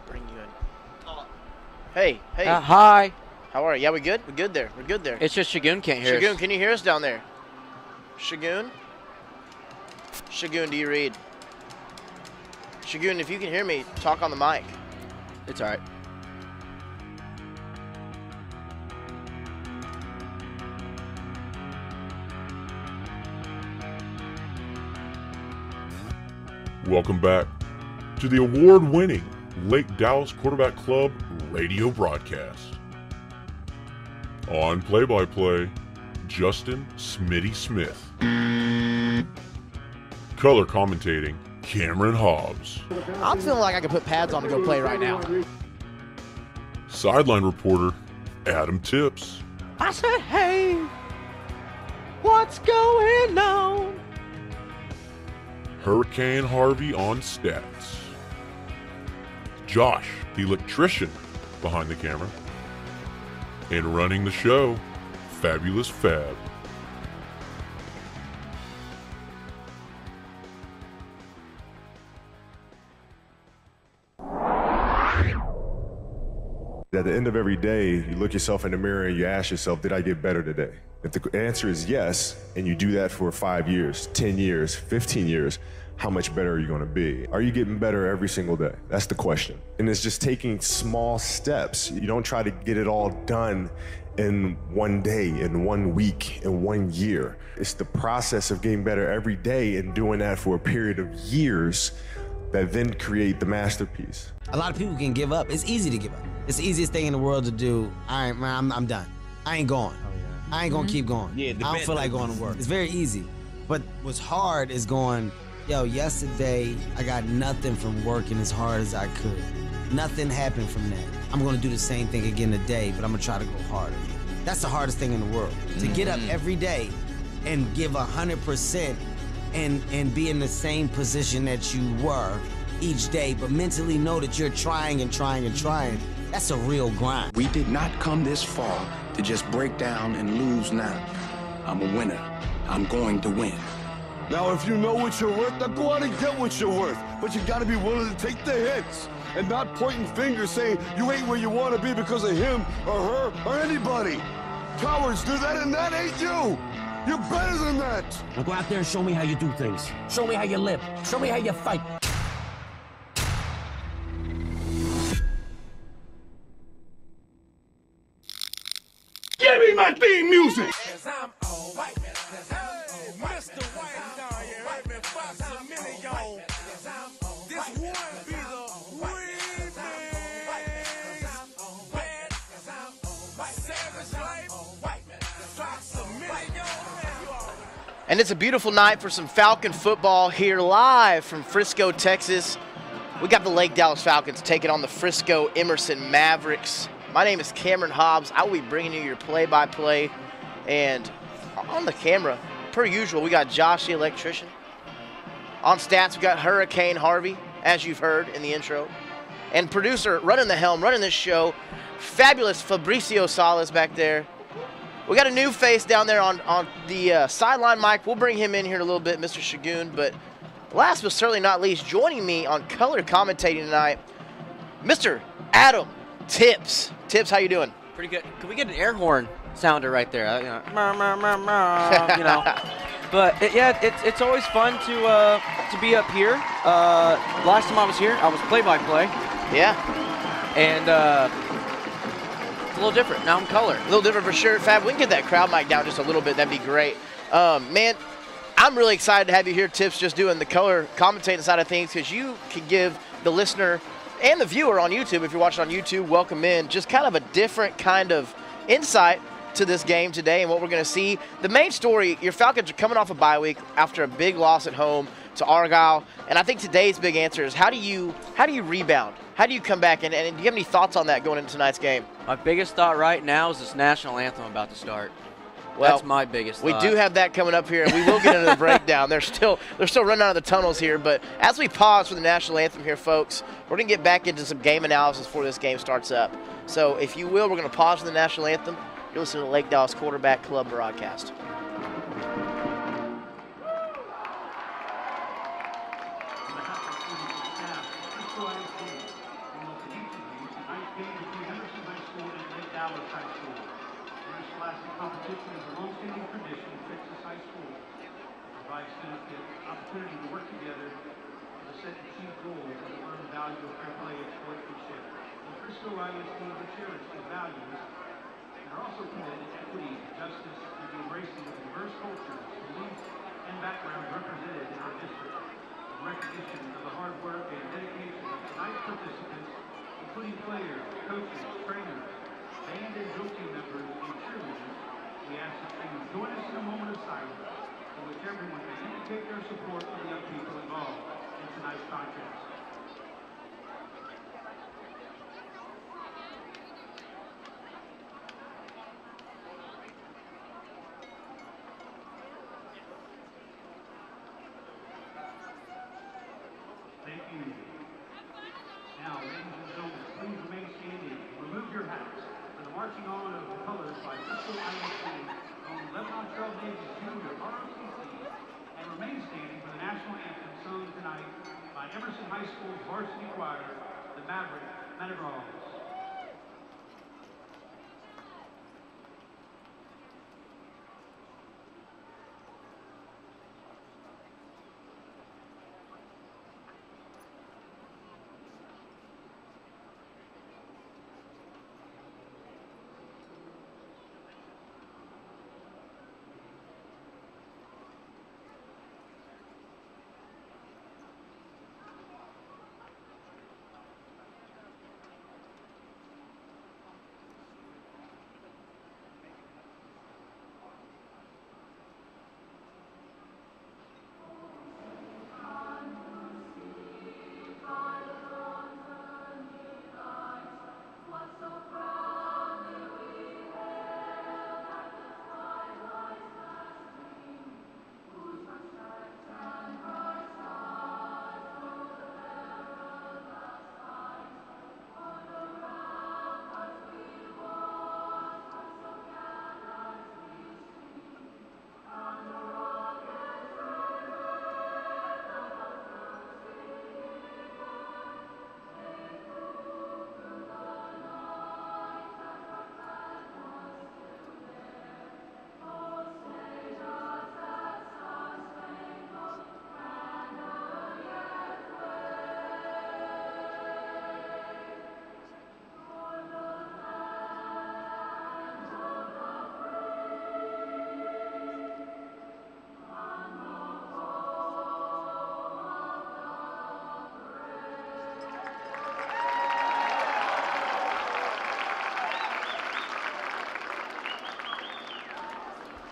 Bring you in. Hey. Hi. How are you? Yeah, we good? We're good there. It's just Shagun can't hear us. Shagun, can you hear us down there? Shagun, do you read? Shagun, if you can hear me, talk on the mic. It's all right. Welcome back to the award-winning Lake Dallas Quarterback Club radio broadcast. On play-by-play, Justin Smitty Smith. Color commentating, Cameron Hobbs. I'm feeling like I could put pads on to go play right now. Sideline reporter, Adam Tips. I said, hey, what's going on? Hurricane Harvey on stats. Josh, the electrician, behind the camera. And running the show, Fabulous Fab. At the end of every day, you look yourself in the mirror and you ask yourself, did I get better today? If the answer is yes, and you do that for 5 years, 10 years, 15 years, how much better are you going to be? Are you getting better every single day? That's the question. And it's just taking small steps. You don't try to get it all done in one day, in 1 week, in 1 year. It's the process of getting better every day and doing that for a period of years that then create the masterpiece. A lot of people can give up. It's easy to give up. It's the easiest thing in the world to do. All right, man, I'm done. I ain't going. I ain't gonna keep going. I don't feel like going to work. It's very easy. But what's hard is going, yo, yesterday I got nothing from working as hard as I could. Nothing happened from that. I'm gonna do the same thing again today, but I'm gonna try to go harder. That's the hardest thing in the world. To get up every day and give 100% and be in the same position that you were each day, but mentally know that you're trying and trying and trying. That's a real grind. We did not come this far to just break down and lose now. I'm a winner. I'm going to win. Now, if you know what you're worth, now go out and get what you're worth. But you gotta be willing to take the hits and not pointing fingers saying you ain't where you wanna be because of him or her or anybody. Cowards do that and that ain't you. You're better than that. Now go out there and show me how you do things. Show me how you live. Show me how you fight. Give me my theme music. And it's a beautiful night for some Falcon football here live from Frisco, Texas. We got the Lake Dallas Falcons taking on the Frisco Emerson Mavericks. My name is Cameron Hobbs. I will be bringing you your play-by-play. And on the camera, per usual, we got Josh the electrician. On stats, we got Hurricane Harvey, as you've heard in the intro. And producer running the helm, running this show, fabulous Fabricio Salas back there. We got a new face down there on the sideline mic. We'll bring him in here in a little bit, Mr. Shagun. But last but certainly not least, joining me on color commentating tonight, Mr. Adam Tips. Tips, how you doing? Pretty good. Can we get an air horn sounder right there? You know, mer, mer, mer, mer, you know. But it's always fun to be up here. Last time I was here, I was play-by-play. Yeah. And it's a little different. Now I'm color. A little different for sure. Fab, we can get that crowd mic down just a little bit. That'd be great. Man, I'm really excited to have you here, Tips, just doing the color commentating side of things, because you can give the listener and the viewer on YouTube, if you're watching on YouTube, welcome in, just kind of a different kind of insight to this game today and what we're going to see. The main story, your Falcons are coming off a bye week after a big loss at home to Argyle, and I think today's big answer is how do you rebound? How do you come back? And do you have any thoughts on that going into tonight's game? My biggest thought right now is this national anthem about to start. Well, that's my biggest thought. We do have that coming up here, and we will get into the breakdown. They're still running out of the tunnels here. But as we pause for the national anthem here, folks, we're going to get back into some game analysis before this game starts up. So if you will, we're going to pause for the national anthem. You're listening to the Lake Dallas Quarterback Club broadcast. opportunity to work together to set and achieve goals and to learn the value of fair play and sportsmanship. In Frisco ISD, we cherish these values and are also committed to equity, justice, and the embracing of diverse cultures, beliefs, and backgrounds represented in our district. In recognition of the hard work and dedication of tonight's participants, including players, coaches, trainers, band and drill team members, and cheerleaders, we ask that you join us in a moment of silence in which everyone can indicate their support for the young people involved in tonight's contest. Thank you. Now, ladies and gentlemen, please remain standing and remove your hats for the marching on of the colors by Frisco ISD on Lebanon Trailblazers Junior ROTC, and remain standing for the national anthem sung tonight by Emerson High School's varsity choir, the Mavericks.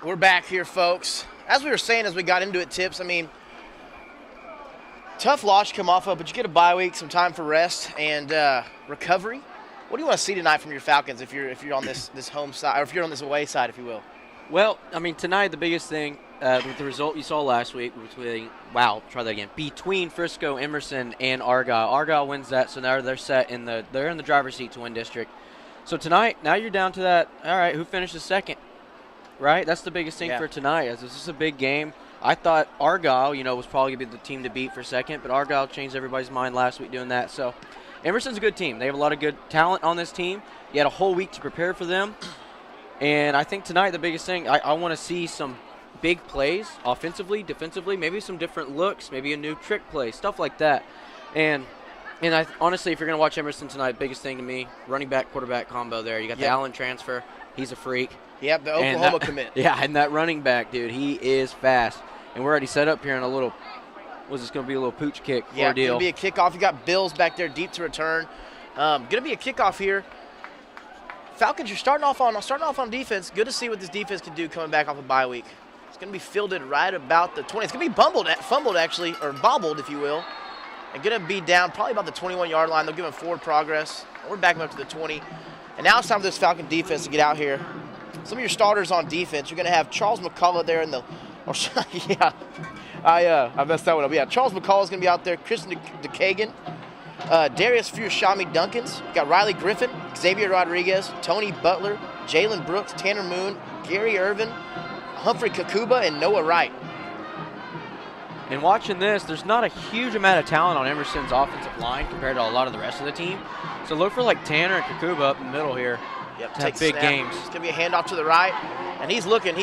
We're back here, folks. As we were saying as we got into it, Tips, I mean, tough loss to come off of, but you get a bye week, some time for rest and recovery. What do you want to see tonight from your Falcons if you're on this home side, or if you're on this away side, if you will? Well, I mean, tonight the biggest thing with the result you saw last week between Frisco Emerson and Argyle. Argyle wins that, so now they're set they're in the driver's seat to win district. So tonight, now you're down to that. All right, who finishes second? Right, that's the biggest thing for tonight. As this is a big game. I thought Argyle, was probably going to be the team to beat for second, but Argyle changed everybody's mind last week doing that. So Emerson's a good team. They have a lot of good talent on this team. You had a whole week to prepare for them. And I think tonight the biggest thing, I want to see some big plays offensively, defensively, maybe some different looks, maybe a new trick play, stuff like that. And I honestly, if you're going to watch Emerson tonight, biggest thing to me, running back, quarterback combo there. You got the Allen transfer. He's a freak. Yep, the Oklahoma commit. Yeah, and that running back, dude, he is fast. And we're already set up here in a little, was this going to be a little pooch kick ordeal? Yeah, going to be a kickoff. You got Bills back there deep to return. Going to be a kickoff here. Falcons, you're starting off on defense. Good to see what this defense can do coming back off a bye week. It's going to be fielded right about the 20. It's going to be fumbled actually, or bobbled, if you will. And going to be down probably about the 21-yard line. They'll give him forward progress. We're backing up to the 20. And now it's time for this Falcon defense to get out here. Some of your starters on defense, you're going to have Charles McCullough there in the I messed that one up. Yeah, Charles McCullough is going to be out there. Chris DeKagan, Darius Fushami Duncans. You got Riley Griffin, Xavier Rodriguez, Tony Butler, Jalen Brooks, Tanner Moon, Gary Irvin, Humphrey Kakuba, and Noah Wright. And watching this, there's not a huge amount of talent on Emerson's offensive line compared to a lot of the rest of the team. So look for like Tanner and Kakuba up in the middle here. Yep, to have big games. It's going to be a handoff to the right. And he's looking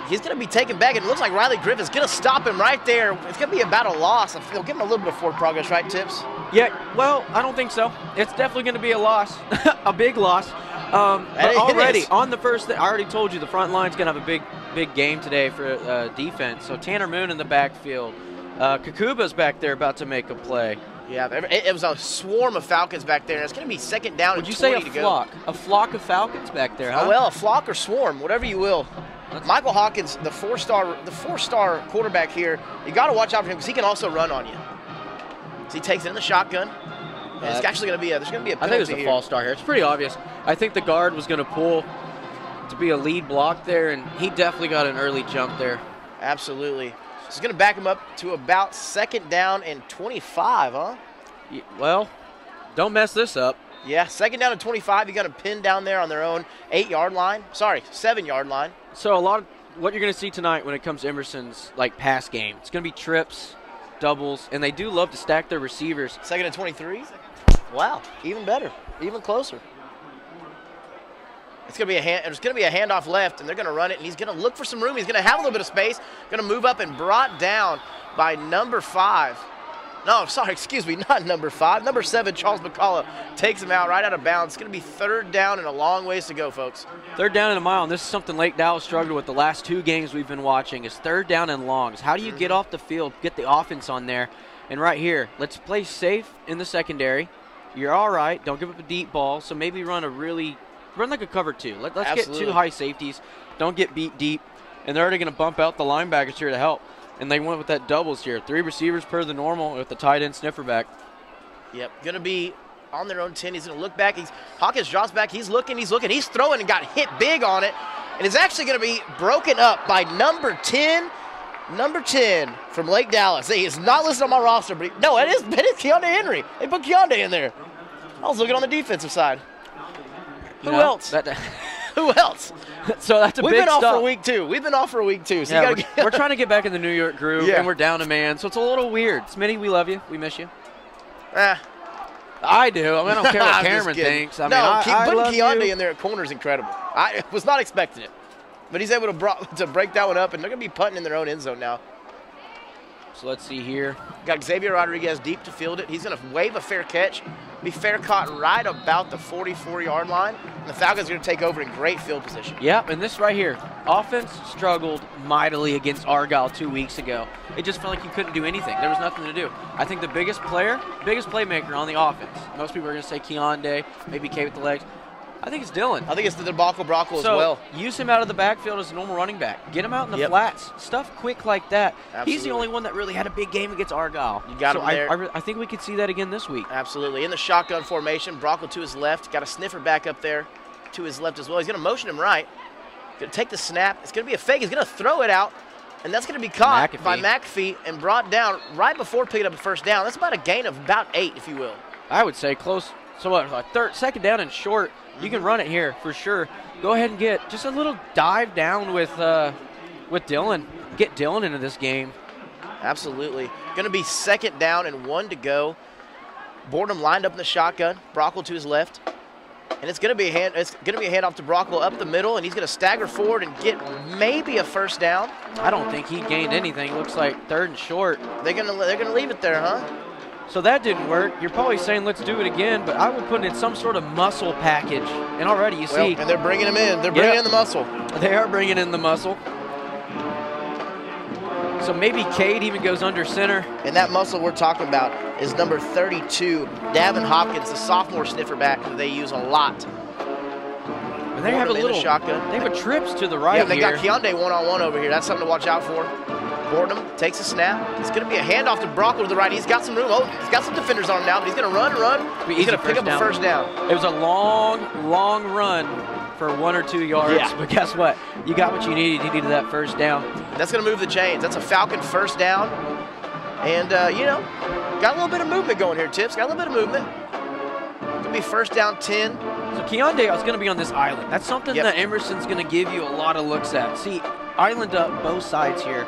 he's going to be taken back, and it looks like Riley Griffin's going to stop him right there. It's going to be about a loss. They'll give him a little bit of forward progress, right, Tips? Yeah, well, I don't think so. It's definitely going to be a loss, a big loss. But already on the first, I already told you the front line's going to have a big game today for defense. So Tanner Moon in the backfield. Kakuba's back there about to make a play. Yeah, it was a swarm of Falcons back there. It's going to be second down and 20 to go. Would you say a flock? A flock of Falcons back there, huh? Oh, well, a flock or swarm, whatever you will. Michael Hawkins, the four-star quarterback here, you got to watch out for him because he can also run on you. So he takes it in the shotgun. And it's actually going to be there's going to be a penalty. I think it's a false start here. It's pretty obvious. I think the guard was going to pull to be a lead block there, and he definitely got an early jump there. Absolutely. So he's going to back him up to about second down and 25, huh? Well, don't mess this up. Yeah, second down and 25. You got a pin down there on their own 7-yard line. So a lot of what you're going to see tonight when it comes to Emerson's pass game, it's going to be trips, doubles, and they do love to stack their receivers. Second and 23. Wow, even better, even closer. There's going to be a handoff left, and they're going to run it, and he's going to look for some room. He's going to have a little bit of space. Going to move up and brought down by number 5. No, sorry, excuse me, not number 5. Number 7, Charles McCullough, takes him out right out of bounds. It's going to be third down and a long ways to go, folks. Third down and a mile, and this is something Lake Dallas struggled with the last 2 games we've been watching, is third down and longs. How do you get off the field, get the offense on there? And right here, let's play safe in the secondary. You're all right. Don't give up a deep ball, so maybe run like a cover 2. Let's get 2 high safeties. Don't get beat deep. And they're already going to bump out the linebackers here to help. And they went with that doubles here. 3 receivers per the normal with the tight end sniffer back. Yep, going to be on their own 10. He's going to look back. Hawkins drops back. He's looking. He's throwing and got hit big on it. And it's actually going to be broken up by number 10. Number 10 from Lake Dallas. He is not listed on my roster, but it is Keontae Henry. They put Keontae in there. I was looking on the defensive side. Who else? Who else? So that's We've been off for a week too. So yeah, we're trying to get back in the New York groove, and we're down a man, so it's a little weird. Smitty, we love you. We miss you. I do. I don't care what Cameron thinks. Putting Keontae in there at corner is incredible. I was not expecting it. But he's able to break that one up, and they're going to be punting in their own end zone now. So let's see here. Got Xavier Rodriguez deep to field it. He's going to wave a fair catch. Be fair caught right about the 44-yard line. And the Falcons are going to take over in great field position. Yep, and this right here. Offense struggled mightily against Argyle 2 weeks ago. It just felt like you couldn't do anything. There was nothing to do. I think the biggest playmaker on the offense, most people are going to say Keontae, maybe K with the legs. I think it's Dylan. I think it's the debacle Brockle as well. Use him out of the backfield as a normal running back. Get him out in the flats. Stuff quick like that. Absolutely. He's the only one that really had a big game against Argyle. You got him there. I think we could see that again this week. Absolutely. In the shotgun formation, Brockle to his left. Got a sniffer back up there to his left as well. He's going to motion him right. Going to take the snap. It's going to be a fake. He's going to throw it out. And that's going to be caught by McAfee and brought down right before picking up a first down. That's about a gain of about 8, if you will. I would say close. So what, second down and short. You can run it here for sure. Go ahead and get just a little dive down with Dylan. Get Dylan into this game. Absolutely. Going to be second down and 1 to go. Boredom lined up in the shotgun. Brockle to his left. And it's going to be a handoff to Brockle up the middle, and he's going to stagger forward and get maybe a first down. I don't think he gained anything. Looks like third and short. They're going to leave it there, huh? So that didn't work. You're probably saying let's do it again, but I would put it in some sort of muscle package. And already you see. And they're bringing him in. They're bringing in the muscle. They are bringing in the muscle. So maybe Cade even goes under center. And that muscle we're talking about is number 32, Davin Hopkins, the sophomore sniffer back that they use a lot. And they have a little shotgun. They have a trips to the right. Yeah, they got Keontae one-on-one over here. That's something to watch out for. Boredom takes a snap. It's going to be a handoff to Brockle to the right. He's got some room. He's got some defenders on him now, but he's going to run. He's going to pick up a first down. It was a long run for 1 or 2 yards. Yeah. But guess what? You got what you needed. You needed that first down. That's going to move the chains. That's a Falcon first down. And, got a little bit of movement going here, Tips. Got a little bit of movement. Going to be first down 10. So Keontae is going to be on this island. That's something that Emerson's going to give you a lot of looks at. See, island up both sides here.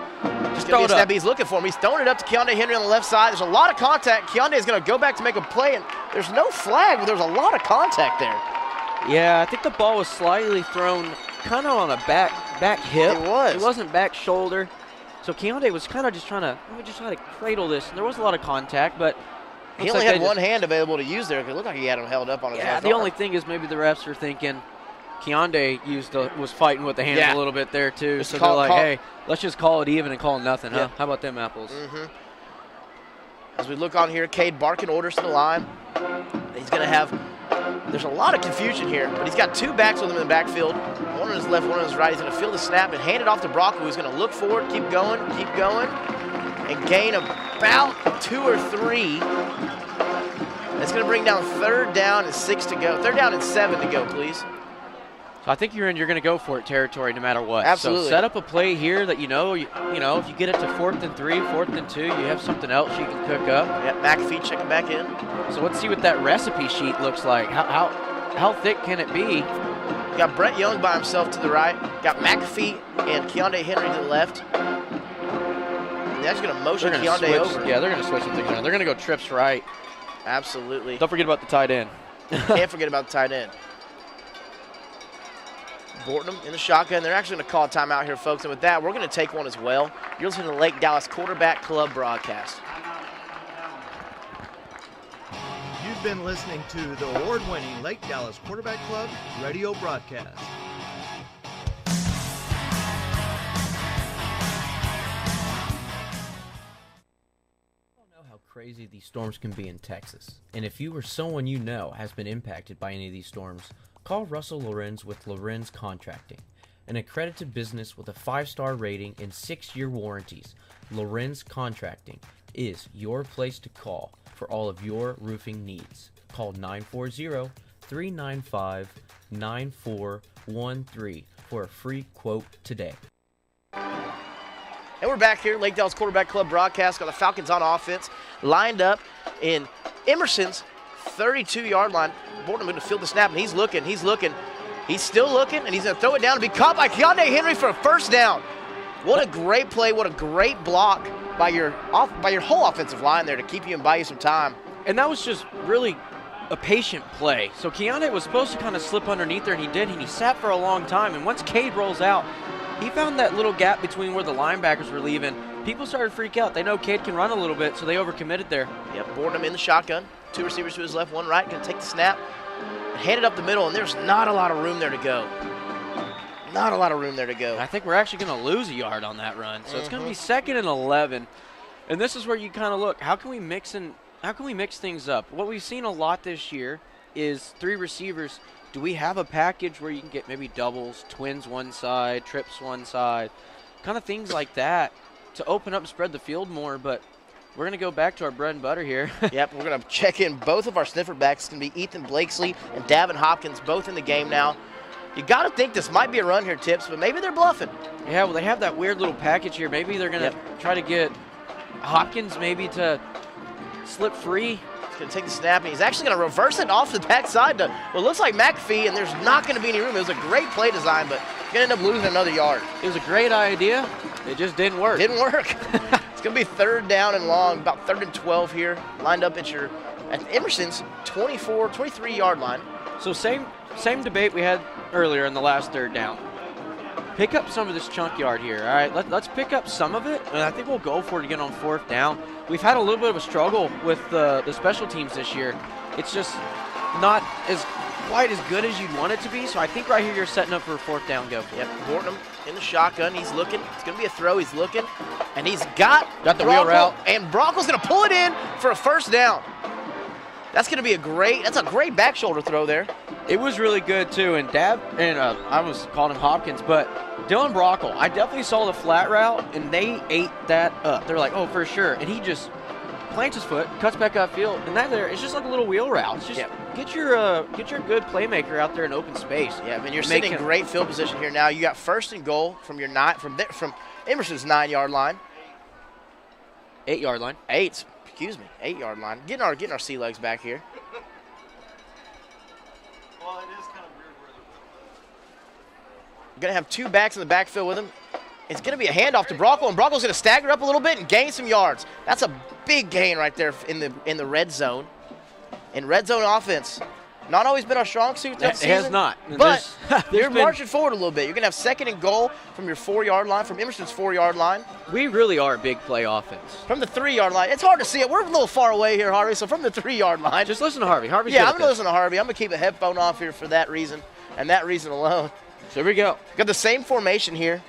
Just throw it up. He's looking for him. He's throwing it up to Keontae Henry on the left side. There's a lot of contact. Keontae is going to go back to make a play, and there's no flag, but there's a lot of contact there. Yeah, I think the ball was slightly thrown kind of on a back hip. It was. It wasn't back shoulder. So Keondae was kind of just trying to, let me just try to cradle this. And there was a lot of contact, but he only had one hand available to use there. It looked like he had him held up on his left the arm. only thing is maybe the refs are thinking Keondae was fighting with the hands a little bit there too. So they're like, hey, let's just call it even and call it nothing, huh? How about them apples? As we look on here, Cade barking orders to the line. He's going to have, there's a lot of confusion here, but he's got two backs with him in the backfield. One on his left, one on his right. He's going to field the snap and hand it off to Brocco, who's going to look for it, keep going, and gain about 2 or 3. That's going to bring down 3rd down and 6 to go. 3rd down and 7 to go, please. So I think you're going to go for it territory no matter what. Absolutely. So set up a play here that you know, if you get it to 4th and 3, 4th and 2, you have something else you can cook up. Yeah, McAfee checking back in. So let's see what that recipe sheet looks like. How thick can it be? Got Brett Young by himself to the right. Got McAfee and Keondae Henry to the left. And they're just going to motion Keondae over. Yeah, they're going to switch some things around. They're going to go trips right. Absolutely. Don't forget about the tight end. Can't forget about the tight end. Bortnum in the shotgun. They're actually going to call a timeout here, folks. And with that, we're going to take one as well. You're listening to the Lake Dallas Quarterback Club broadcast. You've been listening to the award-winning Lake Dallas Quarterback Club radio broadcast. Crazy these storms can be in Texas. And if you or someone you know has been impacted by any of these storms, call Russell Lorenz with Lorenz Contracting, an accredited business with a 5-star rating and 6-year warranties. Lorenz Contracting is your place to call for all of your roofing needs. Call 940-395-9413 for a free quote today. And we're back here, Lake Dallas Quarterback Club broadcast. Got the Falcons on offense, lined up in Emerson's 32-yard line. Bortnum going to field the snap, and he's looking. He's still looking, and he's going to throw it down and be caught by Keondae Henry for a 1st down. What a great play. What a great block by your whole offensive line there to keep you and buy you some time. And that was just really a patient play. So Keondae was supposed to kind of slip underneath there, and he did, and he sat for a long time. And once Cade rolls out, he found that little gap between where the linebackers were leaving. People started to freak out. They know Cade can run a little bit, so they overcommitted there. Yep, Bortnum in the shotgun. 2 receivers to his left, 1 right. Going to take the snap, hand it up the middle, and there's not a lot of room there to go. Not a lot of room there to go. I think we're actually going to lose a yard on that run. So it's going to be 2nd and 11. And this is where you kind of look, how can we mix things up? What we've seen a lot this year is 3 receivers. Do we have a package where you can get maybe doubles, twins one side, trips one side, kind of things like that to open up and spread the field more? But we're going to go back to our bread and butter here. Yep, we're going to check in both of our sniffer backs. It's going to be Ethan Blakesley and Davin Hopkins, both in the game now. You got to think this might be a run here, Tips, but maybe they're bluffing. Yeah, well, they have that weird little package here. Maybe they're going to try to get Hopkins maybe to slip free. Going to take the snap, and he's actually going to reverse it off the backside to what looks like McAfee, and there's not going to be any room. It was a great play design, but going to end up losing another yard. It was a great idea. It just didn't work. Didn't work. It's going to be 3rd down and long, about 3rd and 12 here, lined up at Emerson's 23-yard line. So same debate we had earlier in the last 3rd down. Pick up some of this chunk yard here, all right? Let's pick up some of it, and I think we'll go for it again on 4th down. We've had a little bit of a struggle with the special teams this year. It's just not quite as good as you'd want it to be, so I think right here you're setting up for a 4th down go for it. Yep, Bortnum in the shotgun. He's looking. It's going to be a throw. He's looking, and he's got the wheel route. And Brocco's going to pull it in for a 1st down. That's going to be a great back shoulder throw there. It was really good, too. And I almost called him Hopkins, but Dylan Brocco, I definitely saw the flat route, and they ate that up. They're like, oh, for sure. And he just plants his foot, cuts back upfield, and that there, it's just like a little wheel route. It's just get your good playmaker out there in open space. Yeah, I mean, you're sitting in great field position here now. You got 1st and goal from from Emerson's 9-yard line. 8-yard line. 8-yard line. Getting our sea legs back here. Well, it is kind of weird where Going to have 2 backs in the backfield with him. It's going to be a handoff to Brocco, and Brocco's going to stagger up a little bit and gain some yards. That's a big gain right there in the red zone. In red zone offense, Not always been our strong suit this season. It has not. But you're been- marching forward a little bit. You're going to have second and goal from your 4-yard line, from Emerson's 4-yard line. We really are a big play offense. From the 3-yard line. It's hard to see it. We're a little far away here, Harvey, so from the 3-yard line. Just listen to Harvey. Harvey's Yeah, good I'm at going to this. listen to Harvey. I'm going to keep a headphone off here for that reason, and that reason alone. So here we go. Got the same formation here.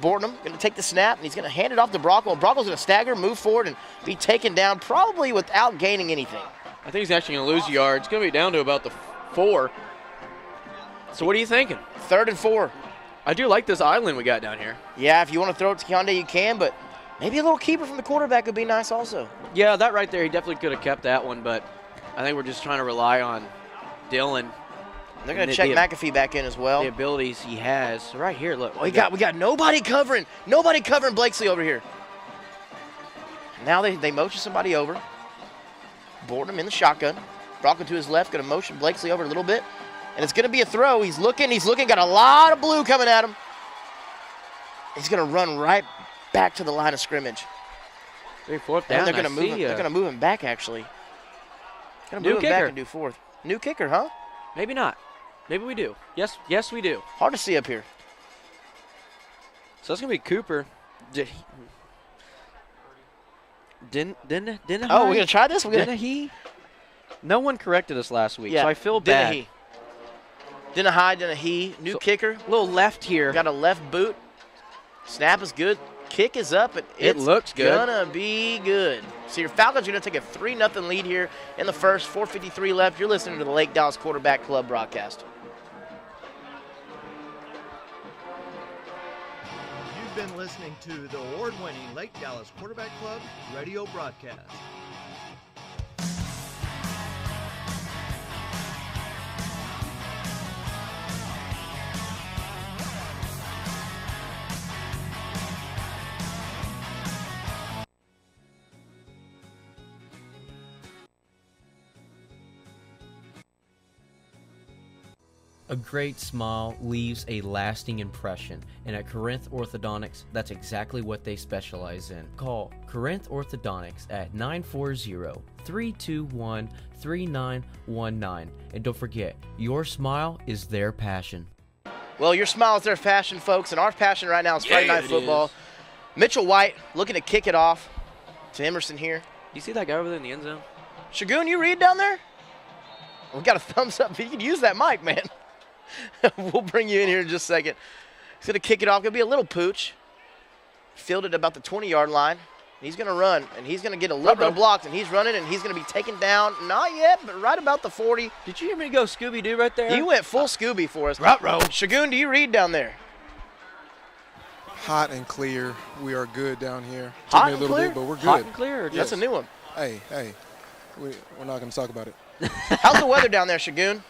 Bortnam going to take the snap, and he's going to hand it off to Brocco. And Brocco's going to stagger, move forward, and be taken down probably without gaining anything. I think he's actually going to lose yards. It's going to be down to about the 4. So what are you thinking? 3rd and 4. I do like this island we got down here. Yeah, if you want to throw it to Keondae, you can, but maybe a little keeper from the quarterback would be nice also. Yeah, that right there, he definitely could have kept that one, but I think we're just trying to rely on Dylan. They're going to check McAfee back in as well. The abilities he has. So right here, look. We got nobody covering. Nobody covering Blakesley over here. Now they motion somebody over. Bortnam in the shotgun. Brocco to his left, going to motion Blakesley over a little bit. And it's going to be a throw. He's looking, got a lot of blue coming at him. He's going to run right back to the line of scrimmage. 4th down. They're going to move him. They're going to move him back actually. Going to move him back and do 4th. New kicker, huh? Maybe not. Maybe we do. Yes, we do. Hard to see up here. So that's going to be Cooper. Didn't Oh, we're going to try this? Didn't he? No one corrected us last week, yeah. so I feel bad. Didn't he? New kicker. Little left here. Got a left boot. Snap is good. Kick is up. It looks good. Gonna be good. So your Falcons are going to take a 3-0 lead here in the first. 4:53 left. You're listening to the Lake Dallas Quarterback Club broadcast. You've been listening to the award-winning Lake Dallas Quarterback Club radio broadcast. A great smile leaves a lasting impression, and at Corinth Orthodontics, that's exactly what they specialize in. Call Corinth Orthodontics at 940-321-3919, and don't forget, your smile is their passion. Well, your smile is their passion, folks, and our passion right now is Friday Night Football. Mitchell White looking to kick it off to Emerson here. You see that guy over there in the end zone? Shagun, you read down there? We got a thumbs up. You can use that mic, man. We'll bring you in here in just a second. He's going to kick it off. Going to be a little pooch. Fielded about the 20-yard line. He's going to run, and he's going to get a little bit of blocks, and he's running, and he's going to be taken down. Not yet, but right about the 40. Did you hear me go Scooby-Doo right there? He went full Scooby for us. Ruh-roh. Shagun, do you read down there? Hot and clear. We are good down here. Hot Took me a and little clear? bit, but we're good. Hot and clear? That's a new one. Hey, we're not going to talk about it. How's the weather down there, Shagun?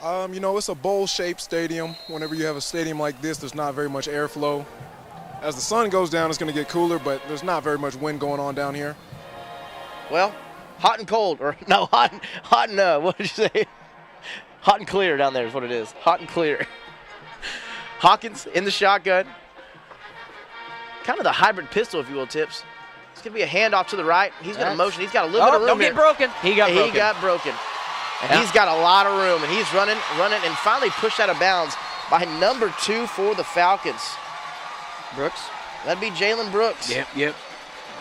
You know, it's a bowl-shaped stadium. Whenever you have a stadium like this, there's not very much airflow. As the sun goes down, it's going to get cooler, but there's not very much wind going on down here. Well, hot and cold, or no, hot and what did you say? Hot and clear down there is what it is. Hot and clear. Hawkins in the shotgun. Kind of the hybrid pistol, if you will, Tips. It's going to be a handoff to the right. He's going to motion. He's got a little bit of room. Don't get broken. He got broken. And he's got a lot of room, and he's running, and finally pushed out of bounds by number 2 for the Falcons. Brooks. That'd be Jalen Brooks. Yep.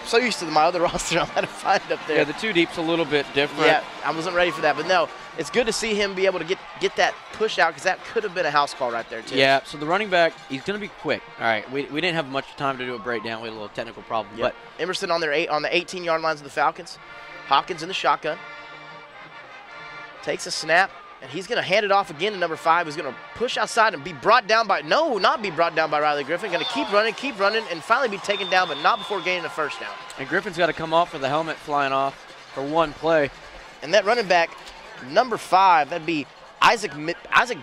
So used to my other roster, I'm going to find up there. Yeah, the 2 deep's a little bit different. Yeah, I wasn't ready for that. But, no, it's good to see him be able to get that push out because that could have been a house call right there, too. Yeah, so the running back, he's going to be quick. All right, we didn't have much time to do a breakdown. We had a little technical problem. Yep. But Emerson on the 18-yard lines of the Falcons. Hawkins in the shotgun. Takes a snap, and he's going to hand it off again to number 5. He's going to push outside and be brought down by – no, not be brought down by Riley Griffin. Going to keep running, and finally be taken down, but not before gaining a first down. And Griffin's got to come off with the helmet flying off for one play. And that running back, number 5, that'd be Isaac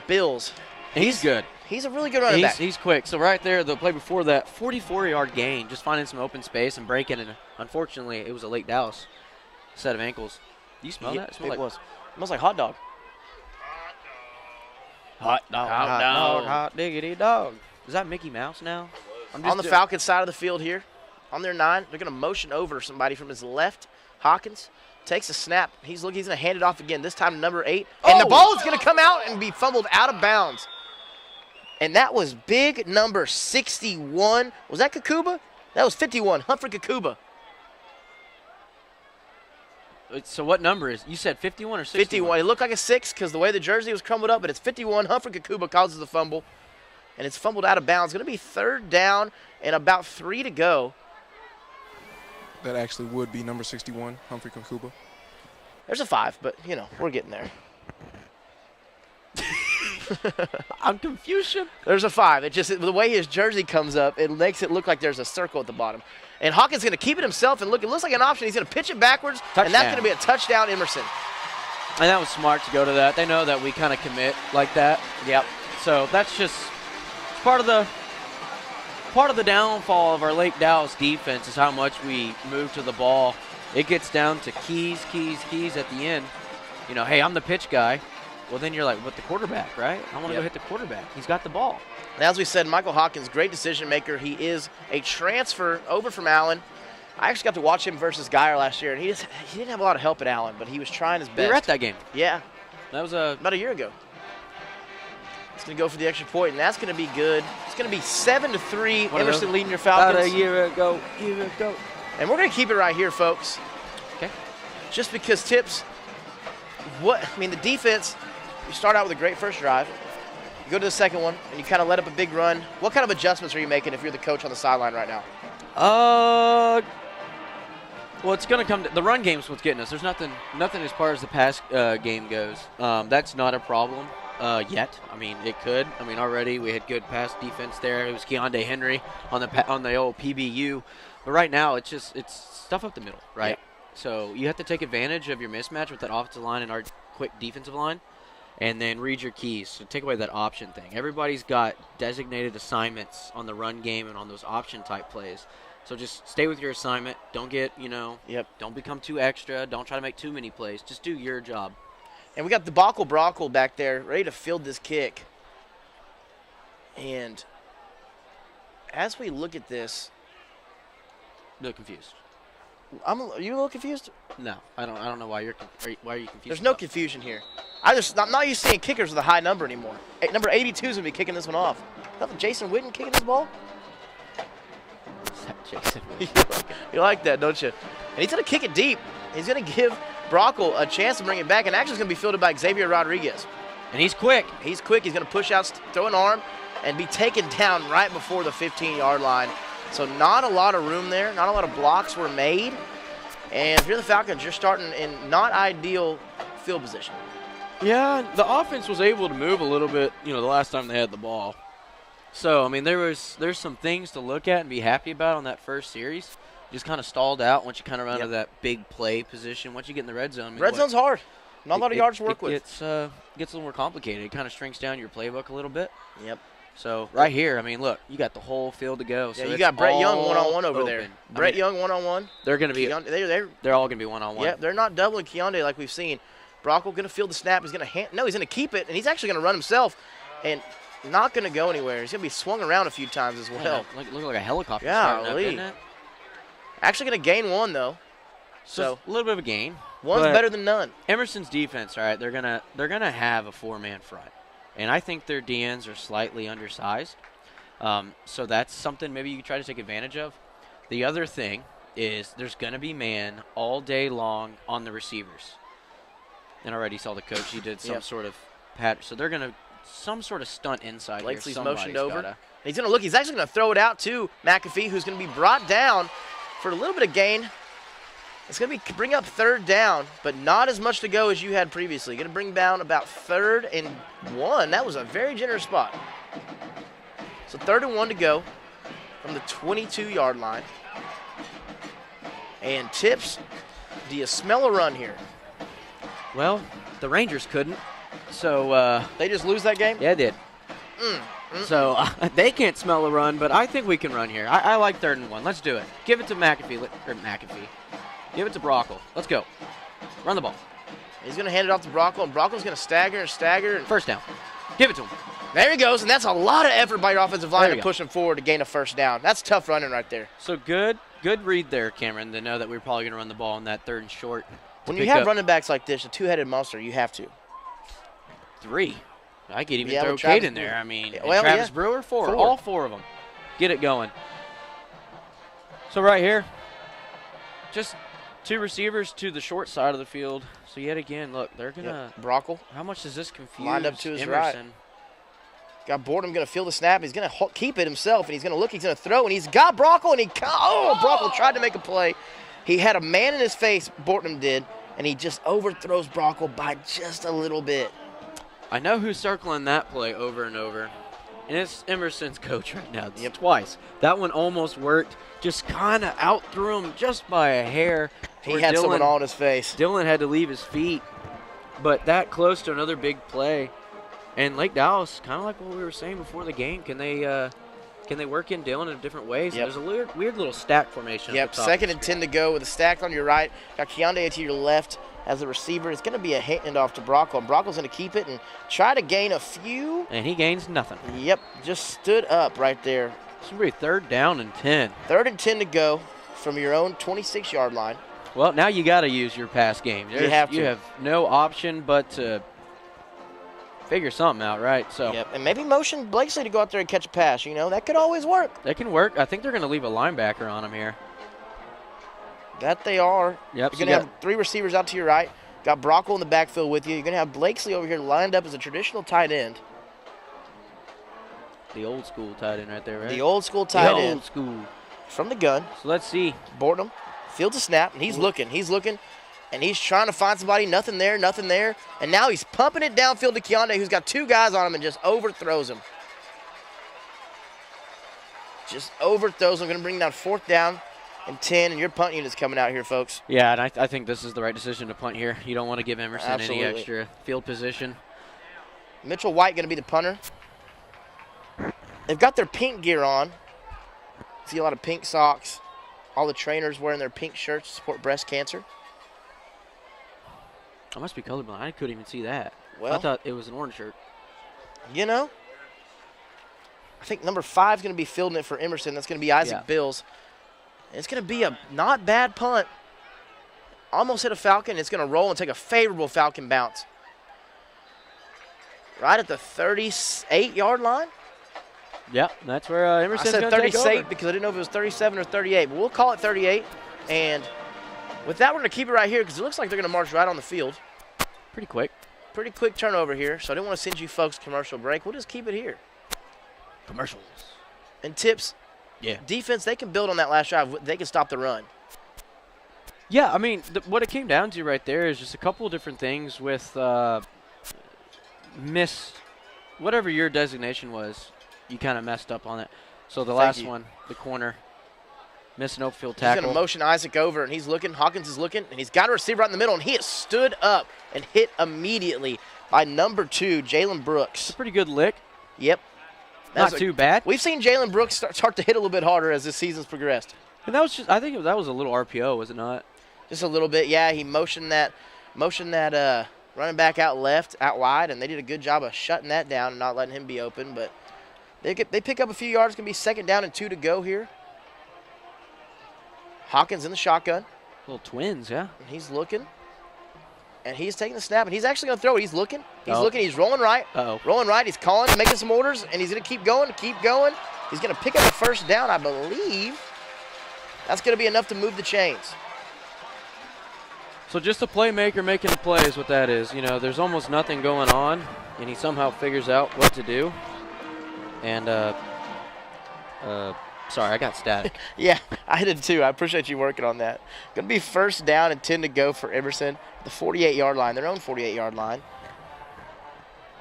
Bills. He's good. He's a really good running back. He's quick. So right there, the play before that, 44-yard gain, just finding some open space and breaking, and unfortunately, it was a Lake Dallas set of ankles. Do you smell that? It smells like hot dog. Hot dog. Hot diggity dog. Is that Mickey Mouse now? On the Falcons side of the field here, on their 9, they're going to motion over somebody from his left. Hawkins takes a snap. He's going to hand it off again, this time to number 8. And the ball is going to come out and be fumbled out of bounds. And that was big number 61. Was that Kakuba? That was 51, Humphrey Kakuba. So what number is, you said 51 or 61? 51. It looked like a 6 because the way the jersey was crumbled up, but it's 51. Humphrey Kakuba causes the fumble, and it's fumbled out of bounds. Going to be 3rd down and about 3 to go. That actually would be number 61, Humphrey Kakuba. There's a 5, but, you know, we're getting there. I'm confused. There's a 5. It just, the way his jersey comes up, it makes it look like there's a circle at the bottom. And Hawkins going to keep it himself, and look, it looks like an option. He's going to pitch it backwards, and that's going to be a touchdown, Emerson. And that was smart to go to that. They know that we kind of commit like that. Yep. So that's just part of the downfall of our Lake Dallas defense is how much we move to the ball. It gets down to keys at the end. You know, hey, I'm the pitch guy. Well, then you're like, what, the quarterback, right? I want to go hit the quarterback. He's got the ball. And as we said, Michael Hawkins, great decision maker. He is a transfer over from Allen. I actually got to watch him versus Geyer last year, and he didn't have a lot of help at Allen, but he was trying his best. We were at that game. Yeah. That was about a year ago. It's going to go for the extra point, and that's going to be good. It's going to be 7-3, Emerson leading your Falcons. About a year ago. And we're going to keep it right here, folks. Okay. Just because Tips, the defense, you start out with a great first drive. You go to the second one, and you kind of let up a big run. What kind of adjustments are you making if you're the coach on the sideline right now? Well, it's going to come to the run game's what's getting us. There's nothing as far as the pass game goes. That's not a problem yet. I mean, it could. I mean, already we had good pass defense there. It was Keondae Henry on the old PBU. But right now, it's stuff up the middle, right? Yeah. So you have to take advantage of your mismatch with that offensive line and our quick defensive line, and then read your keys. So take away that option thing. Everybody's got designated assignments on the run game and on those option-type plays. So just stay with your assignment. Don't get, don't become too extra. Don't try to make too many plays. Just do your job. And we got the Brockle back there ready to field this kick. And as we look at this, a little confused. Are you a little confused? No, I don't know why you're confused. There's no confusion here. I'm not used to seeing kickers with a high number anymore. Number 82 is gonna be kicking this one off. Nothing, Jason Witten kicking this ball. Jason You like that, don't you? And he's going to kick it deep. He's going to give Brockle a chance to bring it back, and actually it's going to be fielded by Xavier Rodriguez. And he's quick. He's quick. He's going to push out, throw an arm, and be taken down right before the 15-yard line. So not a lot of room there. Not a lot of blocks were made. And if you're the Falcons, you're starting in not ideal field position. Yeah, the offense was able to move a little bit, the last time they had the ball. So, I mean, there's some things to look at and be happy about on that first series. Just kind of stalled out once you kind of run to that big play position. Once you get in the red zone. Red zone's hard. Not a lot of yards to work with. Gets a little more complicated. It kind of shrinks down your playbook a little bit. Yep. So, right here, I mean, look, you got the whole field to go. So you got Brett Young one-on-one over open. there. Brett Young one-on-one. They're going to be they're all going to be one-on-one. Yeah, they're not doubling Keondae like we've seen. Brockle going to field the snap. He's going to he's going to keep it, and he's actually going to run himself. And not going to go anywhere. He's going to be swung around a few times as well. Look like a helicopter. Yeah, actually going to gain one, though. So a little bit of a gain. One's better than none. Emerson's defense, all right, they're gonna have a four-man front. And I think their DNs are slightly undersized. So that's something maybe you can try to take advantage of. The other thing is there's going to be man all day long on the receivers. And already saw the coach. He did some sort of pattern. So they're going to some sort of stunt inside here. Blakesley's motioned over. He's going to look. He's actually going to throw it out to McAfee, who's going to be brought down for a little bit of gain. It's going to bring up 3rd down, but not as much to go as you had previously. Going to bring down about 3rd and 1. That was a very generous spot. So 3rd and 1 to go from the 22-yard line. And Tips, do you smell a run here? Well, the Rangers couldn't. So they just lose that game? Yeah, they did. So they can't smell a run, but I think we can run here. I like 3rd and 1. Let's do it. Give it to McAfee. Give it to Brockle. Let's go. Run the ball. He's going to hand it off to Brockle, and Brockle's going to stagger. First down. Give it to him. There he goes, and that's a lot of effort by your offensive line to push him forward to gain a 1st down. That's tough running right there. So good read there, Cameron, to know that we were probably going to run the ball on that 3rd and short. When you have running backs like this, a two-headed monster, you have to. 3. I could even Yeah, throw with Cade Travis in there. I mean, Brewer. and Well, Travis yeah. Brewer, 4. 4. All 4 of them. Get it going. So right here, just 2 receivers to the short side of the field. So yet again, look, they're going to. Brockle. How much does this confuse Lined up to his Emerson? right. Got Boardman going to field the snap. He's going to keep it himself, and he's going to look. He's going to throw, and he's got Brockle, and Brockle tried to make a play. He had a man in his face, Boardman did, and he just overthrows Brockle by just a little bit. I know who's circling that play over and over, and it's Emerson's coach right now. It's twice. That one almost worked. Just kind of out-threw him just by a hair. He had someone all in his face. Dylan had to leave his feet, but that close to another big play. And Lake Dallas, kind of like what we were saying before the game, can they work in Dylan in different ways? Yep. There's a weird little stack formation. Yep, 2nd and 10 to go with a stack on your right. Got Keondae to your left as the receiver. It's going to be a handoff to Brockle, and Brockle's going to keep it and try to gain a few. And he gains nothing. Yep, just stood up right there. It's going to be 3rd down and 10. 3rd and 10 to go from your own 26-yard line. Well, now you got to use your pass game. You have to. You have no option but to figure something out, right? So. Yep, and maybe motion Blakesley to go out there and catch a pass. You know, that could always work. That can work. I think they're going to leave a linebacker on him here. That they are. Yep. You're going to have 3 receivers out to your right. Got Brockle in the backfield with you. You're going to have Blakesley over here lined up as a traditional tight end. The old school tight end right there, right? The old school tight end. The old school. From the gun. So let's see. Boardman fields a snap, and he's looking, and he's trying to find somebody. Nothing there. And now he's pumping it downfield to Keondae, who's got 2 guys on him, and just overthrows him. Going to bring down 4th down and 10, and your punt unit's coming out here, folks. Yeah, and I think this is the right decision to punt here. You don't want to give Emerson Absolutely. any extra field position. Mitchell White going to be the punter. They've got their pink gear on. See a lot of pink socks. All the trainers wearing their pink shirts to support breast cancer. I must be colorblind. I couldn't even see that. Well, I thought it was an orange shirt. You know, I think number 5 is going to be fielding it for Emerson. That's going to be Isaac Bills. And it's going to be a not bad punt. Almost hit a Falcon. It's going to roll and take a favorable Falcon bounce. Right at the 38-yard line. Yeah, that's where Emerson's I going said to take over. 38 because I didn't know if it was 37 or 38, but we'll call it 38. And with that, we're going to keep it right here because it looks like they're going to march right on the field. Pretty quick. Pretty quick turnover here, so I didn't want to send you folks commercial break. We'll just keep it here. Commercials. And tips. Yeah. Defense, they can build on that last drive. They can stop the run. Yeah, I mean, what it came down to right there is just a couple of different things with whatever your designation was. You kind of messed up on it. So the last one, the corner, missed an open field tackle. He's going to motion Isaac over, and he's looking. Hawkins is looking, and he's got a receiver right in the middle, and he has stood up and hit immediately by number 2, Jalen Brooks. It's a pretty good lick. Yep. Not too bad. We've seen Jalen Brooks start to hit a little bit harder as this season's progressed. And that was just, I think that was a little RPO, was it not? Just a little bit, yeah. He motioned that running back out wide, and they did a good job of shutting that down and not letting him be open, but they pick up a few yards. It's going to be 2nd down and 2 to go here. Hawkins in the shotgun. Little twins, yeah. And he's looking. And he's taking the snap, and he's actually going to throw it. He's looking. He's rolling right. Rolling right. He's calling, making some orders, and he's going to keep going. He's going to pick up a 1st down, I believe. That's going to be enough to move the chains. So just a playmaker making a play is what that is. You know, there's almost nothing going on, and he somehow figures out what to do. And, sorry, I got static. Yeah, I did too. I appreciate you working on that. Going to be 1st down and 10 to go for Emerson. The 48-yard line, their own 48-yard line.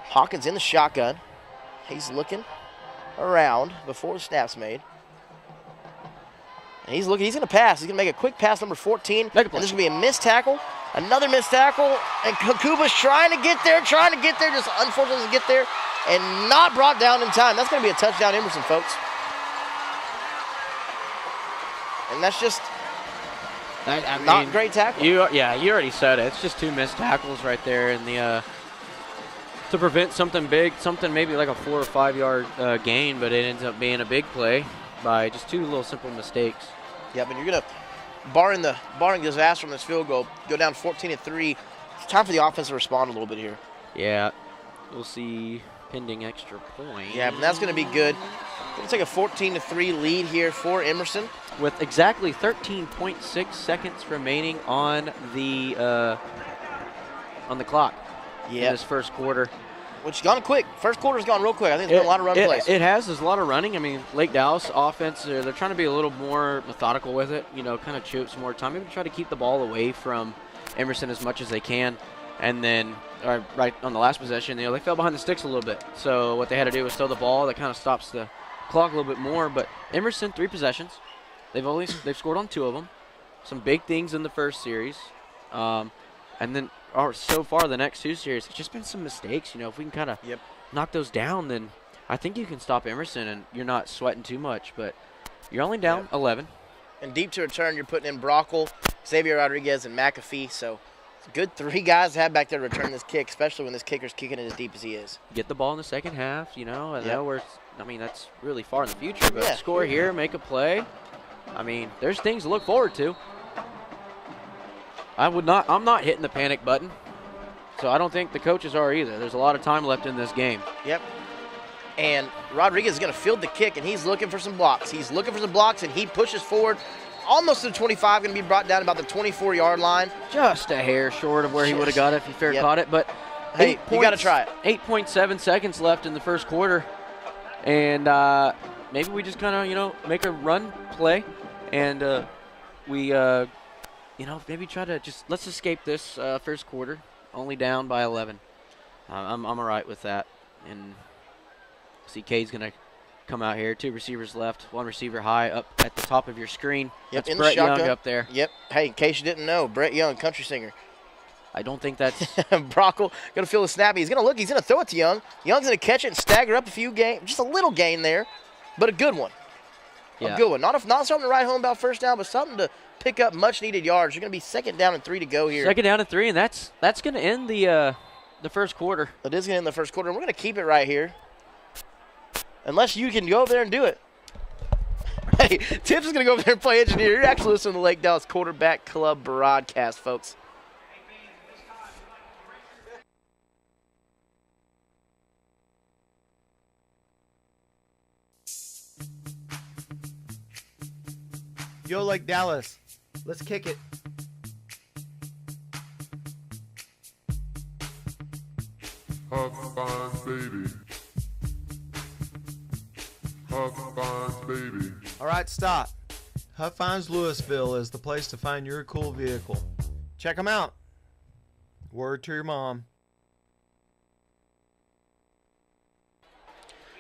Hawkins in the shotgun. He's looking around before the snap's made. And he's looking. He's going to pass. He's going to make a quick pass, number 14. And there's going to be a missed tackle. Another missed tackle. And Kakuba's trying to get there. Just unfortunately doesn't get there. And not brought down in time. That's going to be a touchdown, Emerson, folks. And that's just not great tackle. You already said it. It's just 2 missed tackles right there, and to prevent something big, something maybe like a 4 or 5 yard gain, but it ends up being a big play by just 2 little simple mistakes. Yep, and you're gonna barring disaster from this field goal, go down 14-3. It's time for the offense to respond a little bit here. Yeah, we'll see pending extra point. Yeah, but that's going to be good. Going to take a 14-3 lead here for Emerson. With exactly 13.6 seconds remaining on the clock in this first quarter. Which has gone quick. First quarter's gone real quick. I think there's been a lot of run plays. It has. There's a lot of running. I mean, Lake Dallas offense, they're trying to be a little more methodical with it, kind of chew up some more time. Maybe try to keep the ball away from Emerson as much as they can. And then right on the last possession, they fell behind the sticks a little bit. So what they had to do was throw the ball. That kind of stops the clock a little bit more. But Emerson, 3 possessions. They've scored on 2 of them. Some big things in the first series. And then so far the next 2 series, it's just been some mistakes. If we can kind of knock those down, then I think you can stop Emerson and you're not sweating too much. But you're only down 11. And deep to return, you're putting in Brockle, Xavier Rodriguez, and McAfee. So it's a good 3 guys to have back there to return this kick, especially when this kicker's kicking it as deep as he is. Get the ball in the second half, I know that's really far in the future, but score here, make a play. There's things to look forward to. I'm not hitting the panic button, so I don't think the coaches are either. There's a lot of time left in this game. Yep. And Rodriguez is going to field the kick, and he's looking for some blocks. And he pushes forward almost to the 25, going to be brought down about the 24-yard line. Just a hair short of where he would have got it if he fair caught it. But hey, you got to try it. 8.7 seconds left in the first quarter. And maybe we just kind of, make a run play. And maybe try to let's escape this first quarter. Only down by 11. I'm all right with that. And CK's going to come out here. 2 receivers left. 1 receiver high up at the top of your screen. Yep, that's Brett Young up there. Yep. Hey, in case you didn't know, Brett Young, country singer. I don't think that's Brockle going to feel the snap. He's going to look. He's going to throw it to Young. Young's going to catch it and stagger up a few gains. Just a little gain there, but a good one. Yeah. A good one. Not something to write home about first down, but something to pick up much-needed yards. You're going to be 2nd down and 3 to go here. 2nd down and 3, and that's going to end the first quarter. It is going to end the first quarter, and we're going to keep it right here. Unless you can go over there and do it. Hey, Tips is going to go over there and play engineer. You're actually listening to the Lake Dallas Quarterback Club broadcast, folks. Yo, Lake Dallas, let's kick it. Huff Fines, baby. Huff Fines, baby. All right, stop. Huff Fines Louisville is the place to find your cool vehicle. Check them out. Word to your mom.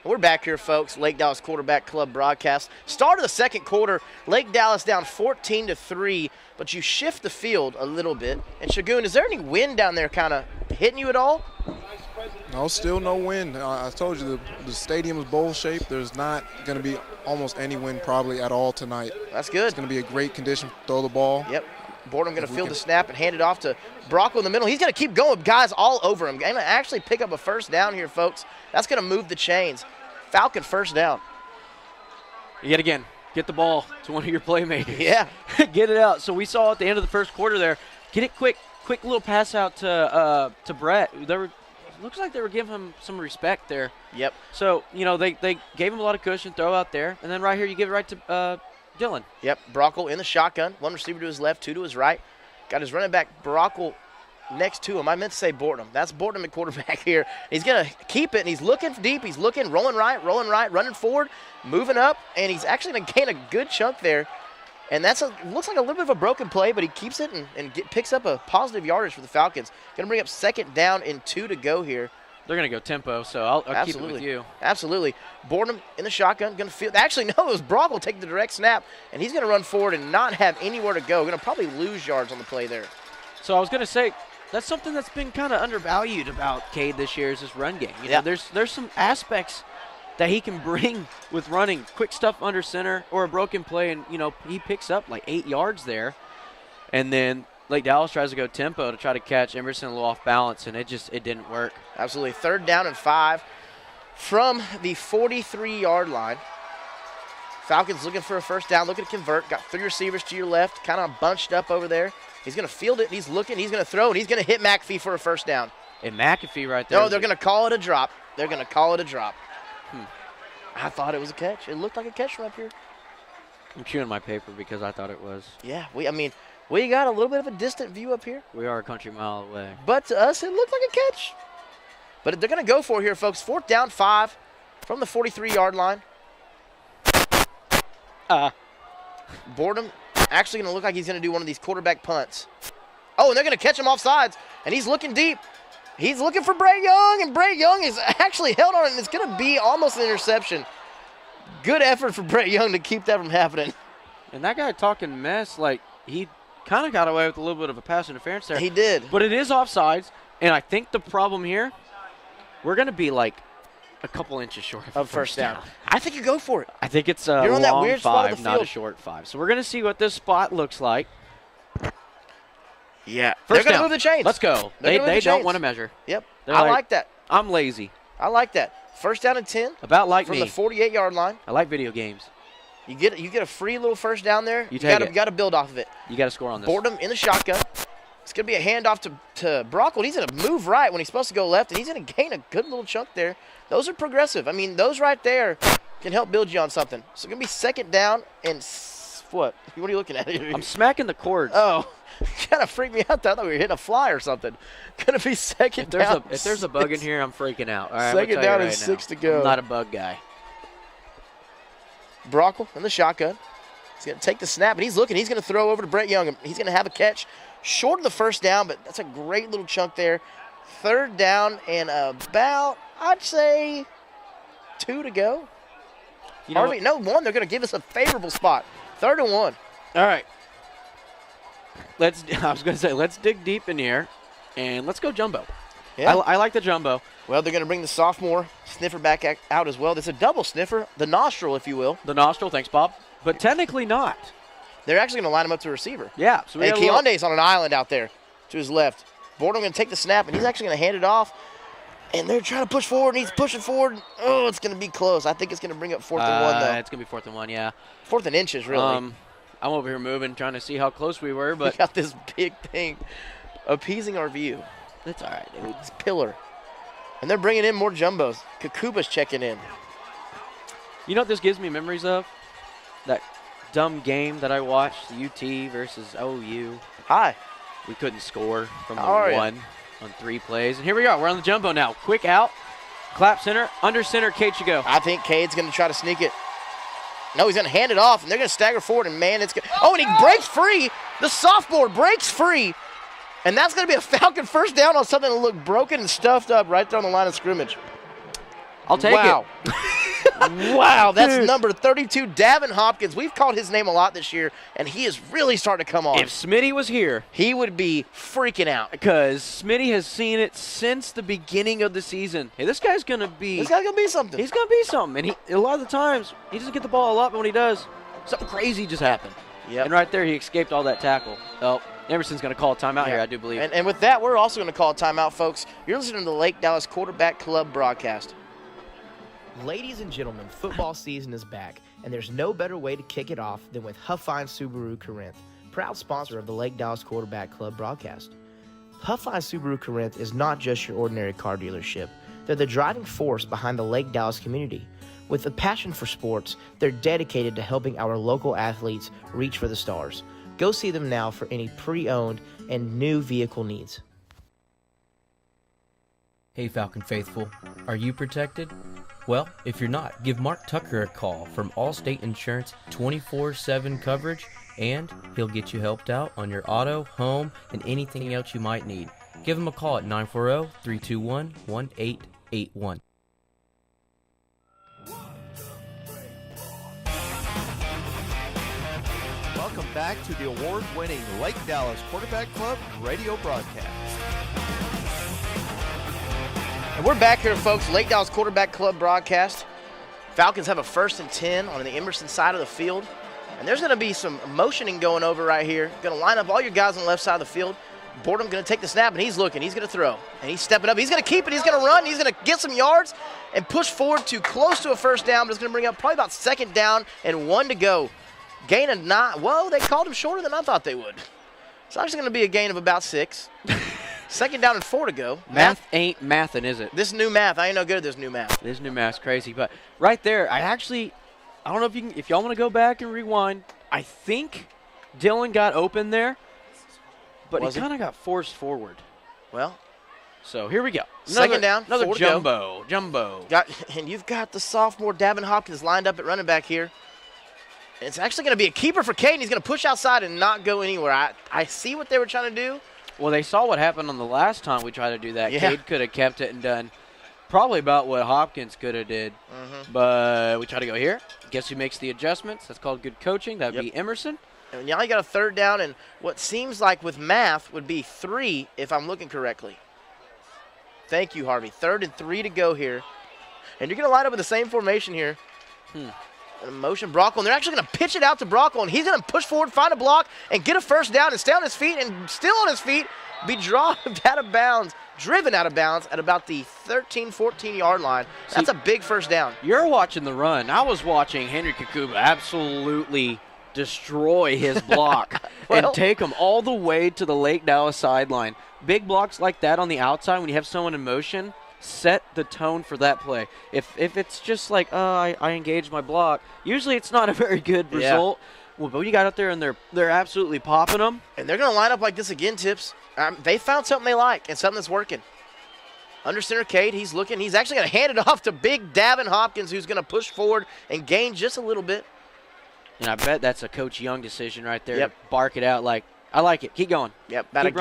We're back here, folks. Lake Dallas Quarterback Club broadcast. Start of the second quarter, Lake Dallas down 14-3, but you shift the field a little bit. And Shagun, is there any wind down there kind of hitting you at all? No, still no wind. I told you the stadium is bowl shaped. There's not going to be almost any wind probably at all tonight. That's good. It's going to be a great condition to throw the ball. Yep. Boredom going to field the snap and hand it off to Brockle in the middle. He's going to keep going. Guys all over him. Going to actually pick up a first down here, folks. That's going to move the chains. Falcon first down. Yet again, get the ball to one of your playmakers. Yeah. Get it out. So we saw at the end of the first quarter there, get it quick little pass out to Brett. Looks like they were giving him some respect there. Yep. So, they gave him a lot of cushion, throw out there. And then right here you give it right to Dylan. Yep, Brockle in the shotgun. 1 receiver to his left, 2 to his right. Got his running back, Brockle, next to him. I meant to say Bortnam. That's Bortnam at quarterback here. He's going to keep it, and he's looking deep. He's looking, rolling right, running forward, moving up, and he's actually going to gain a good chunk there. And looks like a little bit of a broken play, but he keeps it and picks up a positive yardage for the Falcons. Going to bring up 2nd down and 2 to go here. They're going to go tempo, so I'll keep it with you. Absolutely. Bortnam in the shotgun, going to field. Actually, no, it was Brockle taking the direct snap, and he's going to run forward and not have anywhere to go. Going to probably lose yards on the play there. So I was going to say, that's something that's been kind of undervalued about Cade this year is his run game. You know, there's some aspects that he can bring with running. Quick stuff under center or a broken play, and, he picks up like 8 yards there. And then Lake Dallas tries to go tempo to try to catch Emerson a little off balance, and it didn't work. Absolutely. 3rd down and 5 from the 43-yard line. Falcons looking for a first down, looking to convert. Got 3 receivers to your left, kind of bunched up over there. He's going to field it. He's looking. He's going to throw, and he's going to hit McAfee for a first down. And McAfee right there. No, they're going to call it a drop. They're going to call it a drop. I thought it was a catch. It looked like a catch from up here. I'm chewing my paper because I thought it was. Yeah, we got a little bit of a distant view up here. We are a country mile away. But to us, it looked like a catch. But they're going to go for it here, folks. 4th down, 5 from the 43-yard line. Boredom actually going to look like he's going to do one of these quarterback punts. Oh, and they're going to catch him off sides, and he's looking deep. He's looking for Bray Young, and Bray Young is actually held on it, and it's going to be almost an interception. Good effort for Bray Young to keep that from happening. And that guy talking mess, like he kind of got away with a little bit of a pass interference there. He did. But it is offsides, and I think the problem here, we're going to be like a couple inches short of first down. I think you go for it. I think it's a You're on that long weird spot 5, of the not a field. short 5. So we're going to see what this spot looks like. Yeah. First They're going to down. move the chains. Let's go. They don't want to measure. Yep. They're I like that. I'm lazy. I like that. First down and 10. About like from me. the 48-yard line. I like video games. You get a free little first down there. You take it. You got to build off of it. You got to score on this. Boredom in the shotgun. It's going to be a handoff to Brockwood. He's going to move right when he's supposed to go left, and he's going to gain a good little chunk there. Those are progressive. I mean, those right there can help build you on something. So it's going to be 2nd down and what? What are you looking at? I'm smacking the cords. Oh, kind of freaked me out. I thought we were hitting a fly or something. Going to be 2nd down. If there's a bug in here, I'm freaking out. All right, 2nd down and 6 to go. I'm not a bug guy. Brockle in the shotgun. He's going to take the snap, and he's looking. He's going to throw over to Brett Young. He's going to have a catch short of the first down, but that's a great little chunk there. 3rd down and about, I'd say, 2 to go. You know No, 1. They're going to give us a favorable spot. 3rd and 1. All right. Let's dig deep in here, and let's go jumbo. Yeah. I like the jumbo. Well, they're going to bring the sophomore sniffer back out as well. That's a double sniffer, the nostril, if you will. The nostril, thanks, Bob. But technically not. They're actually going to line him up to receiver. Yeah. So and Keondae's on an island out there to his left. Boredom going to take the snap, and he's actually going to hand it off. And they're trying to push forward, and he's pushing forward. Oh, it's going to be close. I think it's going to bring up 4th and 1, though. It's going to be 4th and 1, yeah. 4th and inches, really. I'm over here moving, trying to see how close we were, but we got this big thing appeasing our view. That's all right, dude. It's pillar. And they're bringing in more jumbos. Kakuba's checking in. You know what this gives me memories of? That dumb game that I watched, the UT versus OU. Hi. We couldn't score from the How are 1 on 3 plays. And here we are. We're on the jumbo now. Quick out. Clap center. Under center. Cade should go. I think Cade's going to try to sneak it. No, he's going to hand it off, and they're going to stagger forward, and, man, it's good. Oh, and he breaks free. The sophomore breaks free. And that's going to be a Falcon first down on something that looked broken and stuffed up right there on the line of scrimmage. I'll take it. Wow, that's number 32, Davin Hopkins. We've called his name a lot this year, and he is really starting to come on. If Smitty was here, he would be freaking out. Because Smitty has seen it since the beginning of the season. Hey, this guy's going to be... This guy's going to be something. He's going to be something. And a lot of the times, he doesn't get the ball a lot, but when he does, something crazy just happened. Yep. And right there, he escaped all that tackle. Oh, Emerson's going to call a timeout here, I do believe. And with that, we're also going to call a timeout, folks. You're listening to the Lake Dallas Quarterback Club broadcast. Ladies and gentlemen, football season is back, and there's no better way to kick it off than with Huffine Subaru Corinth, proud sponsor of the Lake Dallas Quarterback Club broadcast. Huffine Subaru Corinth is not just your ordinary car dealership. They're the driving force behind the Lake Dallas community. With a passion for sports, they're dedicated to helping our local athletes reach for the stars. Go see them now for any pre-owned and new vehicle needs. Hey Falcon Faithful, are you protected? Well, if you're not, give Mark Tucker a call from Allstate Insurance 24/7 coverage, and he'll get you helped out on your auto, home, and anything else you might need. Give him a call at 940-321-1881. Welcome back to the award-winning Lake Dallas Quarterback Club radio broadcast. And we're back here, folks. Lake Dallas Quarterback Club broadcast. Falcons have a 1st and 10 on the Emerson side of the field. And there's going to be some motioning going over right here. Going to line up all your guys on the left side of the field. Boredom going to take the snap, and he's looking. He's going to throw, and he's stepping up. He's going to keep it. He's going to run. He's going to get some yards and push forward to close to a first down, but it's going to bring up probably about 2nd down and 1 to go. Gain of 9. Whoa, they called him shorter than I thought they would. It's actually going to be a gain of about 6. 2nd down and 4 to go. Math ain't mathin', is it? This new math. I ain't no good at this new math. This new math's crazy. But right there, I don't know if y'all want to go back and rewind. I think Dylan got open there, but he kind of got forced forward. Well, so here we go. 2nd down, another 4 to go. jumbo. And you've got the sophomore Davin Hopkins lined up at running back here. It's actually going to be a keeper for Caden. He's going to push outside and not go anywhere. I see what they were trying to do. Well, they saw what happened on the last time we tried to do that. Yeah. Cade could have kept it and done probably about what Hopkins could have did. But we try to go here. Guess who makes the adjustments? That's called good coaching. That would be Emerson. And now you got a 3rd down, and what seems like with math would be 3 if I'm looking correctly. Thank you, Harvey. 3rd and 3 to go here. And you're going to line up with the same formation here. And a motion Brockle, and they're actually going to pitch it out to Brockle, and he's going to push forward, find a block, and get a first down and stay on his feet, and still on his feet, be driven out of bounds at about the 13, 14-yard line. That's a big first down. You're watching the run. I was watching Henry Kakuba absolutely destroy his block and take him all the way to the Lake Dallas sideline. Big blocks like that on the outside when you have someone in motion set the tone for that play. If it's just like, I engaged my block, usually it's not a very good result. Well, but when you got out there and they're absolutely popping them. And they're going to line up like this again, Tips. They found something they like and something that's working. Under center, Cade, he's looking. He's actually going to hand it off to big Davin Hopkins, who's going to push forward and gain just a little bit. And I bet that's a Coach Young decision right there to bark it out like, I like it. Keep going. Yep, about a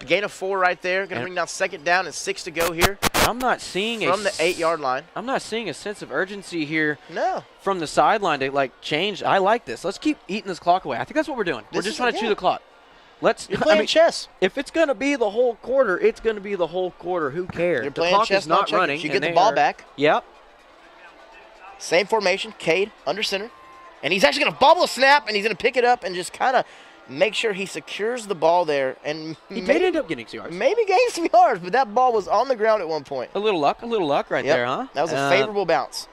gain of 4 right there. Going to bring down 2nd down and 6 to go here. I'm not seeing from the 8-yard line. I'm not seeing a sense of urgency here. No. From the sideline to change. I like this. Let's keep eating this clock away. I think that's what we're doing. We're just trying to chew the clock. You're playing chess. If it's going to be the whole quarter, it's going to be the whole quarter. Who cares? You're playing the clock chess, is not running. You get the ball back. Yep. Same formation. Cade under center. And he's actually going to bobble a snap, and he's going to pick it up and just kind of make sure he secures the ball there. And he did end up getting some yards. Maybe gain some yards, but that ball was on the ground at one point. A little luck right there, huh? That was a favorable bounce.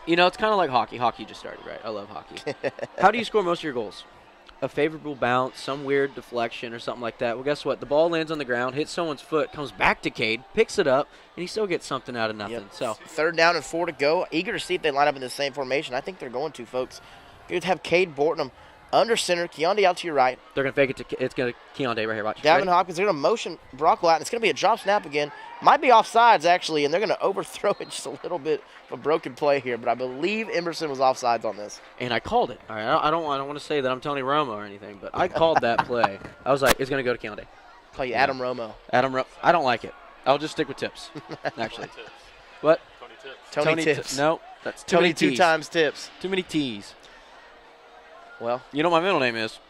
You know, it's kind of like hockey. Hockey just started, right? I love hockey. How do you score most of your goals? A favorable bounce, some weird deflection or something like that. Well, guess what? The ball lands on the ground, hits someone's foot, comes back to Cade, picks it up, and he still gets something out of nothing. So 3rd down and 4 to go. Eager to see if they line up in the same formation. I think they're going to, folks. Good to have Cade Bortnam under center. Keondae out to your right. They're going to fake it to it's going to Keondae right here. Watch. Davin Hopkins, they're going to motion Brockle out, and it's going to be a drop snap again. Might be offsides, actually, and they're going to overthrow it just a little bit of a broken play here, but I believe Emerson was offsides on this. And I called it. All right, I don't want to say that I'm Tony Romo or anything, but I called that play. I was like, it's going to go to Keondae. Call you Adam Romo. I don't like it. I'll just stick with Tips, actually. What? Tony Tips. No, that's Tony many 2 T's. times Tips. Too many T's. Well, you know what my middle name is?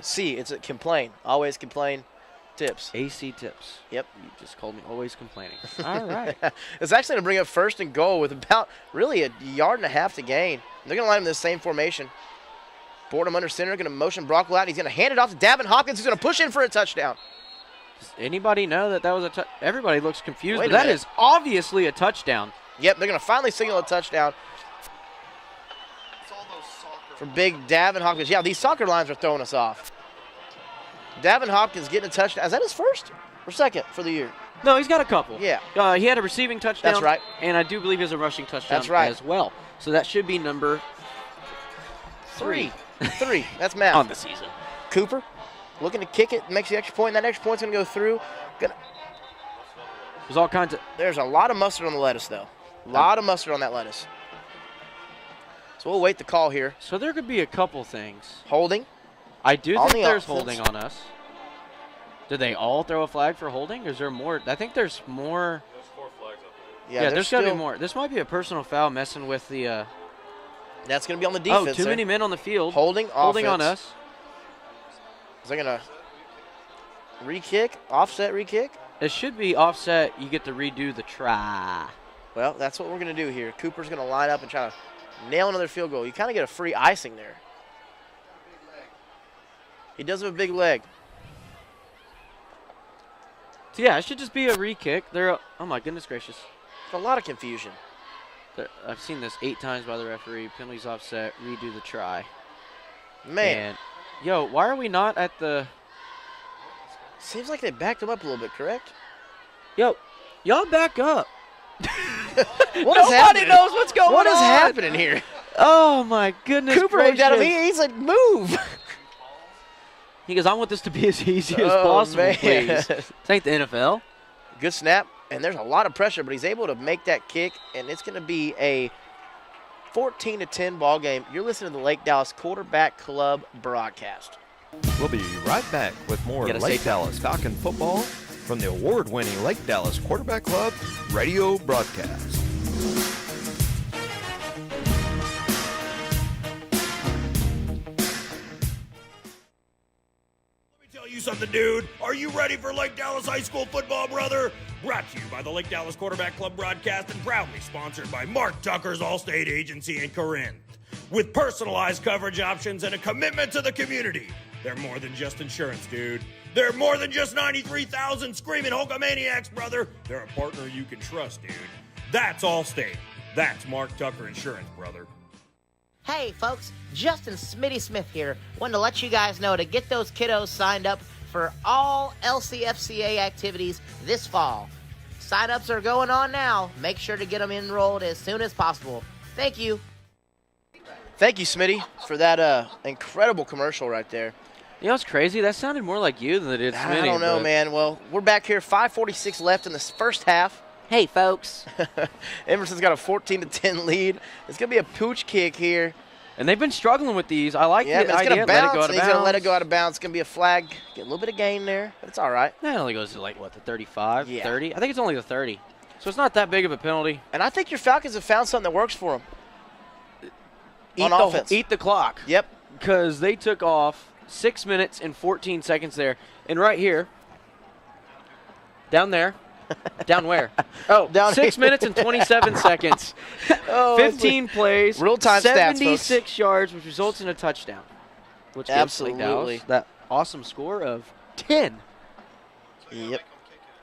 C. It's a complain. Always complain. Tips. AC Tips. Yep. You just called me always complaining. All right. It's actually going to bring up 1st and goal with about really a yard and a half to gain. They're going to line him in the same formation. Boredom under center, going to motion Brockle out. He's going to hand it off to Davin Hopkins, who's going to push in for a touchdown. Does anybody know that was a Everybody looks confused, but That is obviously a touchdown. Yep, they're going to finally signal a touchdown. For big Davin Hopkins. Yeah, these soccer lines are throwing us off. Davin Hopkins getting a touchdown. Is that his 1st or 2nd for the year? No, he's got a couple. Yeah. He had a receiving touchdown. That's right. And I do believe he has a rushing touchdown as well. So that should be number 3. 3. That's math. On the season. Cooper looking to kick it, makes the extra point, and that extra point's going to go through. There's all kinds of. There's a lot of mustard on the lettuce, though. A lot of mustard on that lettuce. So we'll wait the call here. So there could be a couple things. Holding. I do think there's holding on us. Did they all throw a flag for holding? Or is there more? I think there's more. There's 4 flags up there. Yeah, there's got to be more. This might be a personal foul messing with the. That's going to be on the defense. Oh, too many men on the field. Holding on us. Is they going to re-kick? Offset re-kick? It should be offset. You get to redo the try. Well, that's what we're going to do here. Cooper's going to line up and try to nail another field goal. You kind of get a free icing there. He does have a big leg. So, yeah, it should just be a re-kick. Oh, my goodness gracious. A lot of confusion. I've seen this 8 times by the referee. Penalties offset, redo the try. Man. And, yo, why are we not at the... Seems like they backed him up a little bit, correct? Yo, y'all back up. Nobody knows what's going on. What is happening here? Oh, my goodness Cooper gracious. looked at him. He's like, move. He goes, I want this to be as easy as possible, man. please. This ain't the NFL. Good snap, and there's a lot of pressure, but he's able to make that kick, and it's going to be a 14-10 ball game. You're listening to the Lake Dallas Quarterback Club broadcast. We'll be right back with more Lake Dallas Falcon football from the award-winning Lake Dallas Quarterback Club radio broadcast. You something, dude. Are you ready for Lake Dallas High School football, brother? Brought to you by the Lake Dallas Quarterback Club broadcast and proudly sponsored by Mark Tucker's Allstate Agency in Corinth. With personalized coverage options and a commitment to the community, they're more than just insurance, dude. They're more than just 93,000 screaming Hulkamaniacs, brother. They're a partner you can trust, dude. That's Allstate. That's Mark Tucker Insurance, brother. Hey folks, Justin Smitty Smith here. Wanted to let you guys know to get those kiddos signed up for all LCFCA activities this fall. Sign-ups are going on now. Make sure to get them enrolled as soon as possible. Thank you. Thank you, Smitty, for that incredible commercial right there. You know what's crazy? That sounded more like you than it did Smitty. I don't know, man. Well, we're back here, 5:46 left in this first half. Hey, folks. Emerson's got a 14-10 lead. It's going to be a pooch kick here. And they've been struggling with these. I like the idea. It's going to bounce. He's going to let it go out of bounds. It's going to be a flag. Get a little bit of gain there, but it's all right. That only goes to, like, what, the 35, yeah. 30? I think it's only the 30. So it's not that big of a penalty. And I think your Falcons have found something that works for them. On offense. Eat the clock. Yep. Because they took off 6 minutes and 14 seconds there. And right here, down there, down where? Oh, down 6 here. minutes and 27 seconds. 15 plays. Real-time stats, 76 yards, which results in a touchdown. Which Absolutely. gives Lake Dallas that awesome score of 10. Yep.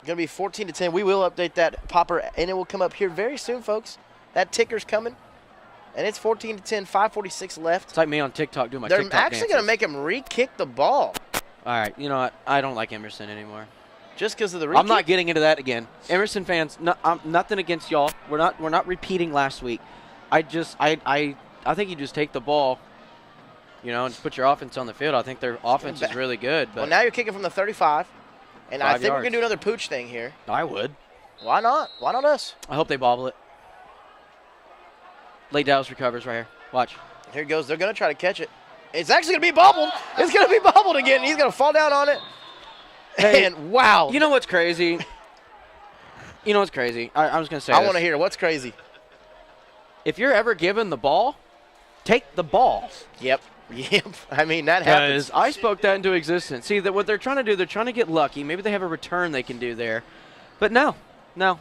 Going to be 14-10. We will update that popper, and it will come up here very soon, folks. That ticker's coming. And it's 14-10, 5:46 left. It's like me on TikTok doing my TikTok They're actually going to make him re-kick the ball. All right, you know what? I don't like Emerson anymore. Just because of the re-kick? I'm not getting into that again. Emerson fans, nothing against y'all. We're not repeating last week. I think you just take the ball, you know, and just put your offense on the field. I think their offense is really good. But well, now you're kicking from the 35, and I think yards. we're going to do another pooch thing here. I would. Why not? Why not us? I hope they bobble it. Lake Dallas recovers right here. Watch. Here it goes. They're going to try to catch it. It's actually going to be bobbled. It's going to be bobbled again. He's going to fall down on it. Hey, and wow. You know what's crazy? You know what's crazy? I was going to say I want to hear what's crazy. If you're ever given the ball, take the ball. Yep. Yep. I mean, that happens. Because I spoke that into existence. See, that what they're trying to do, they're trying to get lucky. Maybe they have a return they can do there. But no,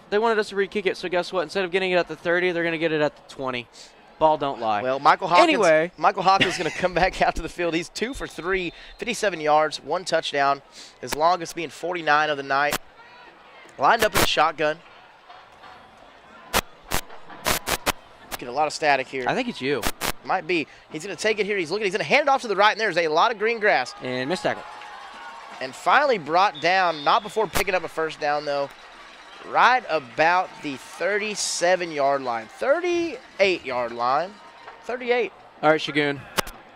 they wanted us to re-kick it. So guess what? Instead of getting it at the 30, they're going to get it at the 20. Ball don't lie. Well, Michael Hawkins is going to come back out to the field. He's 2 for 3, 57 yards, 1 touchdown. His longest being 49 of the night. Lined up in the shotgun. Get a lot of static here. I think it's you. Might be. He's going to take it here. He's going to hand it off to the right, and there's a lot of green grass. And missed tackle. And finally brought down, not before picking up a first down, though, right about the 37-yard line. 38-yard line. 38. All right, Shagun.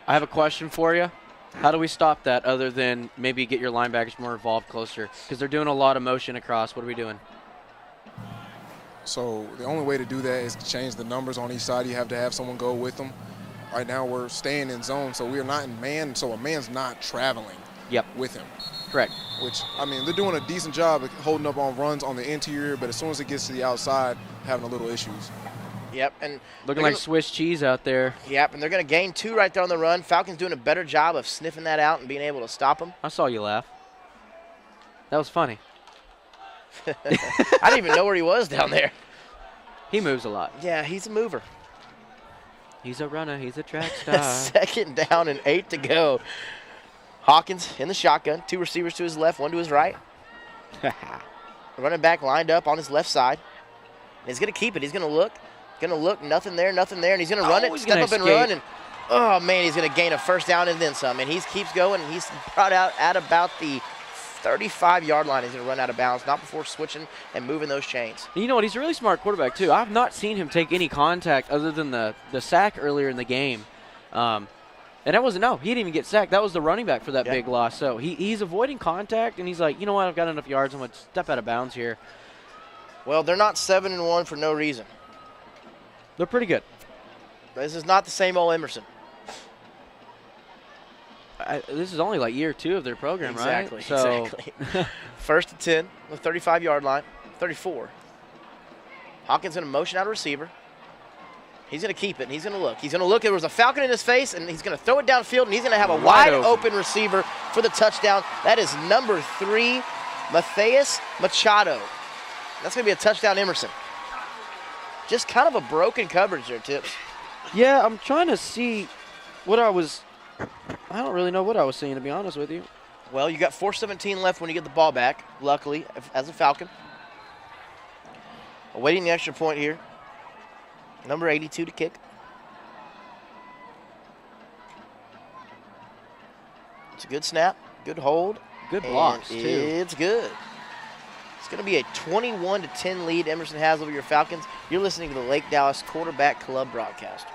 I have a question for you. How do we stop that other than maybe get your linebackers more involved closer? Because they're doing a lot of motion across. What are we doing? So the only way to do that is to change the numbers on each side. You have to have someone go with them. Right now we're staying in zone, so we are not in man, so a man's not traveling with him. Correct. Which, I mean, they're doing a decent job of holding up on runs on the interior, but as soon as it gets to the outside, having a little issues. Yep. And looking like Swiss cheese out there. Yep, and they're going to gain 2 right there on the run. Falcons doing a better job of sniffing that out and being able to stop them. I saw you laugh. That was funny. I didn't even know where he was down there. He moves a lot. Yeah, he's a mover. He's a runner. He's a track star. 2nd down and 8 to go. Hawkins in the shotgun. 2 receivers to his left, 1 to his right. running back lined up on his left side. And he's going to keep it. He's going to look. Nothing there, and he's going to run it, step up and run, and oh, man, he's going to gain a first down and then some. And he keeps going, and he's brought out at about the 35-yard line. He's going to run out of bounds, not before switching and moving those chains. You know what? He's a really smart quarterback, too. I've not seen him take any contact other than the sack earlier in the game. And that wasn't, no, he didn't even get sacked. That was the running back for that big loss. So he's avoiding contact, and he's like, you know what, I've got enough yards. I'm going to step out of bounds here. Well, they're not 7-1 for no reason. They're pretty good. This is not the same old Emerson. This is only like year 2 of their program, right? Exactly. First and 10, the 35-yard line, 34. Hawkins going to motion out a receiver. He's going to keep it, and he's going to look. He's going to look. There was a Falcon in his face, and he's going to throw it downfield, and he's going to have a wide open receiver for the touchdown. That is number 3, Matthias Machado. That's going to be a touchdown, Emerson. Just kind of a broken coverage there, Tips. Yeah, I'm trying to see what I don't really know what I was seeing, to be honest with you. Well, you got 4:17 left when you get the ball back, luckily, as a Falcon. Awaiting the extra point here. Number 82 to kick. It's a good snap, good hold. Good blocks, too. It's good. It's going to be a 21-10 lead Emerson has over your Falcons. You're listening to the Lake Dallas Quarterback Club broadcast.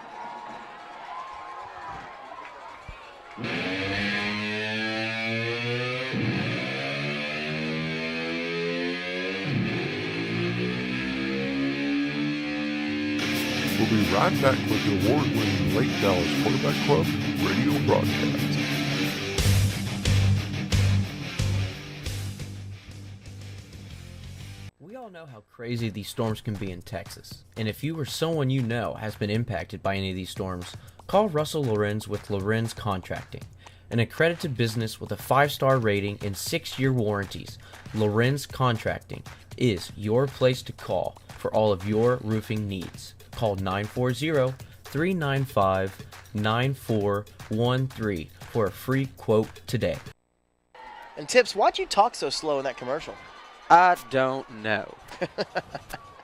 We'll be right back with the award-winning Lake Dallas Quarterback Club radio broadcast. We all know how crazy these storms can be in Texas, and if you or someone you know has been impacted by any of these storms, call Russell Lorenz with Lorenz Contracting, an accredited business with a 5-star rating and 6-year warranties. Lorenz Contracting is your place to call for all of your roofing needs. Call 940-395-9413 for a free quote today. And Tips, why'd you talk so slow in that commercial? I don't know.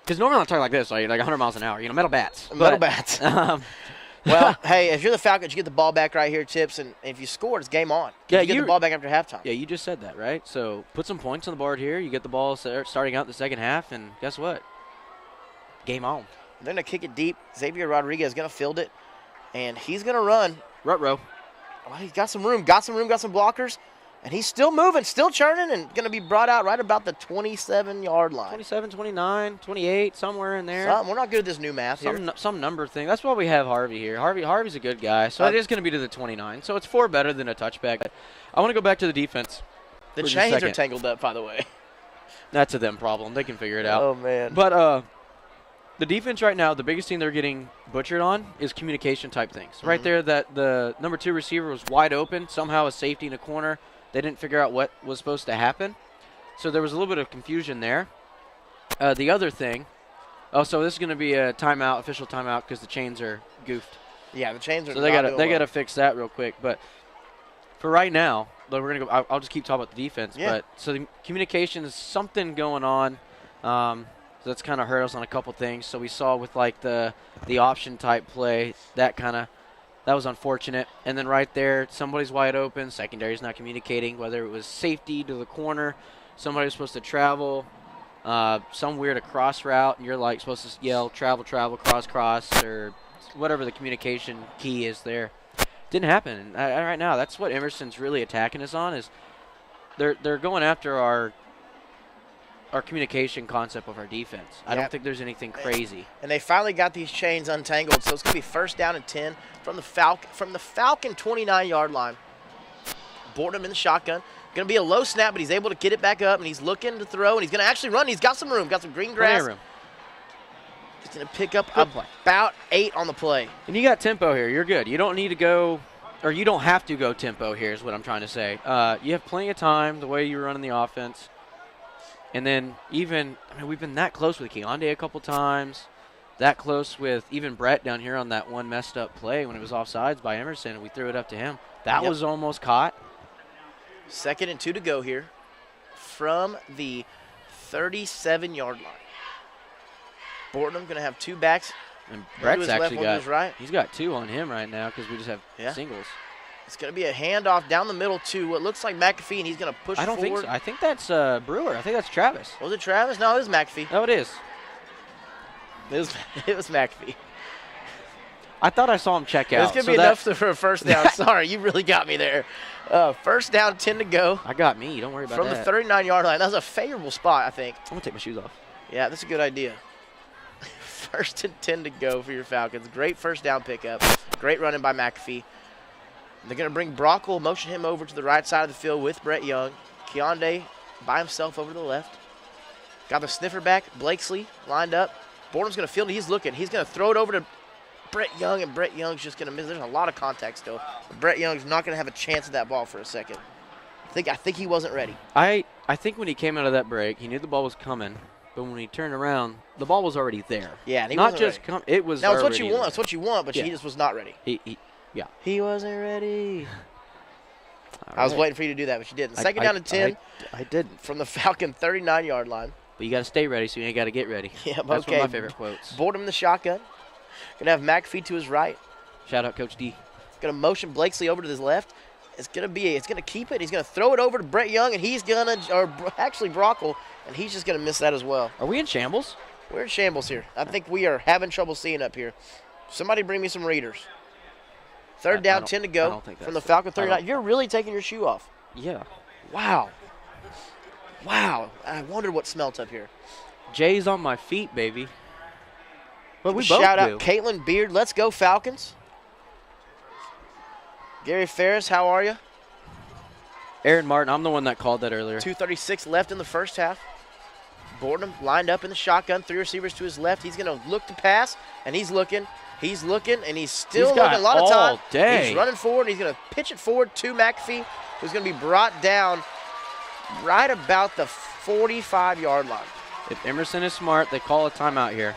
Because normally I talk like this, like 100 miles an hour, metal bats. Metal bats. Well, hey, if you're the Falcons, you get the ball back right here, Tips, and if you score, it's game on. You get the ball back after halftime. Yeah, you just said that, right? So put some points on the board here. You get the ball starting out in the second half, and guess what? Game on. They're going to kick it deep. Xavier Rodriguez is going to field it, and he's going to run. Rut-row. Well, he's got some room, got some blockers, and he's still moving, still churning, and going to be brought out right about the 27-yard line. 27, 29, 28, somewhere in there. We're not good at this new math here. Some number thing. That's why we have Harvey here. Harvey's a good guy, so it is going to be to the 29. So it's 4 better than a touchback. I want to go back to the defense. The chains are tangled up, by the way. That's a them problem. They can figure it out. Oh, man. But the defense right now, the biggest thing they're getting butchered on is communication type things. Mm-hmm. Right there, that the number 2 receiver was wide open. Somehow a safety in a corner. They didn't figure out what was supposed to happen. So there was a little bit of confusion there. The other thing, so this is going to be a timeout, official timeout, because the chains are goofed. Yeah, the chains are. So they got to fix that real quick. But for right now, we're gonna go. I'll just keep talking about the defense. Yeah. But so the communication is something going on. So that's kind of hurt us on a couple things. So we saw with like the option type play, that was unfortunate. And then right there, somebody's wide open. Secondary's not communicating, whether it was safety to the corner, somebody was supposed to travel, some weird cross route, and you're like supposed to yell travel, cross, or whatever the communication key is there. Didn't happen. And right now, that's what Emerson's really attacking us on, is they're going after our communication concept of our defense. I don't think there's anything crazy. And they finally got these chains untangled, so it's going to be first down and 10 from the Falcon 29-yard line. Boardham in the shotgun. Going to be a low snap, but he's able to get it back up, and he's looking to throw, and he's going to actually run. He's got some room, got some green grass. Room. He's going to pick up about 8 on the play. And you got tempo here. You're good. You don't need to go, or you don't have to go tempo here is what I'm trying to say. You have plenty of time the way you're running the offense. And then we've been that close with Keondae a couple times, that close with even Brett down here on that one messed up play when it was offsides by Emerson, and we threw it up to him. That was almost caught. 2nd and 2 to go here from the 37-yard line. Bortnam going to have 2 backs. And Brett's actually right. He's got 2 on him right now because we just have singles. It's going to be a handoff down the middle to what looks like McAfee, and he's going to push forward. I don't think so. I think that's Brewer. I think that's Travis. Was it Travis? No, it was McAfee. Oh, it is. It was McAfee. I thought I saw him check out. It's going to be enough for a first down. Sorry, you really got me there. First down, 10 to go. I got me. Don't worry about that. From the 39-yard line. That was a favorable spot, I think. I'm going to take my shoes off. Yeah, that's a good idea. First and 10 to go for your Falcons. Great first down pickup. Great running by McAfee. They're going to bring Brockle, motion him over to the right side of the field with Brett Young. Keondae by himself over to the left. Got the sniffer back. Blakesley lined up. Borden's going to field it. He's looking. He's going to throw it over to Brett Young, and Brett Young's just going to miss. There's a lot of contact still. Brett Young's not going to have a chance at that ball for a second. I think he wasn't ready. I think when he came out of that break, he knew the ball was coming. But when he turned around, the ball was already there. Yeah, and he not wasn't just ready. It was. Now it's what you want. It's what you want, but he just was not ready. Yeah. He wasn't ready. I was waiting for you to do that, but you didn't. Second down and 10. I didn't. From the Falcon 39-yard line. But you got to stay ready, so you ain't got to get ready. Yeah, That's okay. one of my favorite quotes. Boardham in the shotgun. Gonna have McAfee to his right. Shout out Coach D. Gonna motion Blakesley over to his left. It's gonna keep it. He's gonna throw it over to Brett Young, and he's gonna, or actually Brockle, and he's just gonna miss that as well. Are we in shambles? We're in shambles here. I think we are having trouble seeing up here. Somebody bring me some readers. Third down, 10 to go from the Falcon 39. You're really taking your shoe off. Yeah. Wow. I wonder what smelt up here. Jay's on my feet, baby. But we both shout do. out Caitlin Beard. Let's go Falcons. Gary Ferris, how are you? Aaron Martin, I'm the one that called that earlier. 2:36 left in the first half. Boardham lined up in the shotgun, 3 receivers to his left. He's going to look to pass, and he's looking, and he's still looking a lot of time. Day. He's running forward. He's going to pitch it forward to McAfee, who's going to be brought down right about the 45-yard line. If Emerson is smart, they call a timeout here.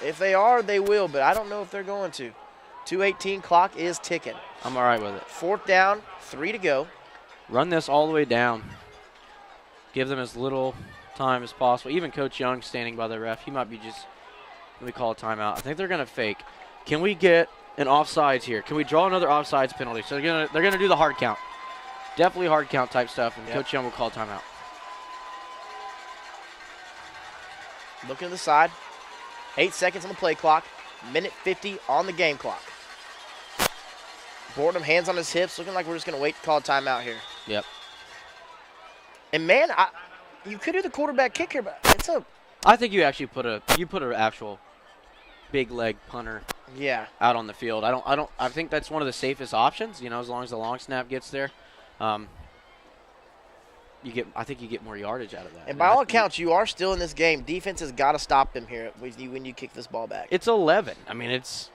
If they are, they will, but I don't know if they're going to. 2:18 clock is ticking. I'm all right with it. Fourth down, 3 to go. Run this all the way down. Give them as little time as possible. Even Coach Young standing by the ref, he might be just, let me call a timeout. I think they're going to fake. Can we get an offsides here? Can we draw another offsides penalty? So they're gonna do the hard count. Definitely hard count type stuff, and Coach Young will call timeout. Looking to the side. 8 seconds on the play clock. Minute 50 on the game clock. Boardham, hands on his hips, looking like we're just going to wait to call a timeout here. Yep. And, man, you could do the quarterback kick here, but it's a... I think you actually put an actual big leg punter out on the field. I think that's one of the safest options, as long as the long snap gets there. I think you get more yardage out of that. And by all accounts, you are still in this game. Defense has got to stop them here when you kick this ball back. It's 11. I mean, it's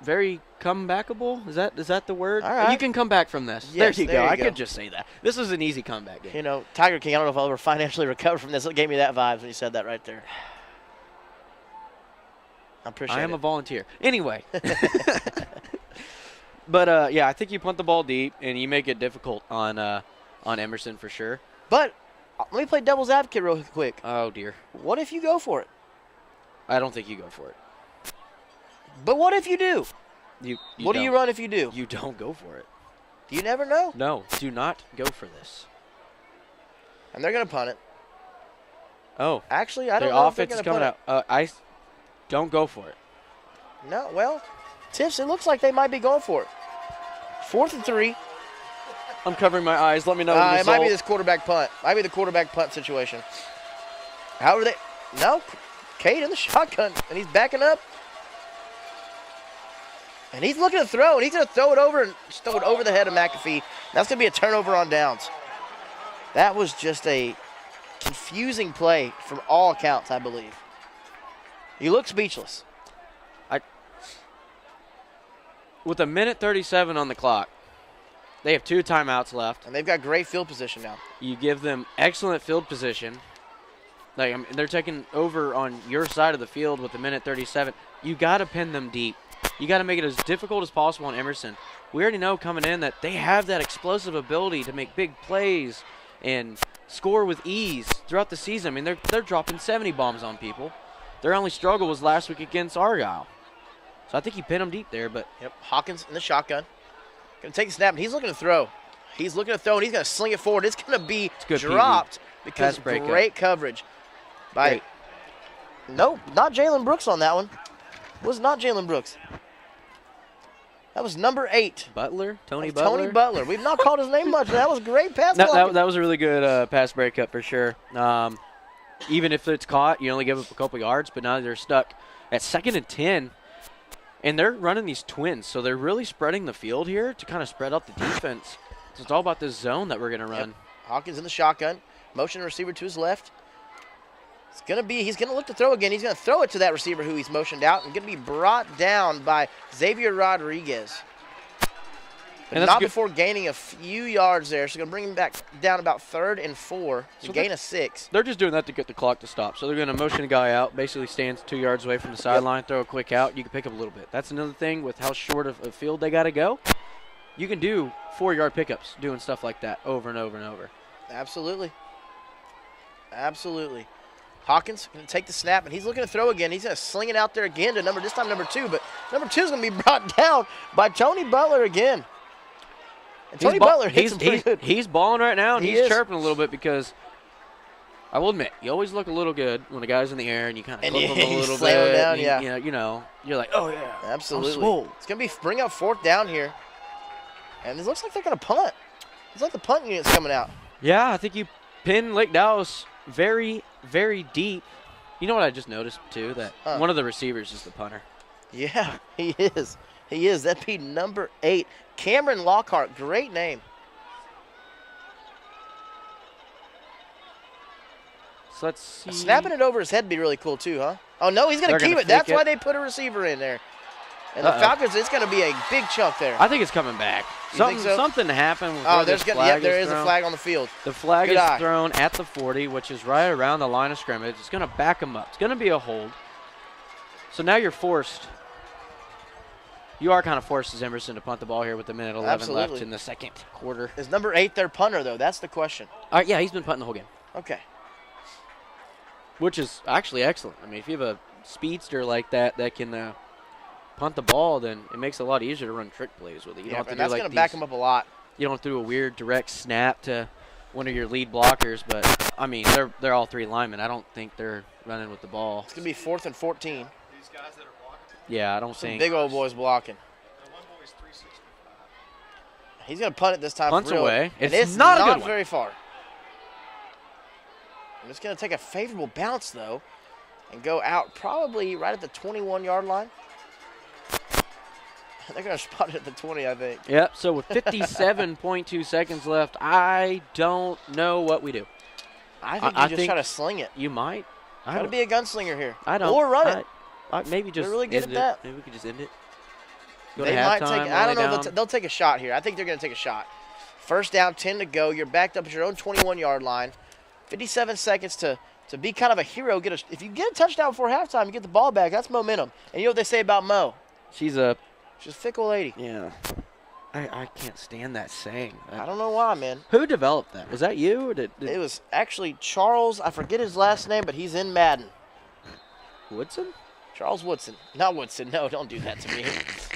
very comebackable. Is that the word? All right. You can come back from this. Yes, there you go. I could just say that. This is an easy comeback game. Tiger King, I don't know if I'll ever financially recover from this. It gave me that vibes when you said that right there. I appreciate it. I am a volunteer. Anyway. But, I think you punt the ball deep, and you make it difficult on Emerson for sure. But let me play devil's advocate real quick. Oh, dear. What if you go for it? I don't think you go for it. But what if you do? What do you run if you do? You don't go for it. You never know. No, do not go for this. And they're going to punt it. Oh. Actually, I don't know if they're offense going to punt it. Don't go for it. No, well, Tiffs, it looks like they might be going for it. 4th and 3. I'm covering my eyes. Let me know. It might be this quarterback punt. Might be the quarterback punt situation. However, no, Cade in the shotgun, and he's backing up. And he's looking to throw, and he's going to throw it over the head of McAfee. That's going to be a turnover on downs. That was just a confusing play from all accounts, I believe. You look speechless. With a minute 37 on the clock, they have 2 timeouts left. And they've got great field position now. You give them excellent field position. They're taking over on your side of the field with a minute 37. You got to pin them deep. You got to make it as difficult as possible on Emerson. We already know coming in that they have that explosive ability to make big plays and score with ease throughout the season. I mean, they're dropping 70 bombs on people. Their only struggle was last week against Argyle. So I think he pinned them deep there. But yep, Hawkins in the shotgun. Going to take the snap, and he's looking to throw. He's looking to throw, and he's going to sling it forward. It's going to be dropped because great coverage. Nope, not Jalen Brooks on that one. It was not Jalen Brooks. That was number 8. Butler? Tony Butler. We've not called his name much. That was great pass blocking. That was a really good pass breakup for sure. Even if it's caught, you only give up a couple yards, but now they're stuck at 2nd and 10. And they're running these twins, so they're really spreading the field here to kind of spread out the defense. So it's all about this zone that we're going to run. Yep. Hawkins in the shotgun. Motion receiver to his left. He's going to look to throw again. He's going to throw it to that receiver who he's motioned out and going to be brought down by Xavier Rodriguez. But not before gaining a few yards there. So going to bring him back down about 3rd and 4 to gain a 6. They're just doing that to get the clock to stop. So they're going to motion a guy out, basically stands 2 yards away from the sideline, throw a quick out. You can pick up a little bit. That's another thing with how short of a field they got to go. You can do 4-yard pickups doing stuff like that over and over and over. Absolutely. Hawkins going to take the snap, and he's looking to throw again. He's going to sling it out there again to this time number 2. But number 2 is going to be brought down by Tony Butler again. And Tony Butler hits him pretty good. He's balling right now, and he's chirping a little bit because I will admit, you always look a little good when the guy's in the air and you kind of clip him a little bit. Down, you're like, oh, yeah. Absolutely. It's going to bring up 4th down here. And it looks like they're going to punt. It's like the punt unit's coming out. Yeah, I think you pin Lake Dallas very, very deep. You know what I just noticed, too? That one of the receivers is the punter. Yeah, he is. That'd be number 8. Cameron Lockhart, great name. So let's see. Snapping it over his head would be really cool, too, huh? Oh, no, he's going to keep it. That's why they put a receiver in there. And the Falcons, it's going to be a big chunk there. I think it's coming back. Something happened. There is a flag on the field. The flag is thrown at the 40, which is right around the line of scrimmage. It's going to back them up. It's going to be a hold. So now you're forced. You are kind of forced as Emerson to punt the ball here with 1:11 left in the 2nd quarter. Is number 8 their punter, though? That's the question. Yeah, he's been punting the whole game. Okay. Which is actually excellent. I mean, if you have a speedster like that can punt the ball, then it makes it a lot easier to run trick plays with it. You don't have to that's going to back him up a lot. You don't do a weird direct snap to one of your lead blockers, but, I mean, they're all 3 linemen. I don't think they're running with the ball. It's going to be 4th and 14. These guys that are blocking? Yeah, I don't think. Big old boys blocking. One boy's 365. He's going to punt it this time. Punts away. It's not very far. And it's going to take a favorable bounce, though, and go out probably right at the 21-yard line. They're going to spot it at the 20, I think. Yep, so with 57.2 seconds left, I don't know what we do. I think you just try to sling it. You might. Got to be a gunslinger here. I don't. Or run it. Maybe just They're really good at that. Maybe we could just end it. They might take. I don't know. They'll take a shot here. I think they're going to take a shot. 1st down, 10 to go. You're backed up at your own 21-yard line. 57 seconds to be kind of a hero. If you get a touchdown before halftime, you get the ball back. That's momentum. And you know what they say about Mo? She's a fickle lady. Yeah. I can't stand that saying. I don't know why, man. Who developed that? Was that you? Or did it was actually Charles. I forget his last name, but he's in Madden. Woodson? Charles Woodson. Not Woodson. No, don't do that to me.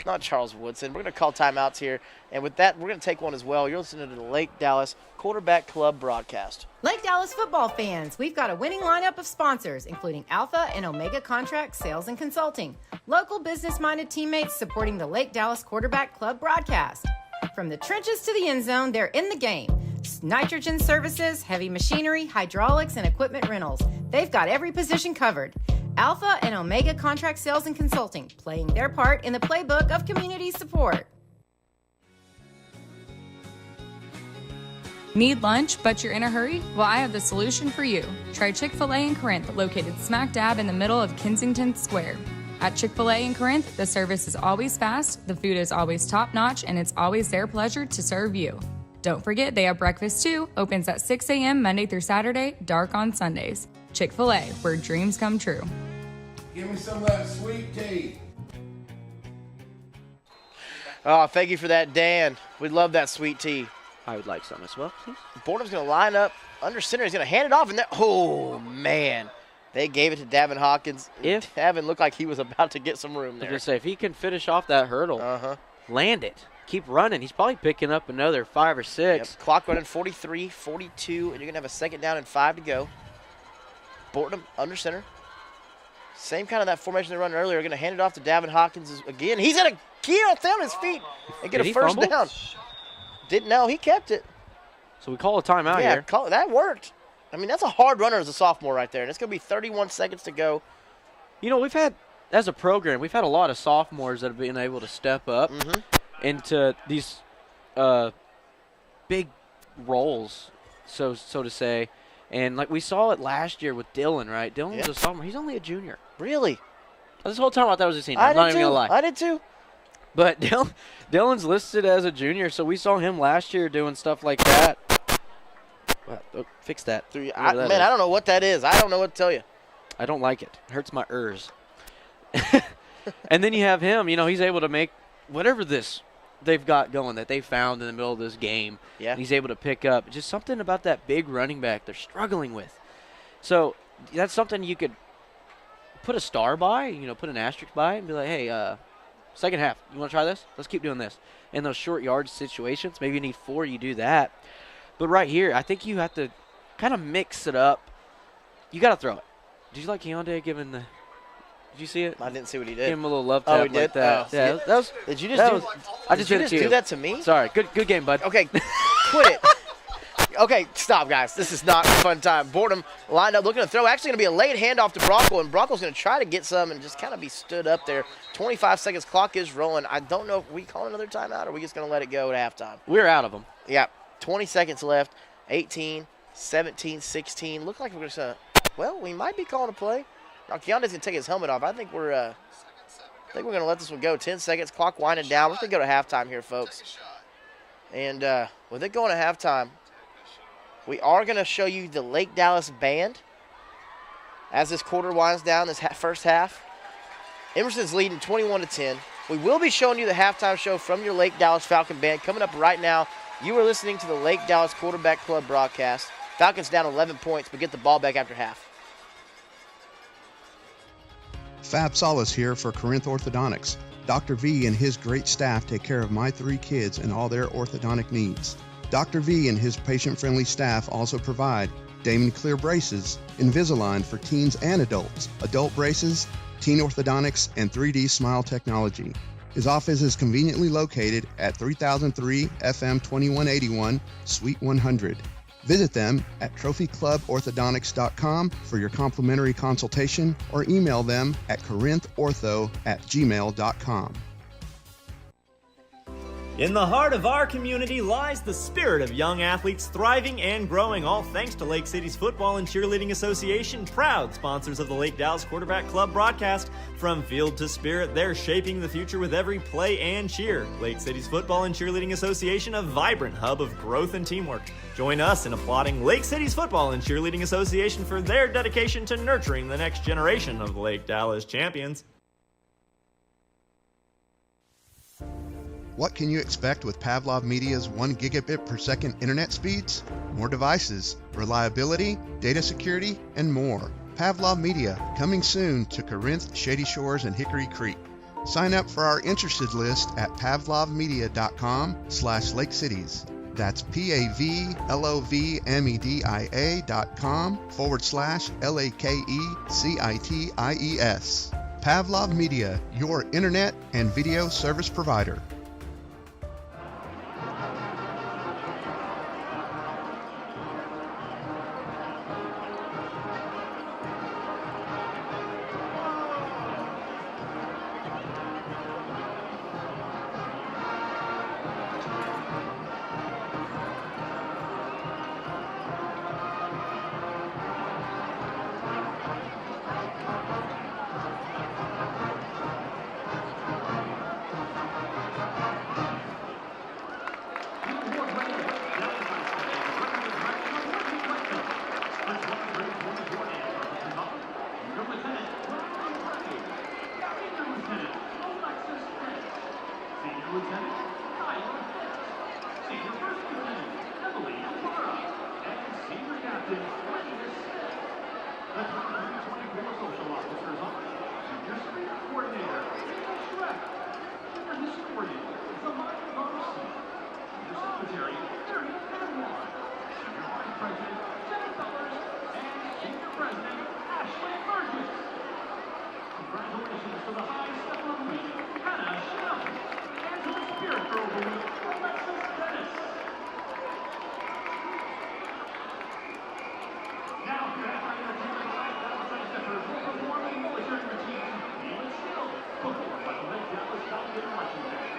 Not Charles Woodson. We're going to call timeouts here. And with that, we're going to take one as well. You're listening to the Lake Dallas Quarterback Club broadcast. Lake Dallas football fans, we've got a winning lineup of sponsors, including Alpha and Omega Contract Sales and Consulting. Local business-minded teammates supporting the Lake Dallas Quarterback Club broadcast. From the trenches to the end zone, they're in the game. Nitrogen services, heavy machinery, hydraulics, and equipment rentals. They've got every position covered. Alpha and Omega Contract Sales and Consulting, playing their part in the playbook of community support. Need lunch, but you're in a hurry? Well, I have the solution for you. Try Chick-fil-A in Corinth, located smack dab in the middle of Kensington Square. At Chick-fil-A in Corinth, the service is always fast, the food is always top-notch, and it's always their pleasure to serve you. Don't forget, they have breakfast too. Opens at 6 a.m. Monday through Saturday, dark on Sundays. Chick-fil-A, where dreams come true. Give me some of that sweet tea. Oh, thank you for that, Dan. We love that sweet tea. I would like some as well, please. Bournemouth's going to line up under center. He's going to hand it off, and oh, man. They gave it to Davin Hawkins. Davin looked like he was about to get some room there. I was going to say, if he can finish off that hurdle, land it, keep running, he's probably picking up another 5 or 6. Yep. Clock running 43, 42, and you're going to have a second down and 5 to go. Bournemouth under center. Same kind of that formation they run earlier. They're going to hand it off to Davin Hawkins again. He's going to get on his feet and get a first fumble? down. Didn't know. He kept it. So we call a timeout here. Yeah, that worked. I mean, that's a hard runner as a sophomore right there, and it's going to be 31 seconds to go. You know, as a program, we've had a lot of sophomores that have been able to step up into these big roles, so to say. And, like, we saw it last year with Dylan, right? Dylan was a sophomore. He's only a junior. Really? This whole time I thought I was a senior. I'm not even going to lie. I did too. But Dylan's listed as a junior, so we saw him last year doing stuff like that. Oh, fix that. I don't know what that is. I don't know what to tell you. I don't like it. It hurts my ears. And then you have him. You know, he's able to make whatever this they've got going that they found in the middle of this game. Yeah. And he's able to pick up. Just something about that big running back they're struggling with. So that's something you could put a star by, you know, put an asterisk by and be like, hey, second half, you want to try this? Let's keep doing this. In those short yard situations, maybe you need 4, you do that. But right here, I think you have to kind of mix it up. You got to throw it. Did you like Keontae giving the – did you see it? I didn't see what he did. Give him a little love tap he did? like that. Oh, yeah, that was – did you just I just did it to you. do that to me? Sorry. Good game, bud. Okay, quit it. Okay, stop, guys. This is not a fun time. Boredom lined up looking to throw. Actually going to be a late handoff to Bronco, and Bronco's going to try to get some and just kind of be stood up there. 25 seconds, clock is rolling. I don't know if we call another timeout or are we just going to let it go at halftime. We're out of them. Yeah, 20 seconds left. 18, 17, 16. Look like we're just we might be calling a play. Now Keontae's going to take his helmet off. I think we're going to let this one go. 10 seconds, clock winding down. We're going to go to halftime here, folks. And with it going to halftime, we are going to show you the Lake Dallas band as this quarter winds down, this first half. Emerson's leading 21-10. We will be showing you the halftime show from your Lake Dallas Falcon band coming up right now. You are listening to the Lake Dallas Quarterback Club broadcast. Falcons down 11 points, but get the ball back after half. Fab Solis here for Corinth Orthodontics. Dr. V and his great staff take care of my 3 kids and all their orthodontic needs. Dr. V and his patient-friendly staff also provide Damon Clear braces, Invisalign for teens and adults, adult braces, teen orthodontics, and 3D smile technology. His office is conveniently located at 3003 FM 2181, Suite 100. Visit them at trophycluborthodontics.com for your complimentary consultation or email them at corinthortho@gmail.com. In the heart of our community lies the spirit of young athletes thriving and growing, all thanks to Lake City's Football and Cheerleading Association, proud sponsors of the Lake Dallas Quarterback Club broadcast. From field to spirit, they're shaping the future with every play and cheer. Lake City's Football and Cheerleading Association, a vibrant hub of growth and teamwork. Join us in applauding Lake City's Football and Cheerleading Association for their dedication to nurturing the next generation of Lake Dallas champions. What can you expect with Pavlov Media's 1 gigabit per second internet speeds? More devices, reliability, data security, and more. Pavlov Media, coming soon to Corinth, Shady Shores, and Hickory Creek. Sign up for our interested list at pavlovmedia.com/Lake Cities. That's PAVLOVmedia.com/LAKECITIES. Pavlov Media, your internet and video service provider. Captain Readiness Smith. The top 324 social officers on. Senior Spirit Coordinator, Daniel Schreck. Senior Historian, Zamaya Garcia. Senior Secretary, Miriam Anwar. Senior Vice President, Jenna Fellers. And Senior President, Ashley Burgess. Congratulations to the high stepper of the week, Hannah Schnell. And to the Spirit Girl of the week, Alexis Dennis. Now, here at my entertainment tonight, Dallas High Steppers will perform a military routine, Feel It Still, performed by the Lake Dallas Falcon Marching Band.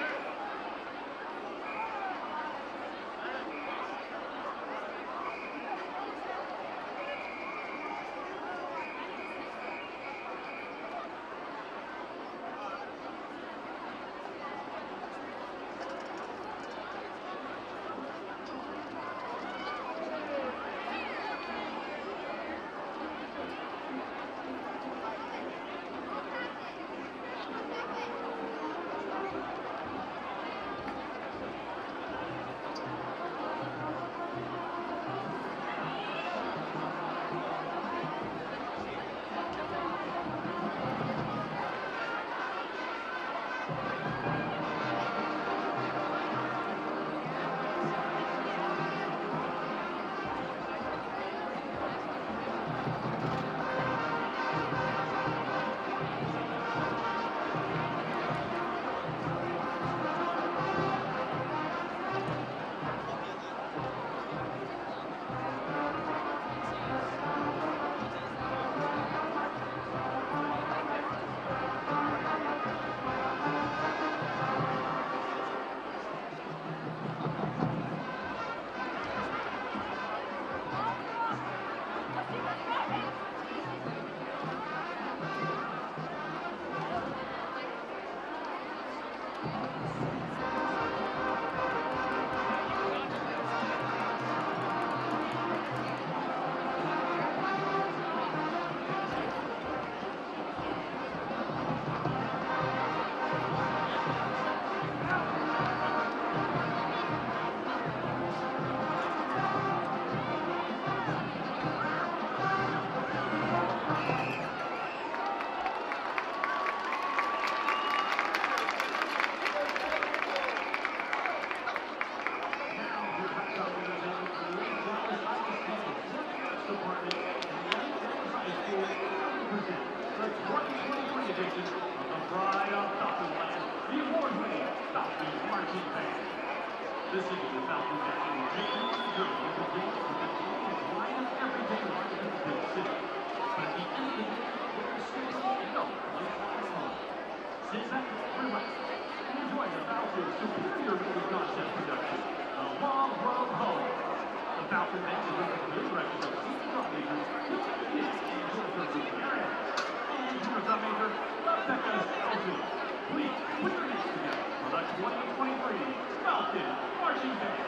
This evening, the Falcons action will take on the Missouri with the goal of maintaining its line of everyday life in the big city. But at the end of the day, there is still no place like home. Since that, we're right. Enjoy the Falcons' superior movie concept production, The Long Road Home. The Falcon makes it with the good direction of Steve Drummaker, Hilton Kidd, and Jennifer Gutierrez. And Jennifer Major, Rebecca Stelton. Please put your hands together for the 2023 Falcon Marching Band.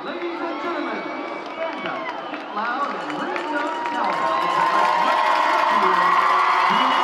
Ladies and gentlemen, stand up, get loud, and ring those cowbells as let's welcome you to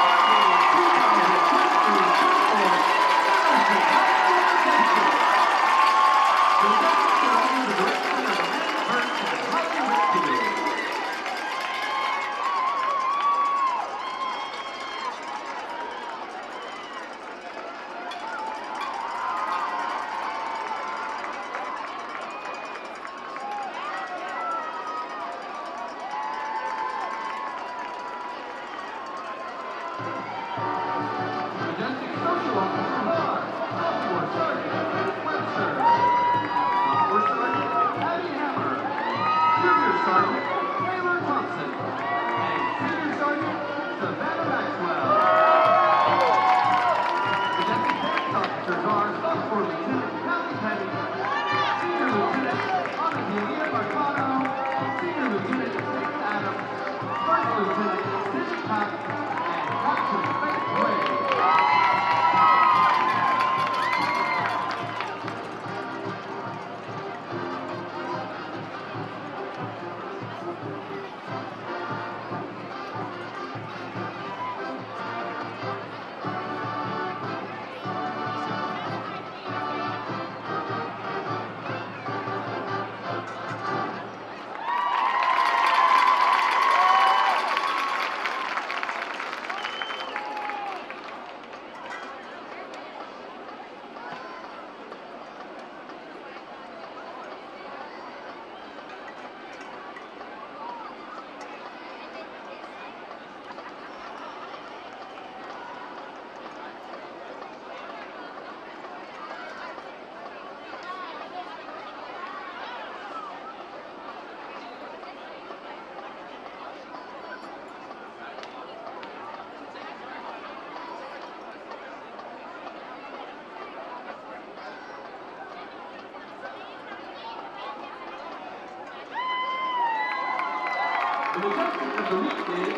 The contestant of the week is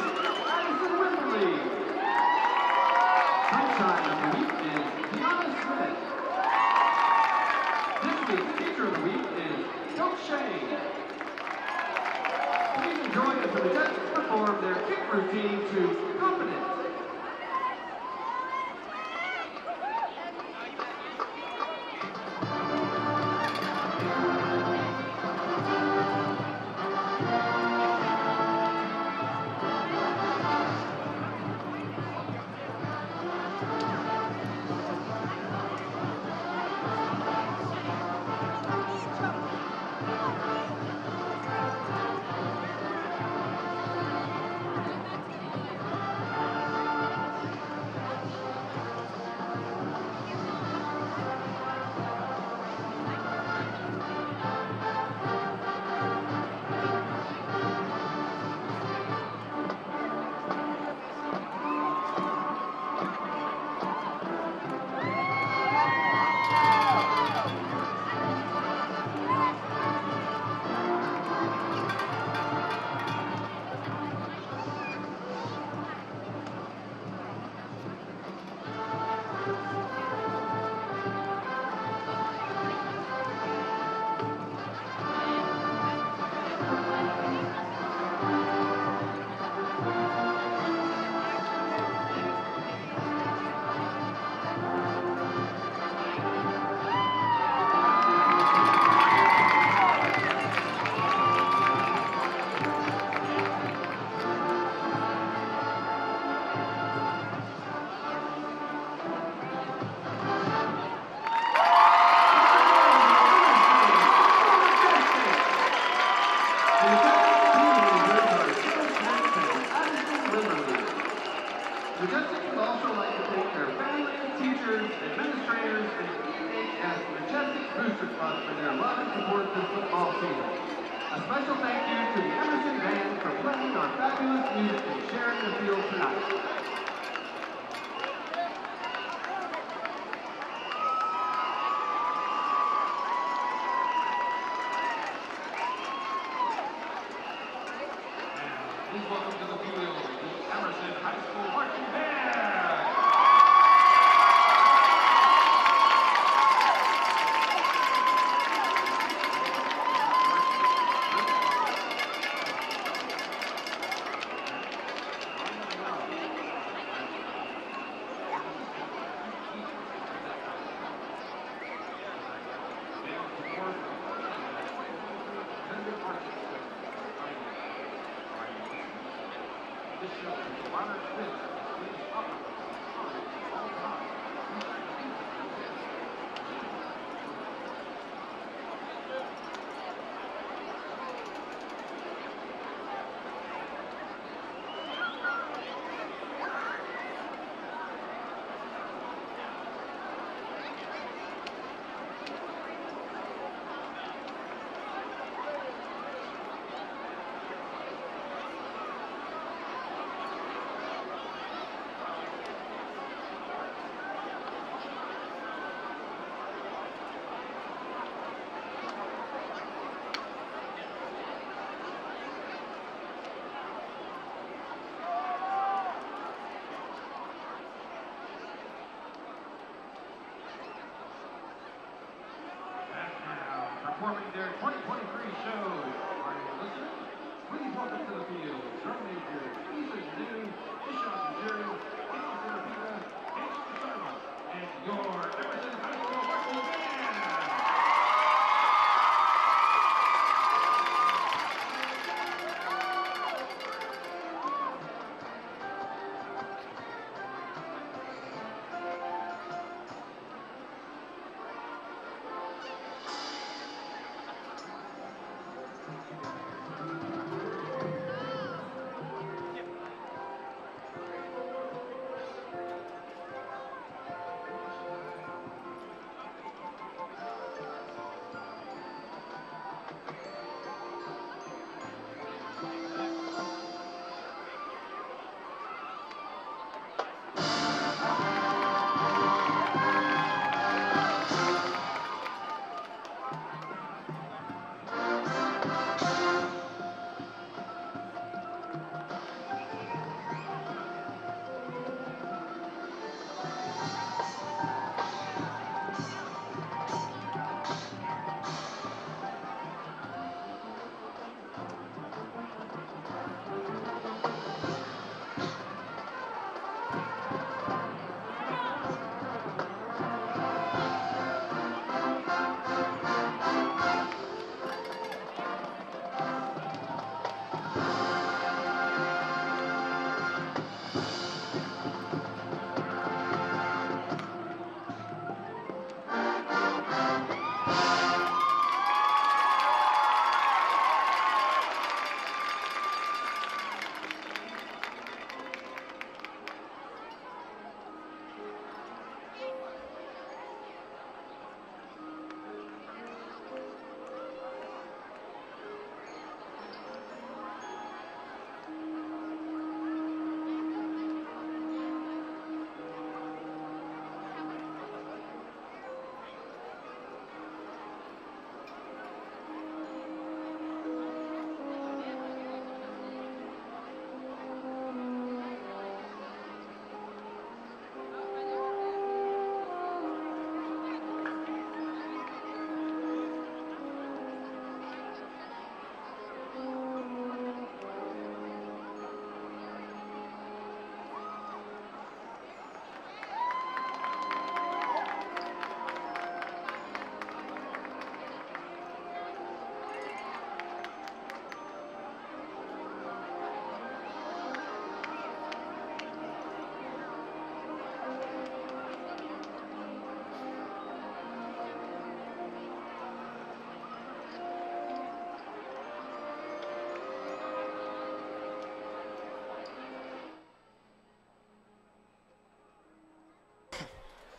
Addison Wimberly. Sunshine of the week is Deanna Smith. This week's teacher of the week is Coach Shane. Please enjoy as the contestants perform their kick routine to Confidence. Majestic would also like to thank their family, teachers, administrators, and EHS Majestic Booster Club for their love and support this football season. A special thank you to the Emerson Band for playing our fabulous music and sharing the field tonight. Please welcome to the field the Emerson High School Marching Band. Performing their 2023 show. Are you listening? Please welcome to the field drum major Ethan New, Bishop Jerry, Amy Serafina, H. Sharma, and your Emerson High School Marching Band.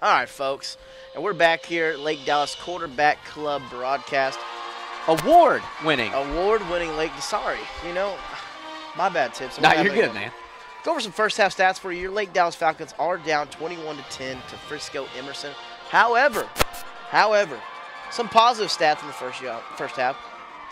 All right, folks. And we're back here at Lake Dallas Quarterback Club broadcast. Award-winning Lake. Sorry, my bad, Tips. No, you're good, man. Go over some first half stats for you. Your Lake Dallas Falcons are down 21-10 to Frisco Emerson. However, some positive stats in the first half.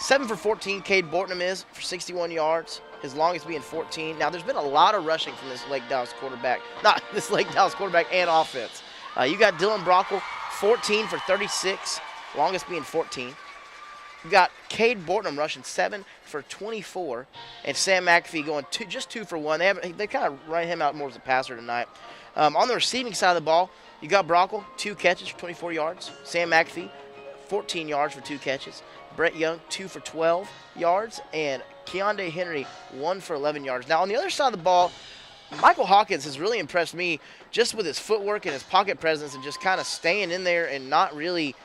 7 for 14, Cade Bortnam is for 61 yards. His longest being 14. Now, there's been a lot of rushing from this Lake Dallas quarterback. Not this Lake Dallas quarterback and offense. You got Dylan Brockle, 14 for 36, longest being 14. You got Cade Bortnam rushing 7 for 24, and Sam McAfee going just 2 for 1. They kind of ran him out more as a passer tonight. On the receiving side of the ball, you got Brockle, 2 catches for 24 yards. Sam McAfee, 14 yards for 2 catches. Brett Young, 2 for 12 yards. And Keondae Henry, 1 for 11 yards. Now, on the other side of the ball, Michael Hawkins has really impressed me just with his footwork and his pocket presence and just kind of staying in there and not really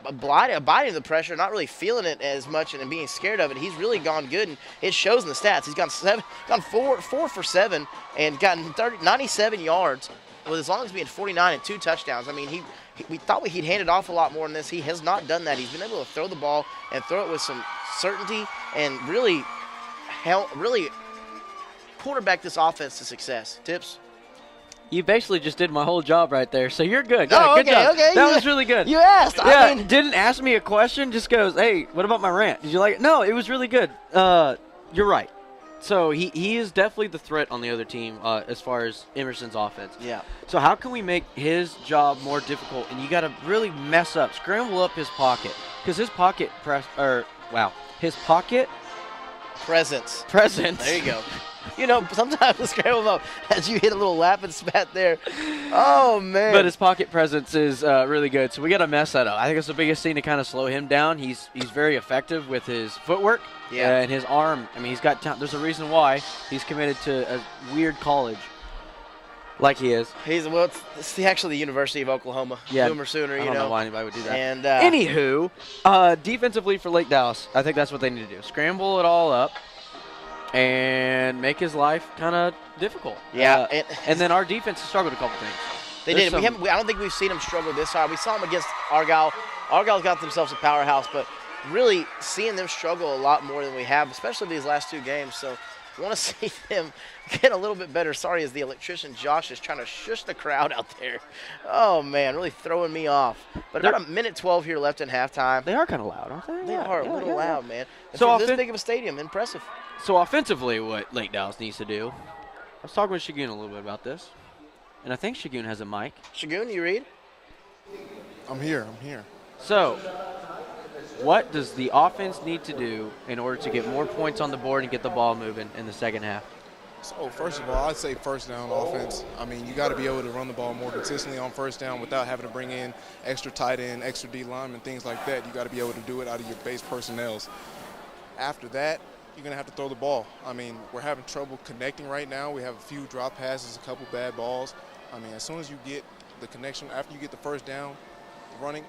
abiding the pressure, not really feeling it as much and being scared of it. He's really gone good, and it shows in the stats. He's gone 4 for 7 and gotten 97 yards with his longest being 49 and 2 touchdowns. I mean, we thought he'd hand it off a lot more than this. He has not done that. He's been able to throw the ball and throw it with some certainty and really quarterback this offense to success. Tips? You basically just did my whole job right there, so you're good. Good, Oh, good okay, job. okay. That was really good. You asked. Yeah, I mean, didn't ask me a question, just goes, hey, what about my rant? Did you like it? No, it was really good. You're right. So he is definitely the threat on the other team as far as Emerson's offense. Yeah. So how can we make his job more difficult? And you got to really scramble up his pocket, because his pocket his pocket presence. There you go. Sometimes we scramble up as you hit a little lap and spat there. Oh, man. But his pocket presence is really good, so we got to mess that up. I think it's the biggest thing to kind of slow him down. He's very effective with his footwork and his arm. I mean, he's got talent. There's a reason why he's committed to a weird college like he is. It's actually the University of Oklahoma. Yeah, Boomer Sooner, I don't know why anybody would do that. And anywho, defensively for Lake Dallas, I think that's what they need to do. Scramble it all up and make his life kind of difficult. Yeah. And then our defense has struggled a couple things. They did. I don't think we've seen them struggle this hard. We saw them against Argyle. Argyle's got themselves a powerhouse, but really seeing them struggle a lot more than we have, especially these last 2 games. So I want to see them get a little bit better. Sorry, as the electrician Josh is trying to shush the crowd out there. Oh, man, really throwing me off. But about a minute 12 here left in halftime. They are kind of loud, aren't they? They are a little loud, man. And So for this big of a stadium, impressive. So offensively, what Lake Dallas needs to do, I was talking with Shagun a little bit about this, and I think Shagun has a mic. Shagun, you read? I'm here. So what does the offense need to do in order to get more points on the board and get the ball moving in the second half? So first of all, I'd say first down offense. I mean, you got to be able to run the ball more consistently on first down without having to bring in extra tight end, extra D linemen, things like that. You got to be able to do it out of your base personnels. After that, you're going to have to throw the ball. I mean, we're having trouble connecting right now. We have a few drop passes, a couple bad balls. I mean, as soon as you get the connection, after you get the first down running,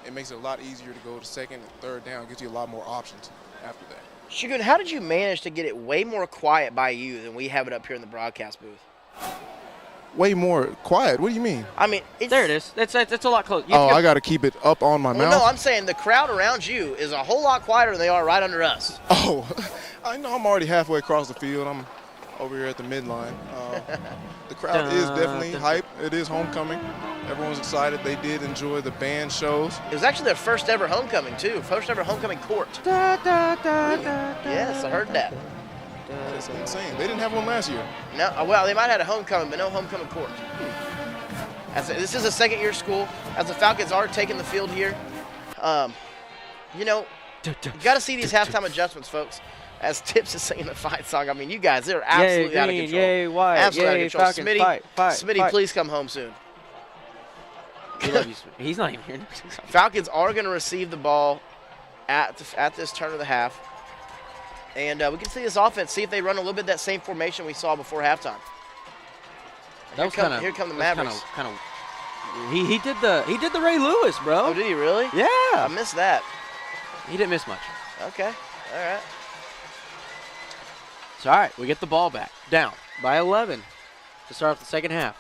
it makes it a lot easier to go to second and third down. It gives you a lot more options after that. Shagun, how did you manage to get it way more quiet by you than we have it up here in the broadcast booth? Way more quiet? What do you mean? I mean, there it is. It's a lot closer. I got to keep it up on my mouth? No, I'm saying the crowd around you is a whole lot quieter than they are right under us. Oh, I know I'm already halfway across the field. I'm over here at the midline. The crowd is definitely hype. It is homecoming. Everyone's excited. They did enjoy the band shows. It was actually their first ever homecoming, too. First ever homecoming court. Yes, I heard that. That's insane. They didn't have one last year. No, well, they might have had a homecoming, but no homecoming court. This is a second-year school. As the Falcons are taking the field here, you got to see these halftime adjustments, folks. As Tips is singing the fight song, I mean, you guys, they're absolutely out of control. Yay, white, absolutely yay, out of control. Falcons, Smitty, fight, Smitty, please come home soon. We love you, Smitty. He's not even here. Falcons are going to receive the ball at this turn of the half. And we can see this offense, see if they run a little bit that same formation we saw before halftime. Here come the Mavericks. He did the Ray Lewis, bro. Oh, did he really? Yeah. I missed that. He didn't miss much. Okay. All right. So, all right, we get the ball back. Down by 11 to start off the second half.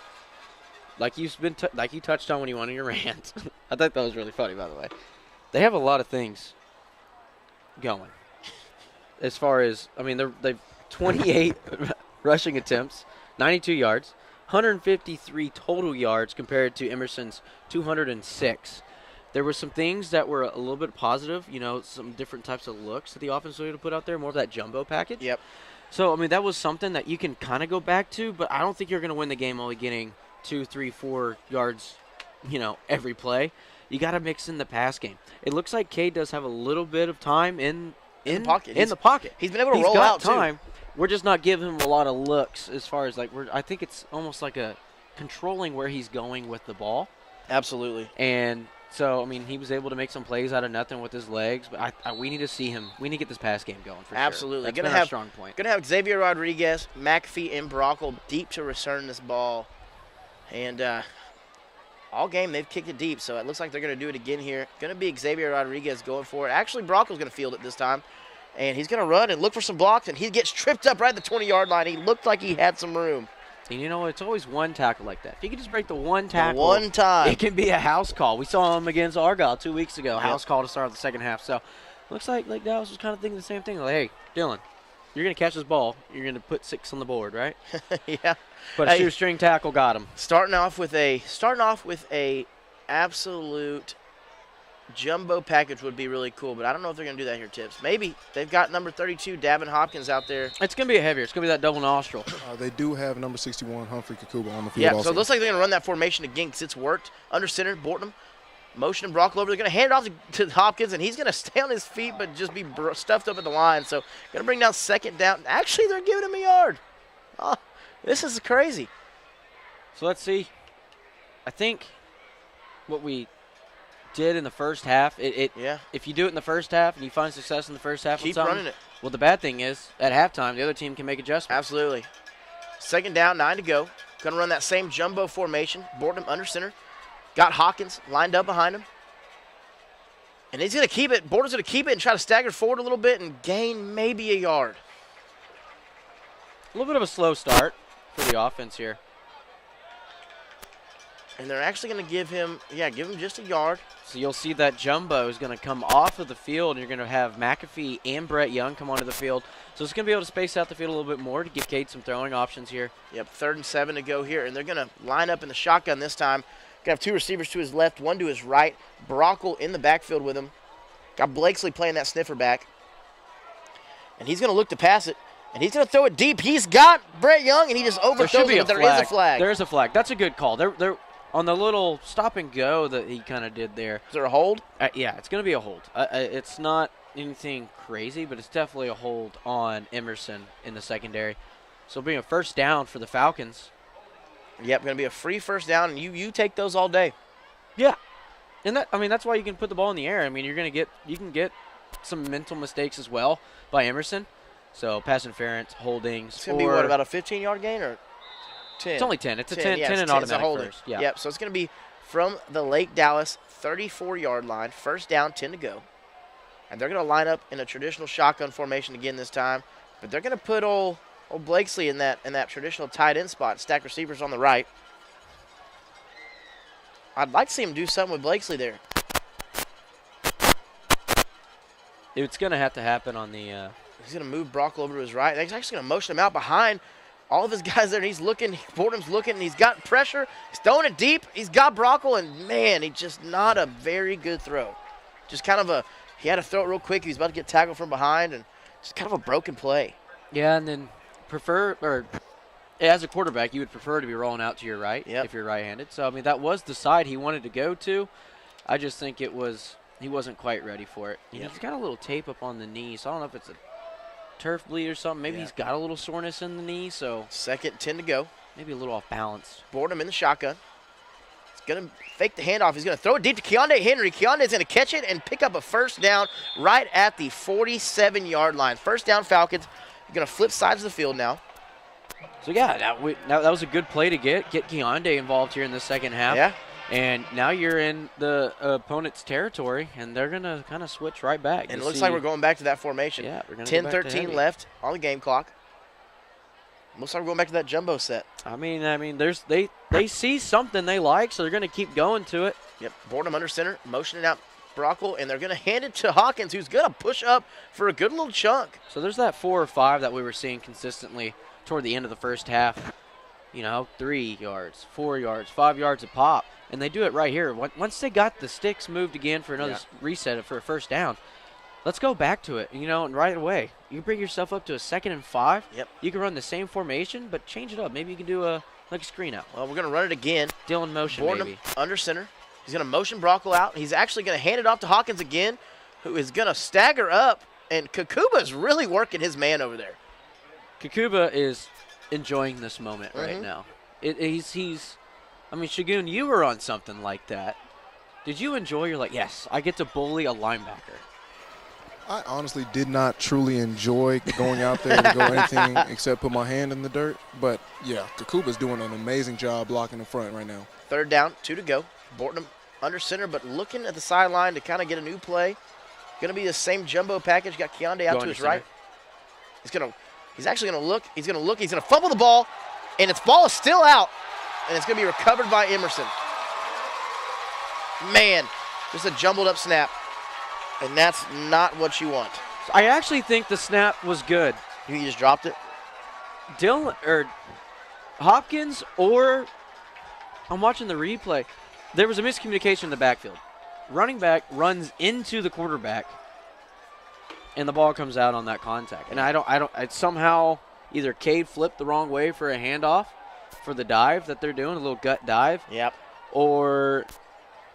like you touched on when you went on your rant. I thought that was really funny, by the way. They have a lot of things going. As far as, I mean, they've 28 rushing attempts, 92 yards, 153 total yards compared to Emerson's 206. There were some things that were a little bit positive, some different types of looks that the offense was able to put out there, more of that jumbo package. Yep. So, I mean, that was something that you can kind of go back to, but I don't think you're going to win the game only getting 2, 3, 4 yards, every play. You got to mix in the pass game. It looks like Cade does have a little bit of time in the pocket. He's been able to roll out time. too. We're just not giving him a lot of looks as far as I think it's almost like a controlling where he's going with the ball. Absolutely. And so, I mean, he was able to make some plays out of nothing with his legs, but we need to see him. We need to get this pass game going for Absolutely. sure. That's been our strong point. Going to have Xavier Rodriguez, McAfee, and Brockle deep to return this ball. And all game they've kicked it deep, so it looks like they're going to do it again here. Going to be Xavier Rodriguez going for it. Actually, Brockle's going to field it this time. And he's going to run and look for some blocks, and he gets tripped up right at the 20-yard line. He looked like he had some room. And it's always one tackle like that. If you can just break the one tackle, one time, it can be a house call. We saw him against Argyle 2 weeks ago, house call to start the second half. So looks like Dallas was kind of thinking the same thing. Like, hey, Dylan, you're going to catch this ball. You're going to put 6 on the board, right? Yeah. But a shoestring tackle got him. Starting off with a absolute jumbo package would be really cool, but I don't know if they're going to do that here, Tips. Maybe. They've got number 32, Davin Hopkins, out there. It's going to be heavier. It's going to be that double nostril. They do have number 61, Humphrey Kakuba, on the field. Yeah, also. so it looks like they're going to run that formation again because it's worked. Under center, Bortnam. Motion and Brockle over. They're going to hand it off to Hopkins, and he's going to stay on his feet but just be stuffed up at the line. So going to bring down second down. Actually, they're giving him a yard. Oh, this is crazy. So let's see. I think what we did in the first half, if you do it in the first half and you find success in the first half, keep running it. Well, the bad thing is at halftime the other team can make adjustments. Absolutely. Second down, 9 to go. Going to run that same jumbo formation. Bortnam under center. Got Hawkins lined up behind him. And he's going to keep it. Bortnam's going to keep it and try to stagger forward a little bit and gain maybe a yard. A little bit of a slow start for the offense here. And they're actually going to give him just a yard. So you'll see that jumbo is going to come off of the field, and you're going to have McAfee and Brett Young come onto the field. So it's going to be able to space out the field a little bit more to give Cade some throwing options here. Yep, 3rd and 7 to go here. And they're going to line up in the shotgun this time. Going to have 2 receivers to his left, 1 to his right. Brockle in the backfield with him. Got Blakesley playing that sniffer back. And he's going to look to pass it. And he's going to throw it deep. He's got Brett Young, and he just overthrows it, but there is a flag. There is a flag. That's a good call. They're on the little stop and go that he kind of did there. Is there a hold? Yeah, it's going to be a hold. It's not anything crazy, but it's definitely a hold on Emerson in the secondary. So it'll be a first down for the Falcons. Yep, going to be a free first down, and you take those all day. Yeah. And that's why you can put the ball in the air. I mean, you can get some mental mistakes as well by Emerson. So pass interference, holdings. It's going to be about a 15-yard gain or 10? It's only 10. It's a 10 and automatic first. Yeah. Yep, so it's going to be from the Lake Dallas 34-yard line, first down, 10 to go. And they're going to line up in a traditional shotgun formation again this time. But they're going to put old Blakesley in that traditional tight end spot, stack receivers on the right. I'd like to see him do something with Blakesley there. It's going to have to happen on the he's going to move Brockle over to his right. He's actually going to motion him out behind all of his guys there, and he's looking. Bortham's looking, and he's got pressure. He's throwing it deep. He's got Brockle, and, man, he's just not a very good throw. Just kind of he had to throw it real quick. He was about to get tackled from behind, and just kind of a broken play. Yeah, and then as a quarterback, you would prefer to be rolling out to your right if you're right-handed. So, I mean, that was the side he wanted to go to. I just think he wasn't quite ready for it. Yep. He's got a little tape up on the knee, so I don't know if it's a turf bleed or something. Maybe he's got a little soreness in the knee. So second, 10 to go. Maybe a little off balance. Bortnam in the shotgun. He's going to fake the handoff. He's going to throw it deep to Keondae Henry. Keondae's going to catch it and pick up a first down right at the 47-yard line. First down, Falcons. You're going to flip sides of the field now. So, yeah, that was a good play to get Keondae involved here in the second half. Yeah. And now you're in the opponent's territory, and they're going to kind of switch right back. And it looks like we're going back to that formation. Yeah, we're going to 10-13 left on the game clock. Most are going back to that jumbo set. I mean, they see something they like, so they're going to keep going to it. Yep, Boardham under center, motioning out Brockle, and they're going to hand it to Hawkins, who's going to push up for a good little chunk. So there's that 4 or 5 that we were seeing consistently toward the end of the first half. 3 yards, 4 yards, 5 yards a pop, and they do it right here. Once they got the sticks moved again for another reset for a first down, let's go back to it, and right away. You bring yourself up to a 2nd and 5. Yep. You can run the same formation, but change it up. Maybe you can do a screen out. Well, we're going to run it again. Dylan motion, Boardham maybe. Under center. He's going to motion Brockle out. He's actually going to hand it off to Hawkins again, who is going to stagger up, and Kakuba's really working his man over there. Kakuba is enjoying this moment right now. Shagun, you were on something like that. Did you enjoy? You're like, yes, I get to bully a linebacker. I honestly did not truly enjoy going out there to go anything except put my hand in the dirt. But, yeah, Kakuba's doing an amazing job blocking the front right now. 3rd down, 2 to go. Borton under center, but looking at the sideline to kind of get a new play. Going to be the same jumbo package. Got Keondae out to his right. He's actually going to look. He's going to fumble the ball, and its ball is still out, and it's going to be recovered by Emerson. Man, just a jumbled up snap, and that's not what you want. I actually think the snap was good. You just dropped it? Hopkins, or I'm watching the replay. There was a miscommunication in the backfield. Running back runs into the quarterback, and the ball comes out on that contact. And I somehow either Cade flipped the wrong way for a handoff for the dive that they're doing, a little gut dive. Yep. Or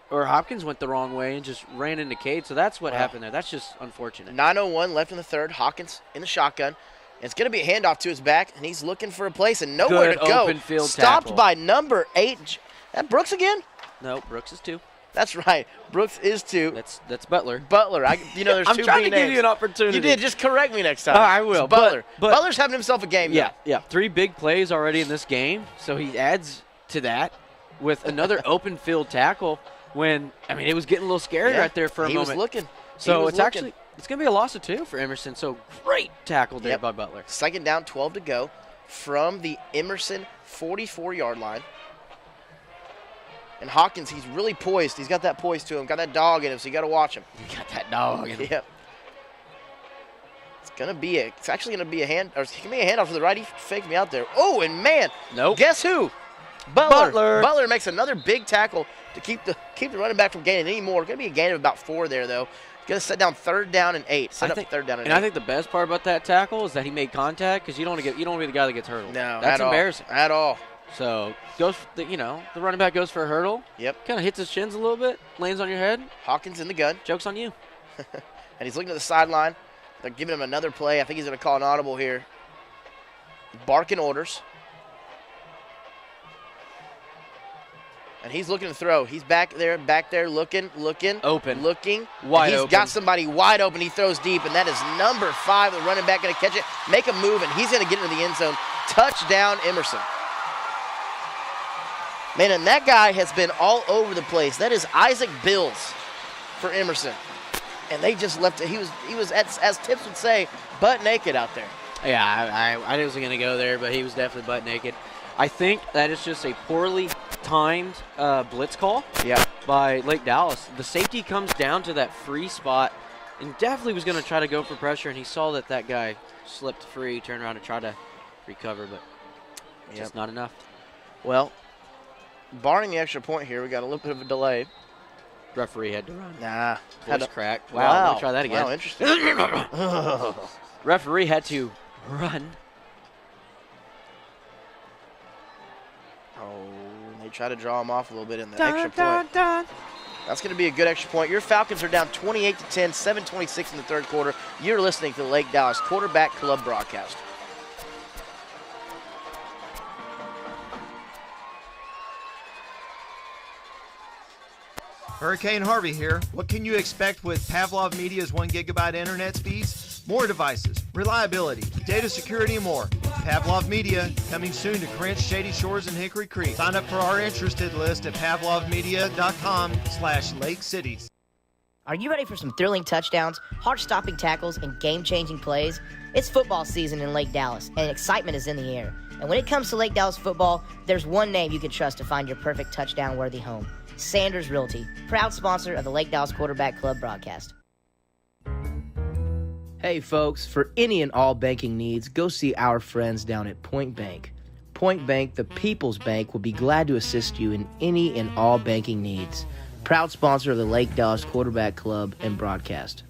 Hopkins went the wrong way and just ran into Cade. So that's what happened there. That's just unfortunate. 9:01 left in the 3rd. Hawkins in the shotgun. It's going to be a handoff to his back, and he's looking for a place and nowhere to go. Open field Stopped tackle. by number 8. That Brooks again? No, Brooks is 2. That's right. Brooks is 2. That's Butler. Butler. There's I'm 2 trying B to names. give you an opportunity. You did. Just correct me next time. I will. It's Butler. But Butler's having himself a game. Yeah, though. 3 big plays already in this game. So he adds to that with another open field tackle when, it was getting a little scary right there for a moment. He was looking. So it's going to be a loss of 2 for Emerson. So great tackle there by Butler. 2nd down, 12 to go from the Emerson 44-yard line. And Hawkins, he's really poised. He's got that poise to him, got that dog in him, so you got to watch him. He got that dog in him. Yep. It's actually going to be a handoff to the right. He faked me out there. Oh, and man. Nope. Guess who? Butler. Butler makes another big tackle to keep the running back from gaining any more. Going to be a gain of about 4 there, though. Going to set down 3rd down and 8. Third down and 8. I think the best part about that tackle is that he made contact because you don't want to be the guy that gets hurdled. No, that's embarrassing. At all. So the running back goes for a hurdle. Yep. Kind of hits his shins a little bit, lands on your head. Hawkins in the gun. Joke's on you. And he's looking at the sideline. They're giving him another play. I think he's going to call an audible here. Barking orders. And he's looking to throw. He's back there looking. Open. Looking. Wide open. He's got somebody wide open. He throws deep, and that is number 5, the running back, going to catch it, make a move, and he's going to get into the end zone. Touchdown, Emerson. Man, and that guy has been all over the place. That is Isaac Bills for Emerson. And they just left it. He was as Tips would say, butt naked out there. Yeah, I wasn't going to go there, but he was definitely butt naked. I think that is just a poorly timed blitz call by Lake Dallas. The safety comes down to that free spot and definitely was going to try to go for pressure, and he saw that guy slipped free, turned around to try to recover, but just not enough. Well, barring the extra point here, we got a little bit of a delay. Referee had to run. Nah. Voice crack. Wow. Let me try that again. Wow, interesting. Referee had to run. Oh, they try to draw him off a little bit in the extra point. That's going to be a good extra point. Your Falcons are down 28-10, 7:26 in the 3rd quarter. You're listening to the Lake Dallas Quarterback Club broadcast. Hurricane Harvey here. What can you expect with Pavlov Media's 1 gigabyte internet speeds? More devices, reliability, data security, and more. Pavlov Media, coming soon to Corinth, Shady Shores, and Hickory Creek. Sign up for our interested list at pavlovmedia.com/Lake Cities. Are you ready for some thrilling touchdowns, heart-stopping tackles, and game-changing plays? It's football season in Lake Dallas, and excitement is in the air. And when it comes to Lake Dallas football, there's one name you can trust to find your perfect touchdown-worthy home. Sanders Realty, proud sponsor of the Lake Dallas Quarterback Club broadcast. Hey folks, for any and all banking needs, go see our friends down at Point Bank. Point Bank, the people's bank, will be glad to assist you in any and all banking needs. Proud sponsor of the Lake Dallas Quarterback Club and broadcast.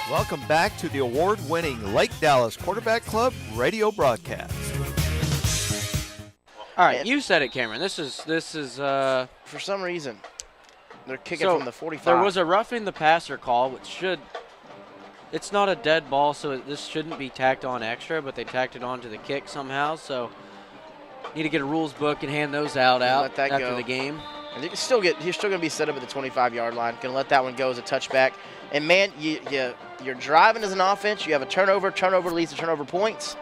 Welcome back to the award-winning Lake Dallas Quarterback Club radio broadcast. All right, you said it, Cameron. This is for some reason they're kicking from the 45. There was a roughing the passer call, which should. It's not a dead ball, so this shouldn't be tacked on extra, but they tacked it on to the kick somehow. So need to get a rules book and hand those out after the game. And you're still going to be set up at the 25-yard line. Going to let that one go as a touchback. And man, you're driving as an offense. You have a turnover. Turnover leads to turnover points,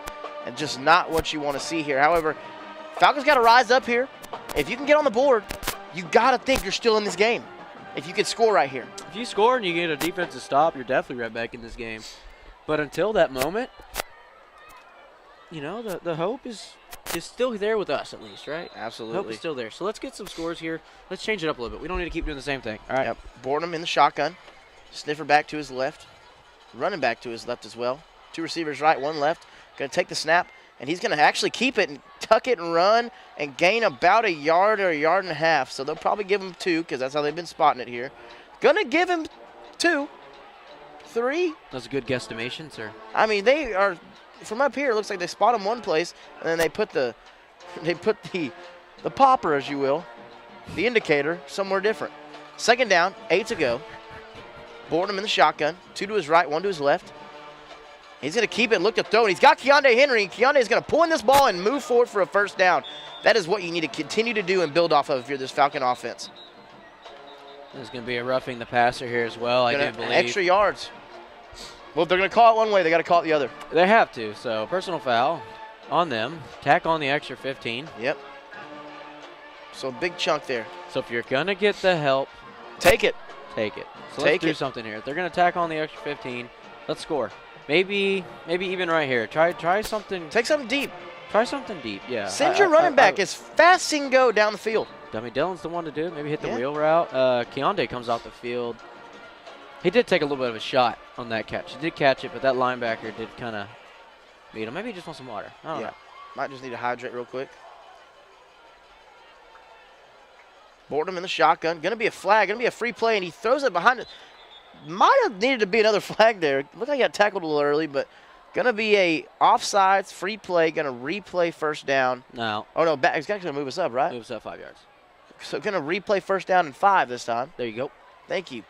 and just not what you want to see here. However, Falcons got to rise up here. If you can get on the board, you got to think you're still in this game. If you could score right here. If you score and you get a defensive stop, you're definitely right back in this game. But until that moment, the hope is still there with us at least, right? Absolutely. The hope is still there. So let's get some scores here. Let's change it up a little bit. We don't need to keep doing the same thing. All right. Yep. Boardham in the shotgun. Sniffer back to his left. Running back to his left as well. Two receivers right, one left. Going to take the snap, and he's going to actually keep it and tuck it and run and gain about a yard or a yard and a half. So they'll probably give him 2 because that's how they've been spotting it here. Going to give him 2, 3. That's a good guesstimation, sir. I mean, they are from up here. It looks like they spot him one place, and then they put the popper, as you will, the indicator somewhere different. Second down, 8 to go. Boardham in the shotgun. 2 to his right, 1 to his left. He's going to keep it, look to throw, and he's got Keondae Henry. Keondae is going to pull in this ball and move forward for a first down. That is what you need to continue to do and build off of if you're this Falcon offense. There's going to be a roughing the passer here as well, I do believe. Extra yards. Well, if they're going to call it one way, they got to call it the other. They have to, so personal foul on them. Tack on the extra 15. Yep. So a big chunk there. So if you're going to get the help. Take it. Take it. So let's do something here. If they're going to tack on the extra 15, let's score. Maybe even right here. Try something. Take something deep. Try something deep, yeah. Send your running back as fast as he can go down the field. Dummy Dillon's the one to do it. Maybe hit the wheel route. Keondae comes off the field. He did take a little bit of a shot on that catch. He did catch it, but that linebacker did kind of beat him. Maybe he just wants some water. I don't know. Might just need to hydrate real quick. Boardham in the shotgun. Going to be a flag. Going to be a free play, and he throws it behind it. Might have needed to be another flag there. Looked like he got tackled a little early, but going to be a offsides free play. Going to replay first down. No. Oh, no. He's actually going to move us up, right? Move us up 5 yards. So going to replay first down and 5 this time. There you go. Thank you.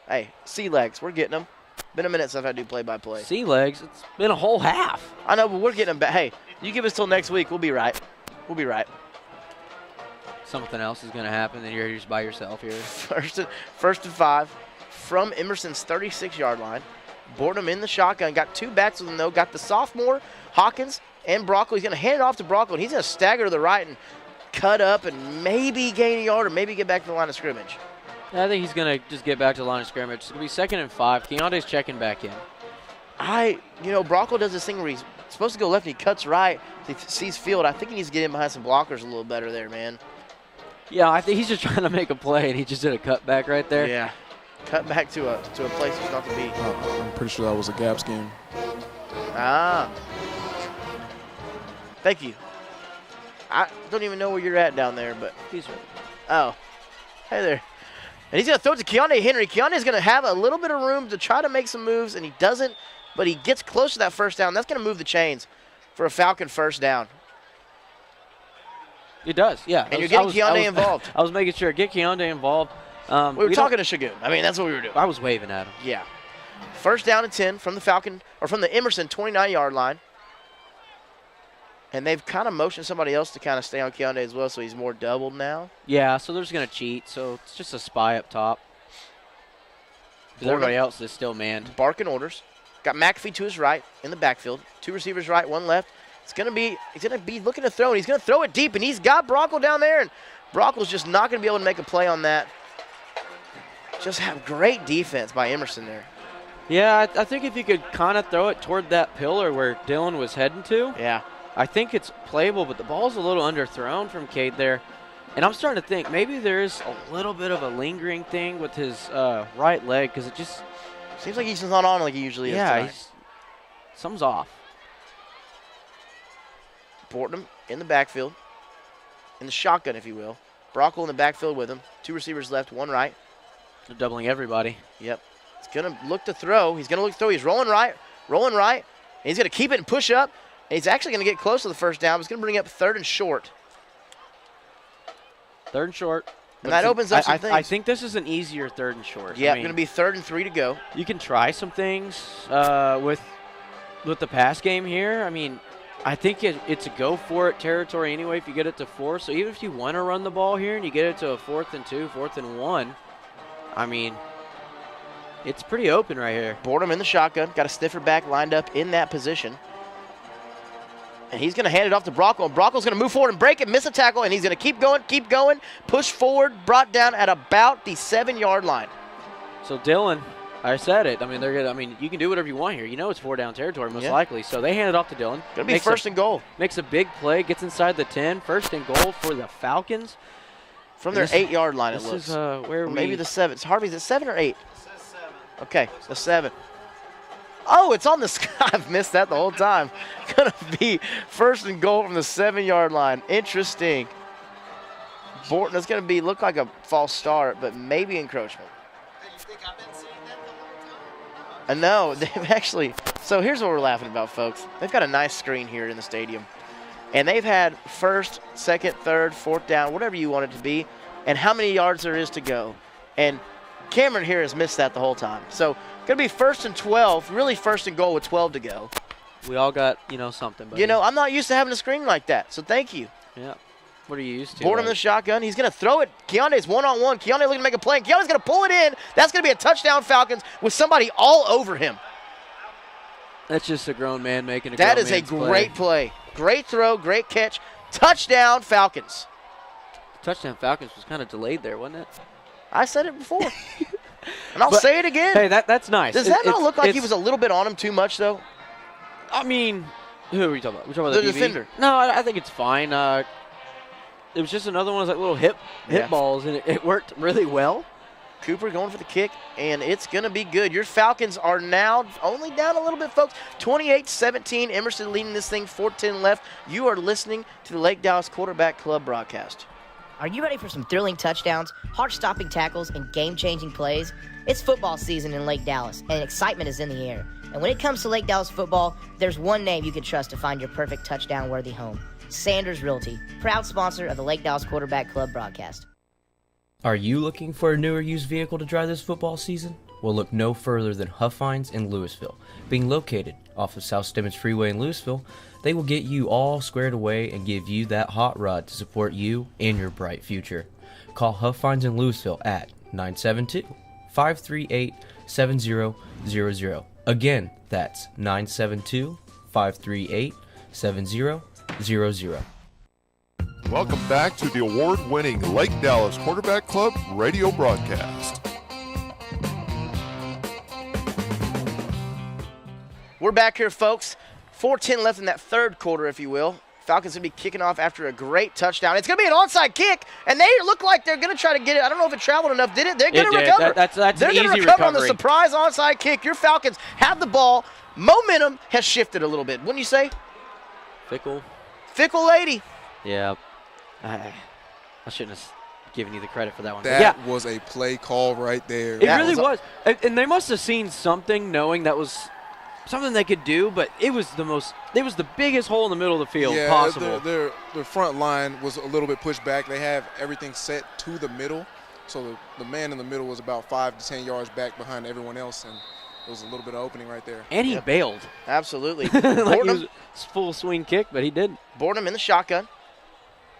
Hey, sea legs. We're getting them. Been a minute since I do play-by-play. Sea legs? It's been a whole half. I know, but we're getting them back. Hey, you give us till next week. We'll be right. We'll be right. Something else is going to happen, and you're just by yourself here. First and 5 from Emerson's 36-yard line. Boardham in the shotgun. Got 2 backs with him, though. Got the sophomore, Hawkins, and Broccoli. He's going to hand it off to Broccoli, and he's going to stagger to the right and cut up and maybe gain a yard or maybe get back to the line of scrimmage. I think he's going to just get back to the line of scrimmage. It's going to be 2nd and 5. Keondae's checking back in. Broccoli does this thing where he's supposed to go left and he cuts right. He sees field. I think he needs to get in behind some blockers a little better there, man. Yeah, I think he's just trying to make a play, and he just did a cut back right there. Yeah. Cut back to a place it's not to be. I'm pretty sure that was a gap scheme. Ah. Thank you. I don't even know where you're at down there, but. He's right. Oh. Hey there. And he's going to throw it to Keondae Henry. Keondae's going to have a little bit of room to try to make some moves, and he doesn't, but he gets close to that first down. That's going to move the chains for a Falcon first down. It does, yeah. And you're getting Keondae involved. I was making sure. Get Keondae involved. We were talking to Shagun. I mean, that's what we were doing. I was waving at him. Yeah. First down and 10 from the Falcon, or from the Emerson 29-yard line. And they've kind of motioned somebody else to kind of stay on Keondae as well, so he's more doubled now. Yeah, so they're just going to cheat. So it's just a spy up top. Because everybody else is still manned. Barking orders. Got McAfee to his right in the backfield. 2 receivers right, 1 left. He's going to be looking to throw, and he's going to throw it deep, and he's got Bronco down there. And Brockle's just not going to be able to make a play on that. Just have great defense by Emerson there. Yeah, I think if you could kind of throw it toward that pillar where Dylan was heading to, yeah, I think it's playable, but the ball's a little underthrown from Cade there. And I'm starting to think maybe there's a little bit of a lingering thing with his right leg because it just seems like he's not on like he usually is. Yeah, something's off. Bortnam in the backfield, in the shotgun, if you will. Brockle in the backfield with him. 2 receivers left, 1 right. They're doubling everybody. Yep. He's going to look to throw. He's going to look to throw. He's rolling right. And he's going to keep it and push up. And he's actually going to get close to the first down. He's going to bring up 3rd and short. 3rd and short. And that opens up some things. I think this is an easier 3rd and short. Yeah, going to be 3rd and 3 to go. You can try some things with the pass game here. I mean, I think it's a go-for-it territory anyway if you get it to 4. So even if you want to run the ball here and you get it to a 4th and 2, 4th and 1, I mean, it's pretty open right here. Bortnam in the shotgun. Got a stiffer back lined up in that position. And he's going to hand it off to Brockle. And Brockle's going to move forward and break it, miss a tackle, and he's going to keep going, push forward, brought down at about the 7-yard line. So Dylan, I said it. I mean, they're gonna. I mean, you can do whatever you want here. You know it's 4-down territory most likely. So they hand it off to Dylan. Going to be 1st and goal. Makes a big play, gets inside the 10. 1st and goal for the Falcons. From their 8-yard line, it looks. This is where maybe the 7. Harvey, is it 7 or 8? It says 7. Okay, the 7. Oh, it's on the sky. I've missed that the whole time. Going to be 1st and goal from the 7-yard line. Interesting. Borton is going to look like a false start, but maybe encroachment. No, they've actually. So here's what we're laughing about, folks. They've got a nice screen here in the stadium. And they've had 1st, 2nd, 3rd, 4th down, whatever you want it to be, and how many yards there is to go. And Cameron here has missed that the whole time. So going to be 1st and 12, really 1st and goal with 12 to go. We all got, something. Buddy. I'm not used to having a screen like that, so thank you. Yeah. What are you used to? Bortnam in the shotgun. He's going to throw it. Keondae's one-on-one. Keondae looking to make a play. And Keondae's going to pull it in. That's going to be a touchdown Falcons with somebody all over him. That's just a grown man making a grown man's play. That is a great play. Great throw, great catch. Touchdown Falcons. Touchdown Falcons was kind of delayed there, wasn't it? I said it before. And I'll say it again. Hey, that's nice. Does that not look like he was a little bit on him too much, though? I mean, who are we talking about? We're talking about the the defender. No, I think it's fine. It was just another one of those little hip balls, and it worked really well. Cooper going for the kick, and it's going to be good. Your Falcons are now only down a little bit, folks. 28-17. Emerson leading this thing, 4:10 left. You are listening to the Lake Dallas Quarterback Club broadcast. Are you ready for some thrilling touchdowns, heart-stopping tackles, and game-changing plays? It's football season in Lake Dallas, and excitement is in the air. And when it comes to Lake Dallas football, there's one name you can trust to find your perfect touchdown-worthy home. Sanders Realty, proud sponsor of the Lake Dallas Quarterback Club broadcast. Are you looking for a new or used vehicle to drive this football season? Well, look no further than Huff Finds in Louisville. Being located off of South Stemmons Freeway in Louisville, they will get you all squared away and give you that hot rod to support you and your bright future. Call Huff Finds in Louisville at 972-538-7000. Again, that's 972-538-7000. Welcome back to the award-winning Lake Dallas Quarterback Club radio broadcast. We're back here, folks. 4:10 left in that 3rd quarter, if you will. Falcons going to be kicking off after a great touchdown. It's going to be an onside kick, and they look like they're going to try to get it. I don't know if it traveled enough. Did it? They're going to recover. That's they're going to recover on the surprise onside kick. Your Falcons have the ball. Momentum has shifted a little bit. Wouldn't you say? Fickle lady. Yeah. I shouldn't have given you the credit for that one. That was a play call right there. It really was. And they must have seen something knowing that was something they could do, but it was the biggest hole in the middle of the field possible. Their front line was a little bit pushed back. They have everything set to the middle. So the man in the middle was about 5 to 10 yards back behind everyone else, and it was a little bit of opening right there. And he bailed. Absolutely. Like he was full swing kick, but he didn't. Bortnam in the shotgun.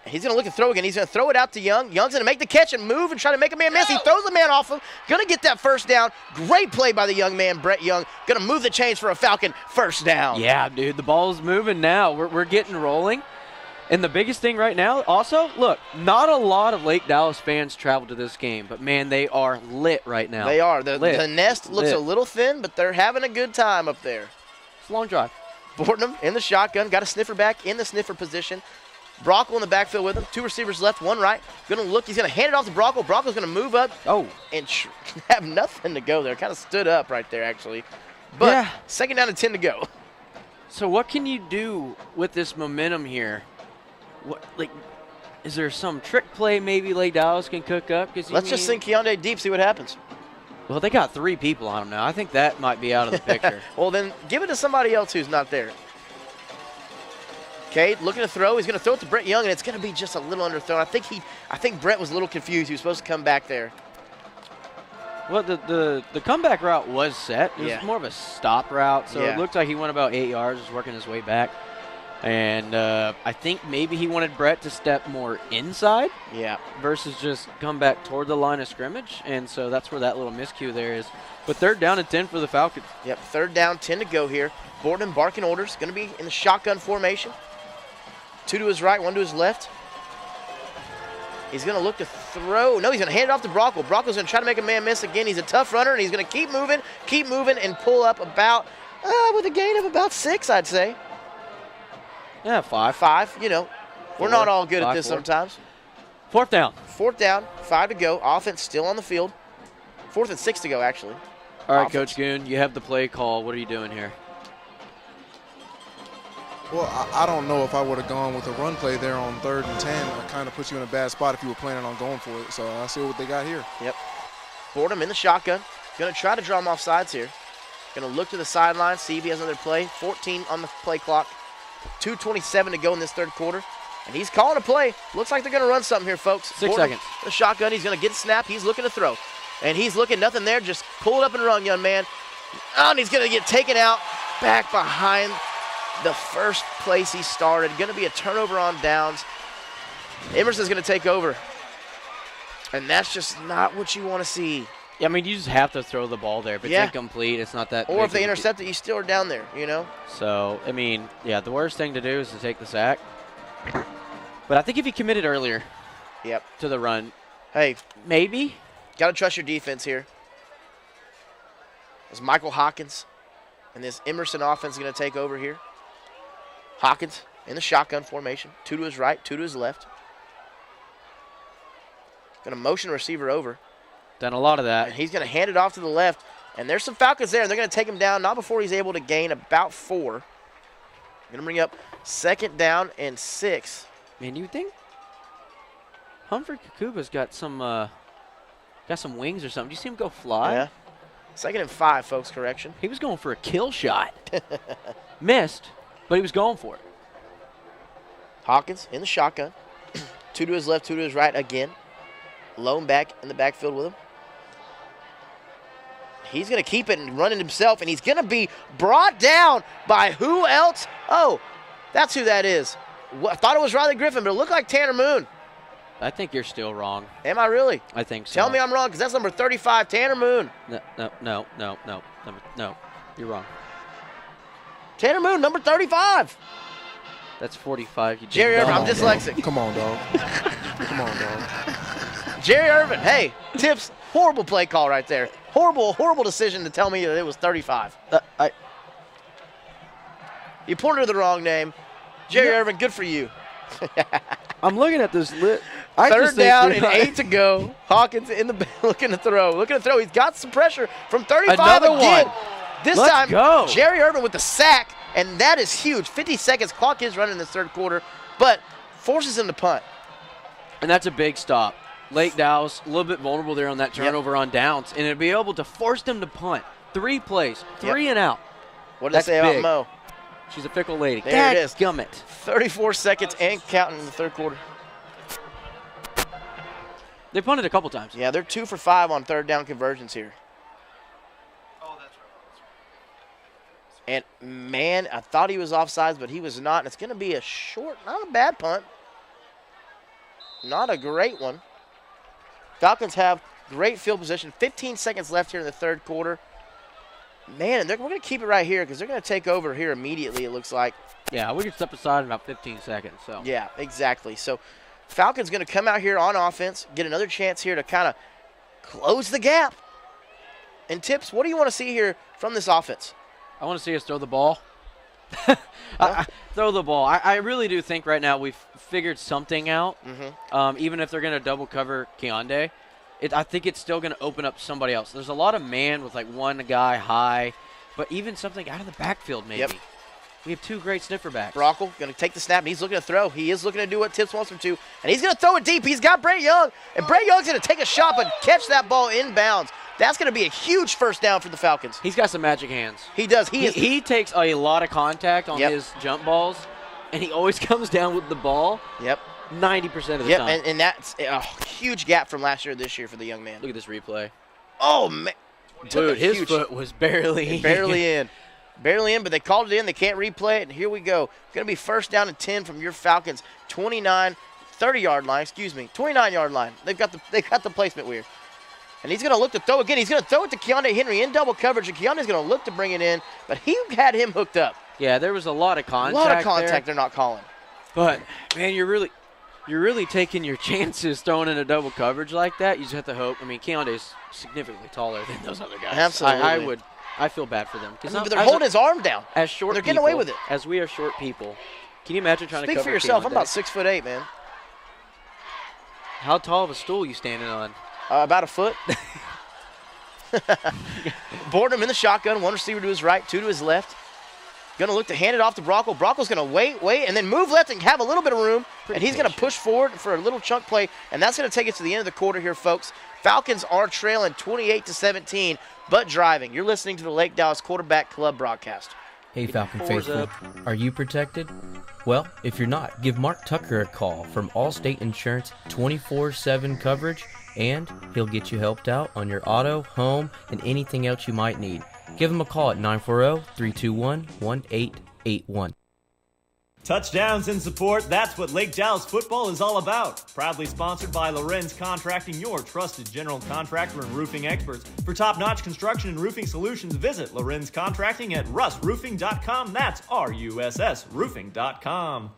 He's going to look to throw again. He's going to throw it out to Young. Young's going to make the catch and move and try to make a man miss. He throws the man off him. Going to get that first down. Great play by the young man, Brett Young. Going to move the chains for a Falcon first down. Yeah, dude. The ball's moving now. We're getting rolling. And the biggest thing right now, also, look, not a lot of Lake Dallas fans travel to this game, but, man, they are lit right now. They are. The nest looks a little thin, but they're having a good time up there. It's a long drive. Bordenham in the shotgun, got a sniffer back in the sniffer position. Brockle in the backfield with him. 2 receivers left, 1 right. Going to look. He's going to hand it off to Brockle. Brockle's going to move up. And have nothing to go there. Kind of stood up right there, actually. But yeah. 2nd down and 10 to go. So what can you do with this momentum here? Is there some trick play maybe Lake Dallas can cook up? Let's just send Keondae deep, see what happens. Well, they got 3 people on him now. I think that might be out of the picture. Well, then give it to somebody else who's not there. Okay, looking to throw. He's going to throw it to Brett Young, and it's going to be just a little underthrown. I think Brett was a little confused. He was supposed to come back there. Well, the comeback route was set. It was more of a stop route, so it looked like he went about 8 yards, just working his way back. And I think maybe he wanted Brett to step more inside versus just come back toward the line of scrimmage. And so that's where that little miscue there is. But 3rd down and 10 for the Falcons. Yep, 3rd down, 10 to go here. Bordenham barking orders. Going to be in the shotgun formation. 2 to his right, 1 to his left. He's going to look to throw. No, he's going to hand it off to Brockle. Brockle's going to try to make a man miss again. He's a tough runner, and he's going to keep moving, and pull up about, with a gain of about 6, I'd say. Yeah, 5. 5, we're not all good at this 4. sometimes. 4th down. 4th down, 5 to go. Offense still on the field. 4th and 6 to go, actually. All right, Coach Goon, you have the play call. What are you doing here? Well, I don't know if I would have gone with a run play there on 3rd and 10. It kind of puts you in a bad spot if you were planning on going for it. So I see what they got here. Yep. Bordenham in the shotgun. Going to try to draw him off sides here. Going to look to the sideline, see if he has another play. 14 on the play clock. 2:27 to go in this 3rd quarter. And he's calling a play. Looks like they're going to run something here, folks. 6 seconds. The shotgun. He's going to get the snap. He's looking to throw. And he's looking nothing there. Just pull it up and run, young man. Oh, and he's going to get taken out back behind the first place he started. Going to be a turnover on downs. Emerson's going to take over. And that's just not what you want to see. Yeah, I mean, you just have to throw the ball there. If it's incomplete, it's not that. Or if they intercept it, you still are down there, So, I mean, yeah, the worst thing to do is to take the sack. But I think if he committed earlier to the run, hey, maybe. Got to trust your defense here. As Michael Hawkins and this Emerson offense is going to take over here. Hawkins in the shotgun formation. 2 to his right, 2 to his left. Going to motion the receiver over. Done a lot of that. And he's going to hand it off to the left. And there's some Falcons there, and they're going to take him down, not before he's able to gain about 4. Going to bring up 2nd down and 6. Man, you think Humphrey Kakuba's got some wings or something? Do you see him go fly? Yeah. 2nd and 5, folks, correction. He was going for a kill shot. Missed, but he was going for it. Hawkins in the shotgun. 2 to his left, 2 to his right again. Lone back in the backfield with him. He's going to keep it and run it himself, and he's going to be brought down by who else? Oh, that's who that is. I thought it was Riley Griffin, but it looked like Tanner Moon. I think you're still wrong. Am I really? I think so. Tell me I'm wrong, because that's number 35, Tanner Moon. No. You're wrong. Tanner Moon, number 35. That's 45. Jerry Irvin, I'm dyslexic. Come on, dog. Come on, dog. Jerry Irvin, hey, Tips, horrible play call right there. Horrible decision to tell me that it was 35. You pointed to the wrong name. Jerry Irvin, good for you. I'm looking at this lit. 3rd down and 8 to go. Hawkins in the looking to throw. He's got some pressure from 35 Another again. one. This Let's time, go. Jerry Irvin with the sack, and that is huge. 50 seconds, clock is running in this 3rd quarter, but forces him to punt. And that's a big stop. Lake Dallas, a little bit vulnerable there on that turnover on downs, and it'll be able to force them to punt. 3 plays, 3 and out. What did they say about Mo? She's a fickle lady. There it is. Gummit. 34 seconds and counting in the 3rd quarter. They punted a couple times. Yeah, they're 2 for 5 on 3rd down conversions here. And, man, I thought he was offsides, but he was not. And it's going to be a short, not a bad punt. Not a great one. Falcons have great field position. 15 seconds left here in the 3rd quarter. Man, we're going to keep it right here because they're going to take over here immediately, it looks like. Yeah, we can step aside in about 15 seconds. So yeah, exactly. So Falcons going to come out here on offense, get another chance here to kind of close the gap. And Tips, what do you want to see here from this offense? I want to see us throw the ball. Throw the ball. I really do think right now we've figured something out. Even if they're going to double cover Keondae, I think it's still going to open up somebody else. There's a lot of man with like one guy high, but even something out of the backfield maybe. Yep. We have two great sniffer backs. Brockle going to take the snap, and he's looking to throw. He is looking to do what Tips wants him to, and he's going to throw it deep. He's got Bray Young, and Bray Young's going to take a shot but catch that ball inbounds. That's going to be a huge first down for the Falcons. He's got some magic hands. He does. He takes a lot of contact on his jump balls, and he always comes down with the ball. 90% of the time. And that's a huge gap from last year to this year for the young man. Look at this replay. Oh, man. Dude, his foot was barely in. Barely in, but they called it in. They can't replay it, and here we go. Going to be first down and 10 from your Falcons' 30-yard line. 29-yard line. They got the placement weird. And he's going to look to throw again. He's going to throw it to Keondae Henry in double coverage, and Keondae's going to look to bring it in, but he had him hooked up. Yeah, there was a lot of contact. They're not calling. But, man, you're really taking your chances throwing in a double coverage like that. You just have to hope. I mean, Keondae's significantly taller than those other guys. Absolutely. I feel bad for them. But they're holding his arm down. As short they're getting away with it. As we are short people. Can you imagine trying to cover Speak for yourself. Keondae? I'm about 6'8", man. How tall of a stool are you standing on? About a foot. Boarding him in the shotgun. One receiver to his right, two to his left. Going to look to hand it off to Brockle. Brockle's going to wait, and then move left and have a little bit of room. And he's going to push forward for a little chunk play, and that's going to take us to the end of the quarter here, folks. Falcons are trailing 28-17, but driving. You're listening to the Lake Dallas Quarterback Club broadcast. Hey, Falcon faithful, are you protected? Well, if you're not, give Mark Tucker a call from Allstate Insurance, 24/7 coverage, and he'll get you helped out on your auto, home, and anything else you might need. Give him a call at 940-321-1881. Touchdowns and support, that's what Lake Dallas football is all about. Proudly sponsored by Lorenz Contracting, your trusted general contractor and roofing experts. For top-notch construction and roofing solutions, visit Lorenz Contracting at russroofing.com. That's R-U-S-S roofing.com.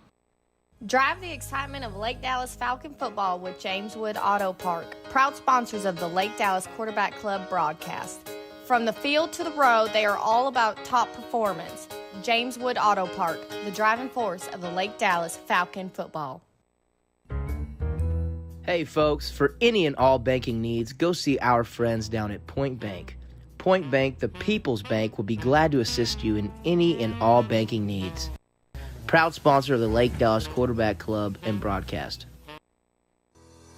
Drive the excitement of Lake Dallas Falcon football with James Wood Auto Park, proud sponsors of the Lake Dallas Quarterback Club broadcast. From the field to the road, they are all about top performance. James Wood Auto Park, the driving force of the Lake Dallas Falcon football. Hey folks, for any and all banking needs, go see our friends down at Point Bank. Point Bank, the people's bank, will be glad to assist you in any and all banking needs. Proud sponsor of the Lake Dallas Quarterback Club and broadcast.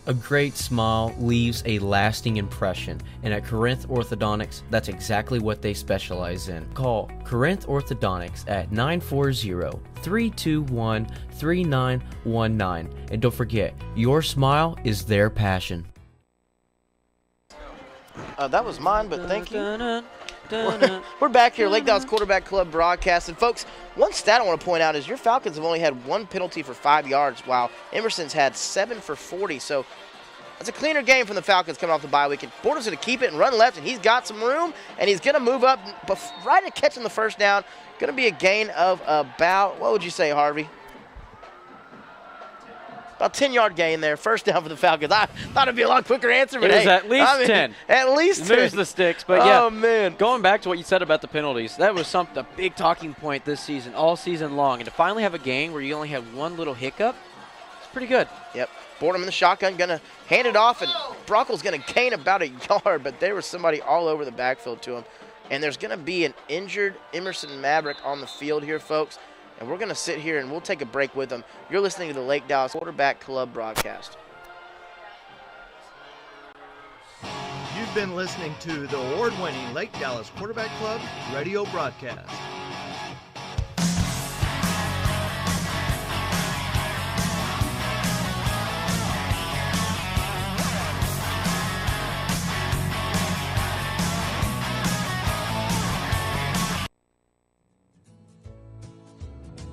A great smile leaves a lasting impression, and at Corinth Orthodontics, that's exactly what they specialize in. Call Corinth Orthodontics at 940-321-3919, and don't forget, your smile is their passion. That was mine, but thank you. We're back here, Lake Dallas Quarterback Club broadcast. And folks, one stat I want to point out is your Falcons have only had one penalty for 5 yards, while Emerson's had 7 for 40. So that's a cleaner game from the Falcons coming off the bye week. And Porter's going to keep it and run left, and he's got some room, and he's going to move up right at catching the first down. Going to be a gain of about, what would you say, Harvey? About 10-yard gain there. First down for the Falcons. I thought it'd be a lot quicker answer, but it is at least 10. At least 10. Moves the sticks, but yeah. Oh, man. Going back to what you said about the penalties, that was a big talking point this season, all season long. And to finally have a game where you only have one little hiccup, it's pretty good. Yep. Boardham in the shotgun, going to hand it off, and Brockle's going to gain about a yard, but there was somebody all over the backfield to him. And there's going to be an injured Emerson Maverick on the field here, folks. And we're going to sit here and we'll take a break with them. You're listening to the Lake Dallas Quarterback Club broadcast. You've been listening to the award-winning Lake Dallas Quarterback Club radio broadcast.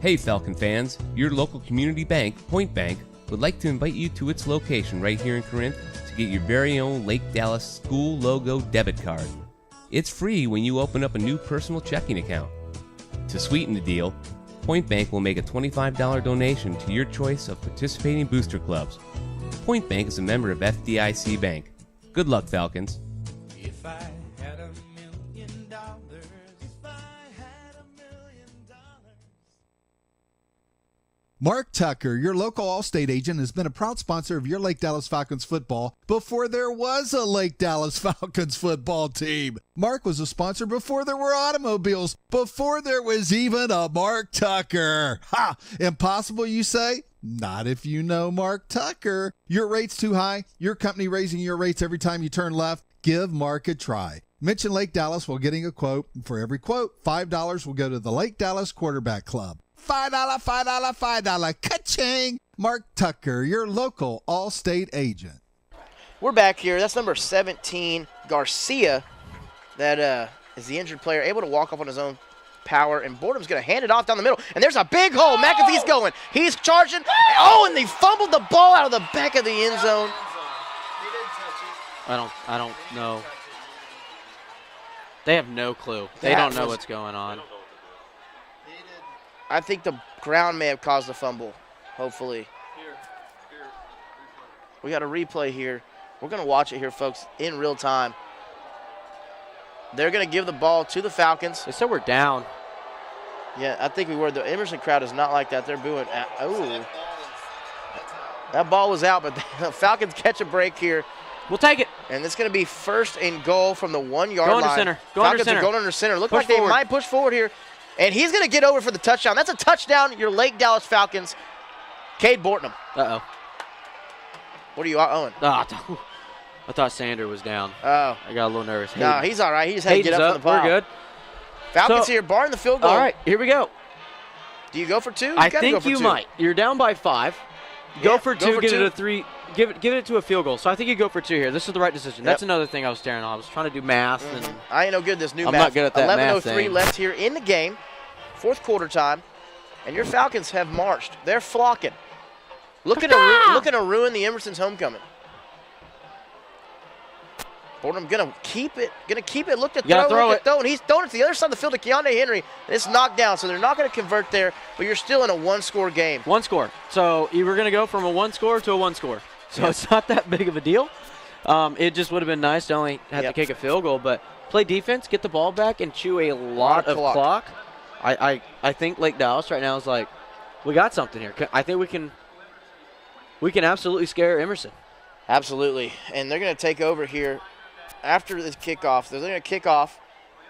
Hey Falcon fans, your local community bank, Point Bank, would like to invite you to its location right here in Corinth to get your very own Lake Dallas school logo debit card. It's free when you open up a new personal checking account. To sweeten the deal, Point Bank will make a $25 donation to your choice of participating booster clubs. Point Bank is a member of FDIC Bank. Good luck, Falcons. If I had $1 million, if I had $1 million. Mark Tucker, your local Allstate agent, has been a proud sponsor of your Lake Dallas Falcons football before there was a Lake Dallas Falcons football team. Mark was a sponsor before there were automobiles, before there was even a Mark Tucker. Ha! Impossible, you say? Not if you know Mark Tucker. Your rate's too high? Your company raising your rates every time you turn left? Give Mark a try. Mention Lake Dallas while getting a quote. And for every quote, $5 will go to the Lake Dallas Quarterback Club. $5, $5, ka-ching! Mark Tucker, your local Allstate agent. We're back here. That's number 17, Garcia. That is the injured player, able to walk off on his own power, and Boredom's going to hand it off down the middle. And there's a big hole. McAfee's going. He's charging. Oh, and they fumbled the ball out of the back of the end zone. I don't know. They have no clue. They don't know what's going on. I think the ground may have caused the fumble, hopefully. We got a replay here. We're going to watch it here, folks, in real time. They're going to give the ball to the Falcons. They said we're down. Yeah, I think we were. The Emerson crowd is not like that. They're booing. Oh. That ball was out, but the Falcons catch a break here. We'll take it. And it's going to be 1st and goal from the 1 yard line. Go under center. Falcons are going under center. Look like they might push forward here. And he's going to get over for the touchdown. That's a touchdown, your Lake Dallas Falcons. Cade Bortnam. Uh-oh. What are you, Owen? I thought Sander was down. Oh. I got a little nervous. No, he's all right. He just had to get up from the pile. We're good. Falcons here, barring the field goal. All right, here we go. Do you go for 2? I think you might. You're down by 5. Go for 2, get it a 3. Give it to a field goal. So I think you go for 2 here. This is the right decision. That's another thing I was staring on. I was trying to do math. And I ain't no good at this new I'm math. not good at that math 11:03 left here in the game. 4th quarter time. And your Falcons have marched. They're flocking. Looking to ruin the Emerson's homecoming. Bortnam gonna keep it. Look to throw it. And he's throwing it to the other side of the field to Keontae Henry. And it's knocked down, so they're not going to convert there. But you're still in a 1-score game. 1 score. So you were going to go from a 1 score to a 1 score. So it's not that big of a deal. It just would have been nice to only have to kick a field goal, but play defense, get the ball back, and chew a lot of clock. I think Lake Dallas right now is like, we got something here. I think we can absolutely scare Emerson. Absolutely, and they're going to take over here after this kickoff. They're going to kick off,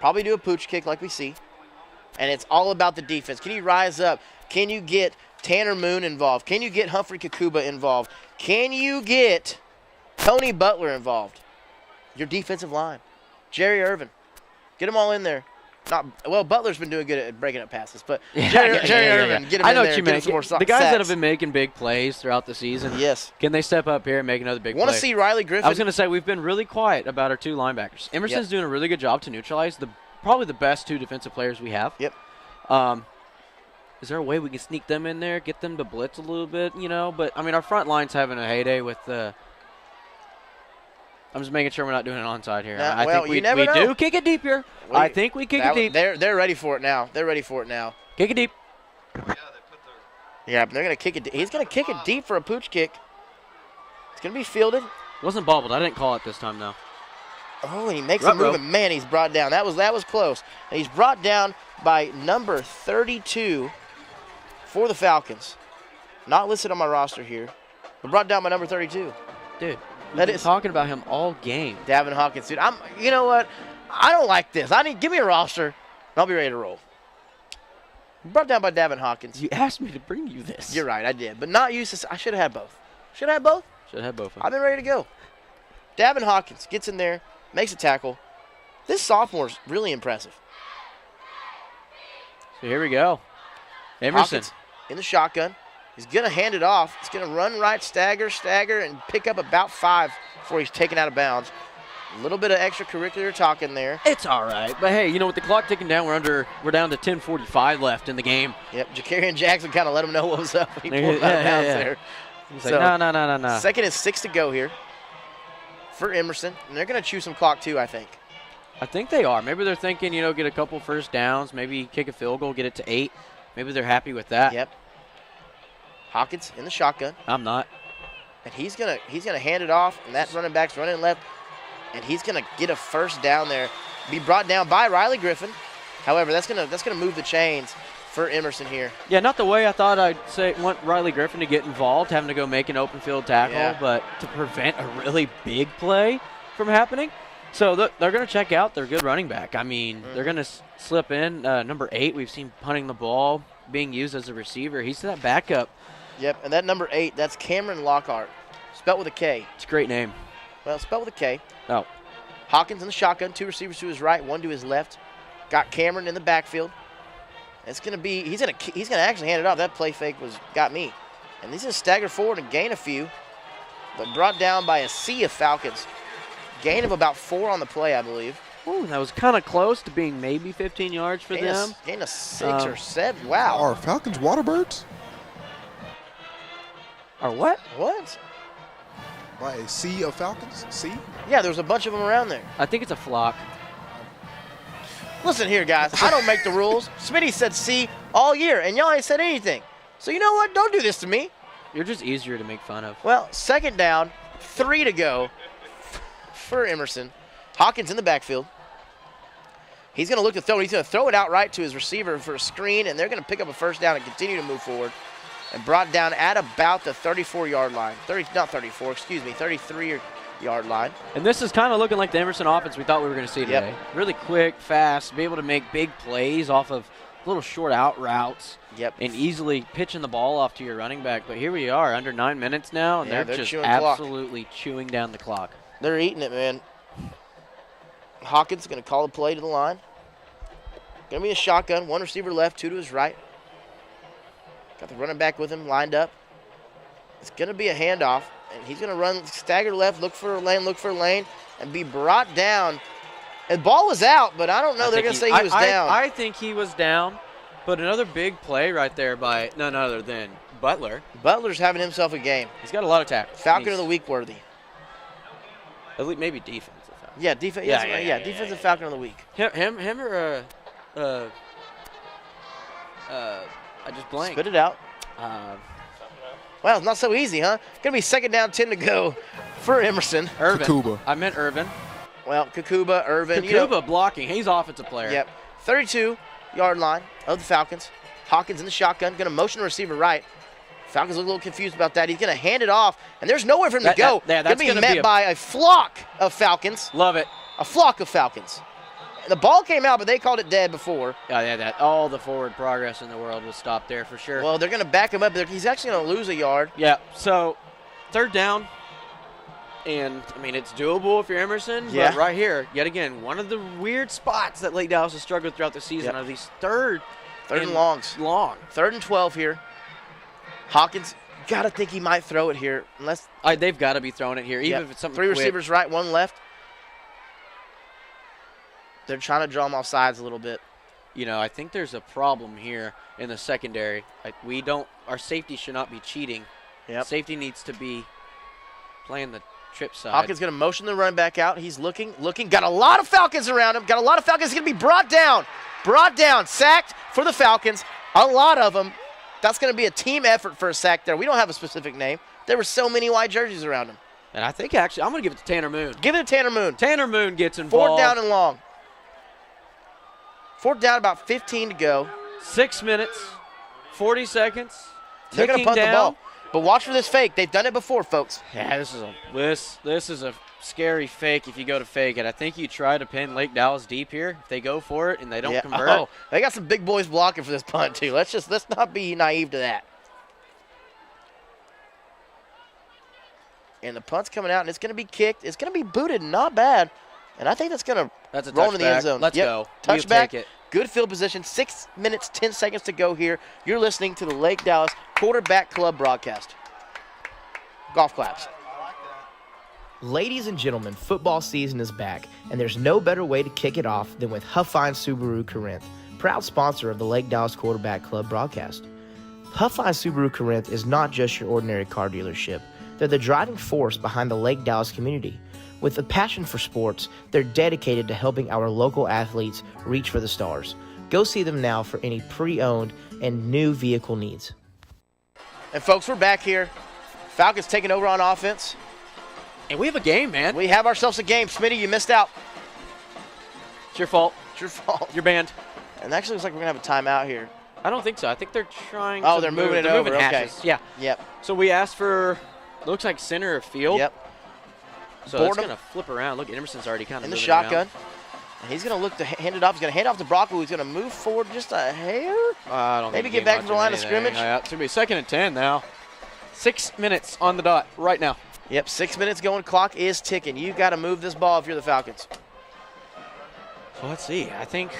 probably do a pooch kick like we see, and it's all about the defense. Can you rise up? Can you get Tanner Moon involved? Can you get Humphrey Kakuba involved? Can you get Tony Butler involved? Your defensive line. Jerry Irvin. Get them all in there. Butler's been doing good at breaking up passes, but Jerry Irvin, get him in there. What you mean. The guys that have been making big plays throughout the season, can they step up here and make another big play? Want to see Riley Griffin? I was going to say, we've been really quiet about our 2 linebackers. Emerson's doing a really good job to neutralize probably the best 2 defensive players we have. Yep. Is there a way we can sneak them in there, get them to blitz a little bit, But, I mean, our front line's having a heyday with the I'm just making sure we're not doing an onside here. I think we do kick it deep here. I think we kick it deep. They're ready for it now. Kick it deep. Yeah, but they're going to kick it. He's going to kick it deep for a pooch kick. It's going to be fielded. Wasn't bobbled. I didn't call it this time, though. Oh, and he makes a move, and man, he's brought down. That was close. And he's brought down by number 32 for the Falcons. Not listed on my roster here, but brought down by number 32. Dude. We've been talking about him all game. Davin Hawkins, dude. You know what? I don't like this. Give me a roster, and I'll be ready to roll. Brought down by Davin Hawkins. You asked me to bring you this. You're right, I did. But not used. I should have had both. Should have had both. I've been ready to go. Davin Hawkins gets in there, makes a tackle. This sophomore's really impressive. So here we go. Emerson. Hawkins in the shotgun. He's going to hand it off. He's going to run right, stagger, and pick up about 5 before he's taken out of bounds. A little bit of extracurricular talking there. It's all right. But, hey, with the clock ticking down, we're down to 10:45 left in the game. Yep, Jakarian Jackson kind of let him know what was up when he pulled out of bounds there. He's like, no. 2nd and 6 to go here for Emerson. And they're going to chew some clock too, I think. I think they are. Maybe they're thinking, get a couple first downs, maybe kick a field goal, get it to 8. Maybe they're happy with that. Yep. Hawkins in the shotgun. I'm not. And he's gonna hand it off, and that running back's running left, and he's gonna get a first down there, be brought down by Riley Griffin. However, that's gonna move the chains for Emerson here. Yeah, not the way I thought I'd want Riley Griffin to get involved, having to go make an open field tackle, but to prevent a really big play from happening. So they're going to check out their good running back. I mean, they're going to slip in number 8. We've seen punting the ball, being used as a receiver. He's that backup. Yep, and that number 8, that's Cameron Lockhart, spelled with a K. It's a great name. Well, spelled with a K. Oh. Hawkins in the shotgun, 2 receivers to his right, 1 to his left. Got Cameron in the backfield. It's going to be, he's going to actually hand it off. That play fake got me. And he's going to stagger forward and gain a few, but brought down by a sea of Falcons. Gain of about 4 on the play, I believe. Ooh, that was kind of close to being maybe 15 yards for them. Gain of 6 or 7. Wow. Are Falcons waterbirds? Are what? What? By a sea of Falcons? Sea? Yeah, there's a bunch of them around there. I think it's a flock. Listen here, guys. I don't make the rules. Smitty said C all year, and y'all ain't said anything. So you know what? Don't do this to me. You're just easier to make fun of. Well, second down, 3 to go for Emerson. Hawkins in the backfield. He's going to look to throw it. He's going to throw it out right to his receiver for a screen, and they're going to pick up a first down and continue to move forward. And brought down at about the 34-yard line. 33-yard line. And this is kind of looking like the Emerson offense we thought we were going to see today. Yep. Really quick, fast, be able to make big plays off of little short out routes. Yep. And easily pitching the ball off to your running back. But here we are, under 9 minutes now, and they're just absolutely chewing down the clock. They're eating it, man. Hawkins is going to call the play to the line. Going to be a shotgun. 1 receiver left, 2 to his right. Got the running back with him lined up. It's going to be a handoff, and he's going to run, stagger left, look for a lane, and be brought down. And the ball was out, but I don't know. They're going to say he was down. I think he was down, but another big play right there by none other than Butler. Butler's having himself a game. He's got a lot of tackles. Falcon of the week worthy. At least maybe defensive. Yeah, defensive Falcon of the week. Him or I just blanked. Spit it out. Well, it's not so easy, huh? Going to be second down, 10 to go for Emerson. Irvin. Kakuba. I meant Irvin. Well, Kakuba, Irvin. Kakuba blocking. He's offensive player. Yep. 32-yard line of the Falcons. Hawkins in the shotgun. Going to motion the receiver right. Falcons look a little confused about that. He's going to hand it off, and there's nowhere for him to go. That's going to be met by a flock of Falcons. Love it. A flock of Falcons. The ball came out, but they called it dead before. All the forward progress in the world was stopped there for sure. Well, they're going to back him up. He's actually going to lose a yard. Yeah, so third down, and, I mean, it's doable if you're Emerson, but right here, yet again, one of the weird spots that Lake Dallas has struggled throughout the season are these third and longs. Long. 3rd and 12 here. Hawkins got to think he might throw it here. Unless they've got to be throwing it here, even if it's something 3 quick. receivers right, 1 left. They're trying to draw him off sides a little bit. I think there's a problem here in the secondary. Our safety should not be cheating. Yep. Safety needs to be playing the trip side. Hawkins going to motion the running back out. He's looking. Got a lot of Falcons around him. He's going to be brought down, sacked for the Falcons. A lot of them. That's going to be a team effort for a sack there. We don't have a specific name. There were so many white jerseys around him. And I think, actually, I'm going to give it to Tanner Moon. Give it to Tanner Moon. Tanner Moon gets involved. 4th down and long. 4th down, about 15 to go. 6 minutes, 40 seconds. They're going to punt the ball. But watch for this fake. They've done it before, folks. Yeah, this is a scary fake if you go to fake it. I think you try to pin Lake Dallas deep here. If they go for it and they don't convert. Oh, they got some big boys blocking for this punt, too. Let's not be naive to that. And the punt's coming out, and it's going to be kicked. It's going to be booted, not bad. And I think that's going to roll into the end zone. Let's go. Touchback. Take it. Good field position. 6 minutes, 10 seconds to go here. You're listening to the Lake Dallas Quarterback Club broadcast. Golf claps. Ladies and gentlemen, football season is back, and there's no better way to kick it off than with Huffine Subaru Corinth, proud sponsor of the Lake Dallas Quarterback Club broadcast. Huffine Subaru Corinth is not just your ordinary car dealership. They're the driving force behind the Lake Dallas community. With a passion for sports, they're dedicated to helping our local athletes reach for the stars. Go see them now for any pre-owned and new vehicle needs. And folks, we're back here. Falcons taking over on offense. And we have a game, man. We have ourselves a game. Smitty, you missed out. It's your fault. It's your fault. You're banned. And it actually looks like we're going to have a timeout here. I don't think so. I think they're trying to they're moving it they're over. Moving Okay. hashes. Yeah. Yep. So we asked for, looks like center of field. Yep. So it's going to flip around. Look, Emerson's already kind of in the moving shotgun. around. And he's going to look to hand it off. He's going to hand it off to Broccoli. He's going to move forward just a hair. I don't Maybe think get back to the line of scrimmage. Yeah, it's going to be 2nd and 10 now. 6 minutes on the dot right now. Yep, 6 minutes going. Clock is ticking. You got to move this ball if you're the Falcons. So let's see. I think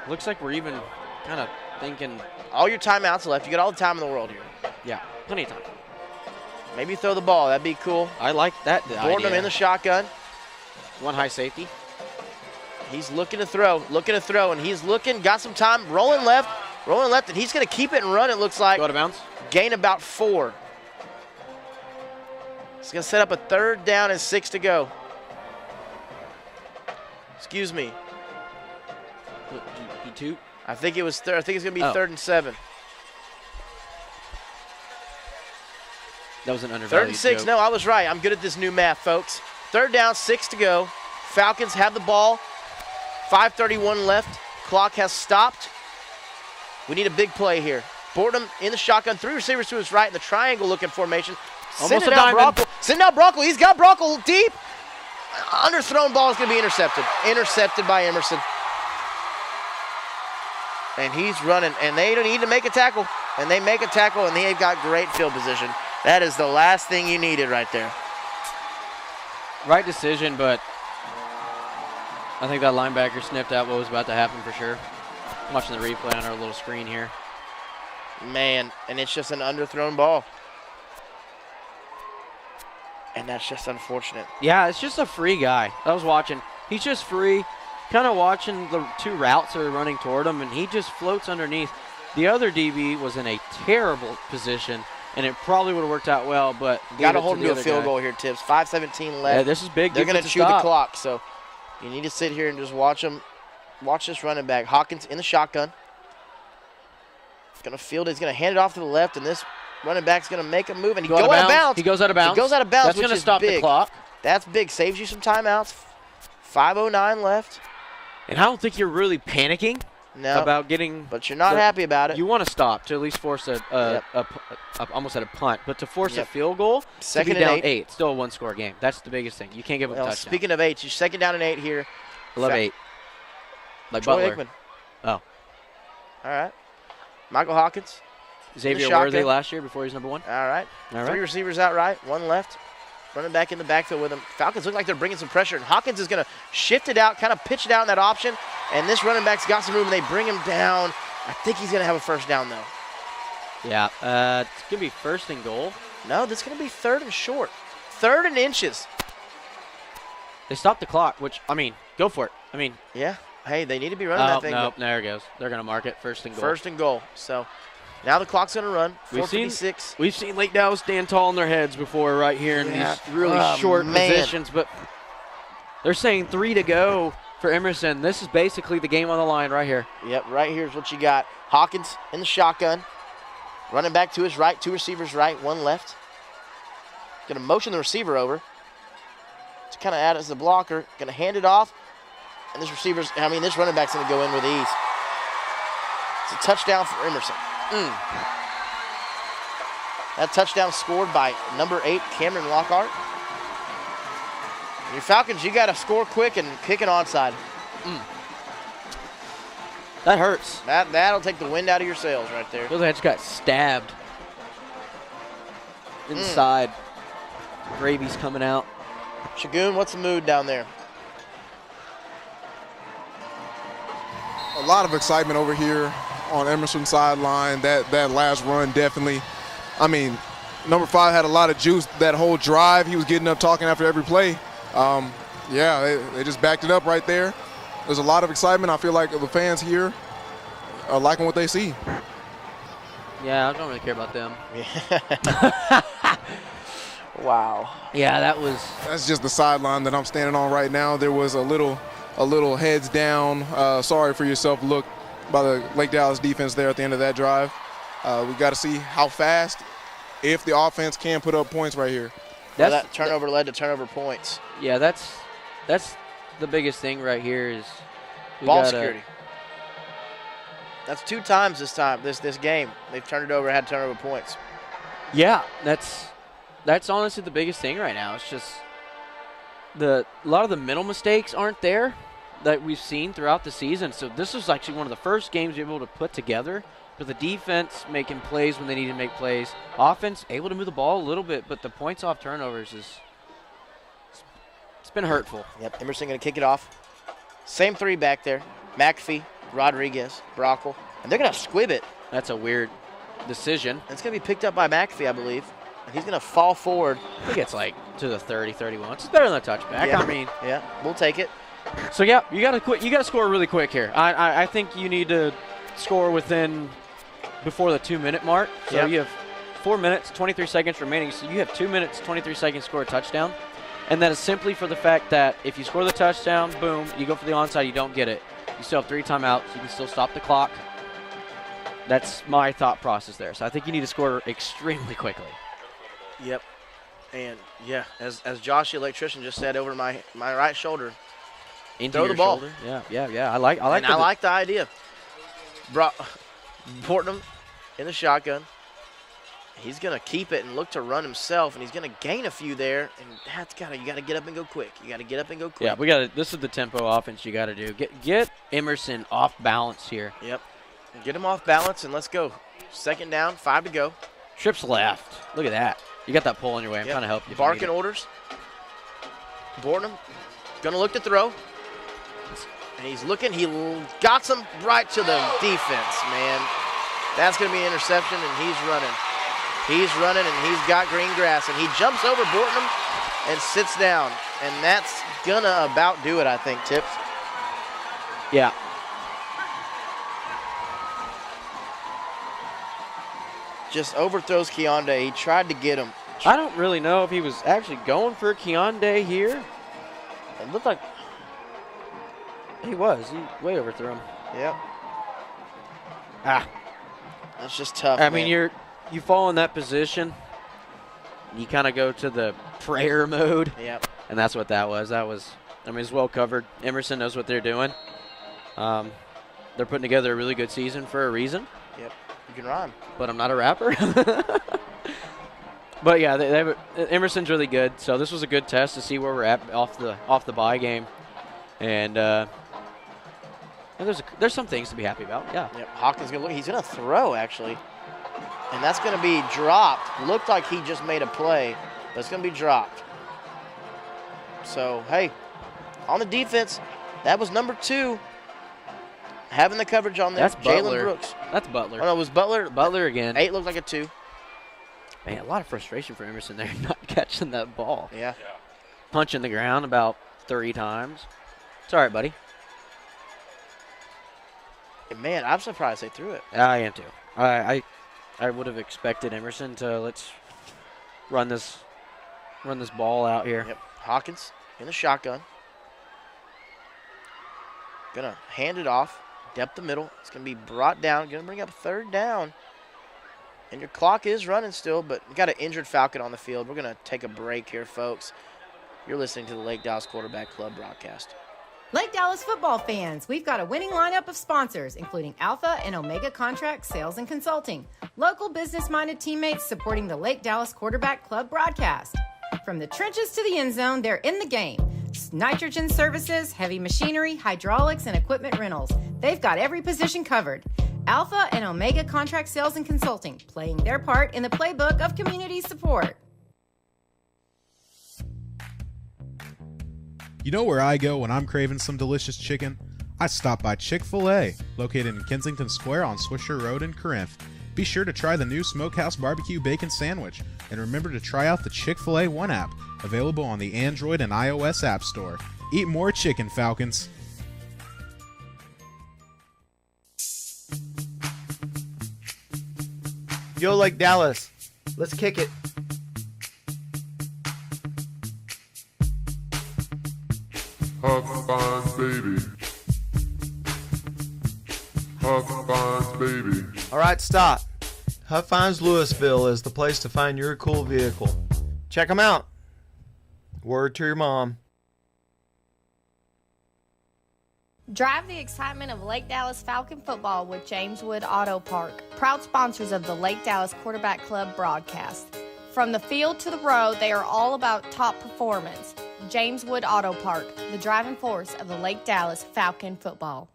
looks like we're even kind of thinking. All your timeouts left. You got all the time in the world here. Yeah, plenty of time. Maybe throw the ball. That'd be cool. I like that Boardman in the shotgun. One high safety. He's looking to throw, and he's looking, got some time, rolling left, and he's going to keep it and run, it looks like. Go out of bounds. Gain about 4. He's going to set up a 3rd down and 6 to go. Excuse me. P2? I think it was. I think it's going to be 3rd and 7. That was an undervalued 3rd and 6. joke. No, I was right. I'm good at this new math, folks. 3rd down, 6 to go. Falcons have the ball. 5:31 left. Clock has stopped. We need a big play here. Boardham in the shotgun, 3 receivers to his right in the triangle-looking formation. Almost Send a it out, diamond. Brockle. Send out Brockle. He's got Brockle deep. Underthrown ball is going to be intercepted. Intercepted by Emerson. And he's running, and they don't need to make a tackle. And they make a tackle, and they've got great field position. That is the last thing you needed right there. Right decision, but I think that linebacker sniffed out what was about to happen for sure. I'm watching the replay on our little screen here. Man, and it's just an underthrown ball. And that's just unfortunate. Yeah, it's just a free guy. I was watching. He's just free, kind of watching the 2 routes that are running toward him, and he just floats underneath. The other DB was in a terrible position, and it probably would have worked out well, but Got to hold him to a field goal here, Tips. 5:17 left. Yeah, this is big. They're going to chew the clock, so you need to sit here and just watch them. Watch this running back. Hawkins in the shotgun. Going to field it. He's going to hand it off to the left, and this running back's going to make a move, and he goes out of bounds. He goes out of bounds. He goes out of bounds, That's which going to is stop big. the clock. That's big. Saves you some timeouts. 5:09 left. And I don't think you're really panicking about getting. But you're not happy about it. You want to stop to at least force almost at a punt, but to force a field goal, Second to be and down 8, still a 1-score game. That's the biggest thing. You can't give up a touchdown. Speaking of 8, you're 2nd down and 8 here. I love 8. Like Troy Butler. Aikman. Oh. All right. Michael Hawkins. Xavier Worthy last year before he's number 1. All right. All right. 3 receivers out right, 1 left. Running back in the backfield with him. Falcons look like they're bringing some pressure, and Hawkins is going to shift it out, kind of pitch it out in that option, and this running back's got some room, and they bring him down. I think he's going to have a 1st down, though. Yeah, it's going to be 1st and goal. No, this is going to be 3rd and short. 3rd and inches. They stopped the clock, which, I mean, go for it. I mean. Yeah. Hey, they need to be running that thing. No, there it goes. They're going to mark it 1st and goal. 1st and goal. So now the clock's going to run. 4:56. We've seen Lake Dallas stand tall on their heads before right here in these really short positions, but they're saying 3 to go for Emerson. This is basically the game on the line right here. Yep, right here's what you got. Hawkins in the shotgun. Running back to his right, 2 receivers right, 1 left. Going to motion the receiver over to kind of add as the blocker. Going to hand it off. And this this running back's going to go in with ease. It's a touchdown for Emerson. That touchdown scored by number 8, Cameron Lockhart. And your Falcons, you got to score quick and kick an onside. That hurts. That'll take the wind out of your sails right there. Feels like I just got stabbed inside. Gravy's coming out. Shagun, what's the mood down there? A lot of excitement over here on Emerson's sideline. That last run definitely. I mean, number 5 had a lot of juice that whole drive. He was getting up talking after every play. They just backed it up right there. There's a lot of excitement. I feel like the fans here are liking what they see. Yeah, I don't really care about them. Wow. Yeah, That's just the sideline that I'm standing on right now. There was a little heads down, sorry for yourself look by the Lake Dallas defense there at the end of that drive. We got to see how fast, if the offense can put up points right here. That turnover led to turnover points. Yeah, that's the biggest thing right here is ball security. That's 2 times this time, this game. They've turned it over, had turnover points. Yeah, that's honestly the biggest thing right now. It's just a lot of the middle mistakes aren't there that we've seen throughout the season. So this was actually one of the first games we were able to put together. But the defense making plays when they need to make plays. Offense able to move the ball a little bit, but the points off turnovers it's been hurtful. Yep, Emerson going to kick it off. Same 3 back there. McAfee, Rodriguez, Brockle. And they're going to squib it. That's a weird decision. And it's going to be picked up by McAfee, I believe. And he's going to fall forward. He gets to the 30, 31. It's better than a touchback. Yeah. Yeah, we'll take it. So, yeah, you got to score really quick here. I think you need to score before the 2-minute mark. So you have 4 minutes, 23 seconds remaining. So you have 2 minutes, 23 seconds to score a touchdown. And that is simply for the fact that if you score the touchdown, boom, you go for the onside, you don't get it. You still have 3 timeouts. You can still stop the clock. That's my thought process there. So I think you need to score extremely quickly. Yep. And, yeah, as Josh the electrician just said over my right shoulder, throw the ball. Shoulder. Yeah. I like the idea. Portman in the shotgun. He's going to keep it and look to run himself, and he's going to gain a few there. And you got to get up and go quick. Yeah, this is the tempo offense you got to do. Get Emerson off balance here. Yep. Get him off balance, and let's go. 2nd down, 5 to go. Trips left. Look at that. You got that pull in your way. I'm trying to help you. Barking orders. Bortnam going to look to throw. And he's looking. He got some right to the defense, man. That's going to be an interception, and he's running. He's running, and he's got green grass. And he jumps over Bortnam and sits down. And that's going to about do it, I think, Tips. Yeah. Just overthrows Keondae. He tried to get him. I don't really know if he was actually going for Keondae here. It looked like he was. He way overthrew him. Yep. That's just tough. I mean, you fall in that position. You kind of go to the prayer mode. Yep. And that's what that was. It's well covered. Emerson knows what they're doing. They're putting together a really good season for a reason. Yep. You can rhyme. But I'm not a rapper. But yeah, Emerson's really good. So this was a good test to see where we're at off the bye game, and there's some things to be happy about. Yeah. Yep. Hawkins gonna look. He's gonna throw actually, and that's gonna be dropped. Looked like he just made a play, but it's gonna be dropped. So hey, on the defense, that was number 2. Having the coverage on there. That's Butler. Jalen Brooks. That's Butler. Oh, no, it was Butler. Butler again. 8 looked like a 2. Man, a lot of frustration for Emerson there, not catching that ball. Yeah. Punching the ground about 3 times. It's all right, buddy. Man, I'm surprised they threw it. I am too. I would have expected Emerson to let's run this ball out here. Yep. Hawkins in the shotgun. Gonna hand it off. Depth the middle. It's going to be brought down. Going to bring up 3rd down. And your clock is running still, but we got an injured Falcon on the field. We're going to take a break here, folks. You're listening to the Lake Dallas Quarterback Club broadcast. Lake Dallas football fans, we've got a winning lineup of sponsors, including Alpha and Omega Contract Sales and Consulting, local business-minded teammates supporting the Lake Dallas Quarterback Club broadcast. From the trenches to the end zone, they're in the game. Nitrogen services, heavy machinery, hydraulics, and equipment rentals. They've got every position covered. Alpha and Omega Contract Sales and Consulting, playing their part in the playbook of community support. You know where I go when I'm craving some delicious chicken? I stop by Chick-fil-A, located in Kensington Square on Swisher Road in Corinth. Be sure to try the new Smokehouse Barbecue Bacon Sandwich, and remember to try out the Chick-fil-A One app, available on the Android and iOS App Store. Eat more chicken, Falcons. Yo, Lake Dallas, let's kick it. Huff-Fines, baby. Huff-Fines, baby. All right, stop. Huff-Fines Louisville is the place to find your cool vehicle. Check them out. Word to your mom. Drive the excitement of Lake Dallas Falcon football with James Wood Auto Park, proud sponsors of the Lake Dallas Quarterback Club broadcast. From the field to the road, they are all about top performance. James Wood Auto Park, the driving force of the Lake Dallas Falcon football.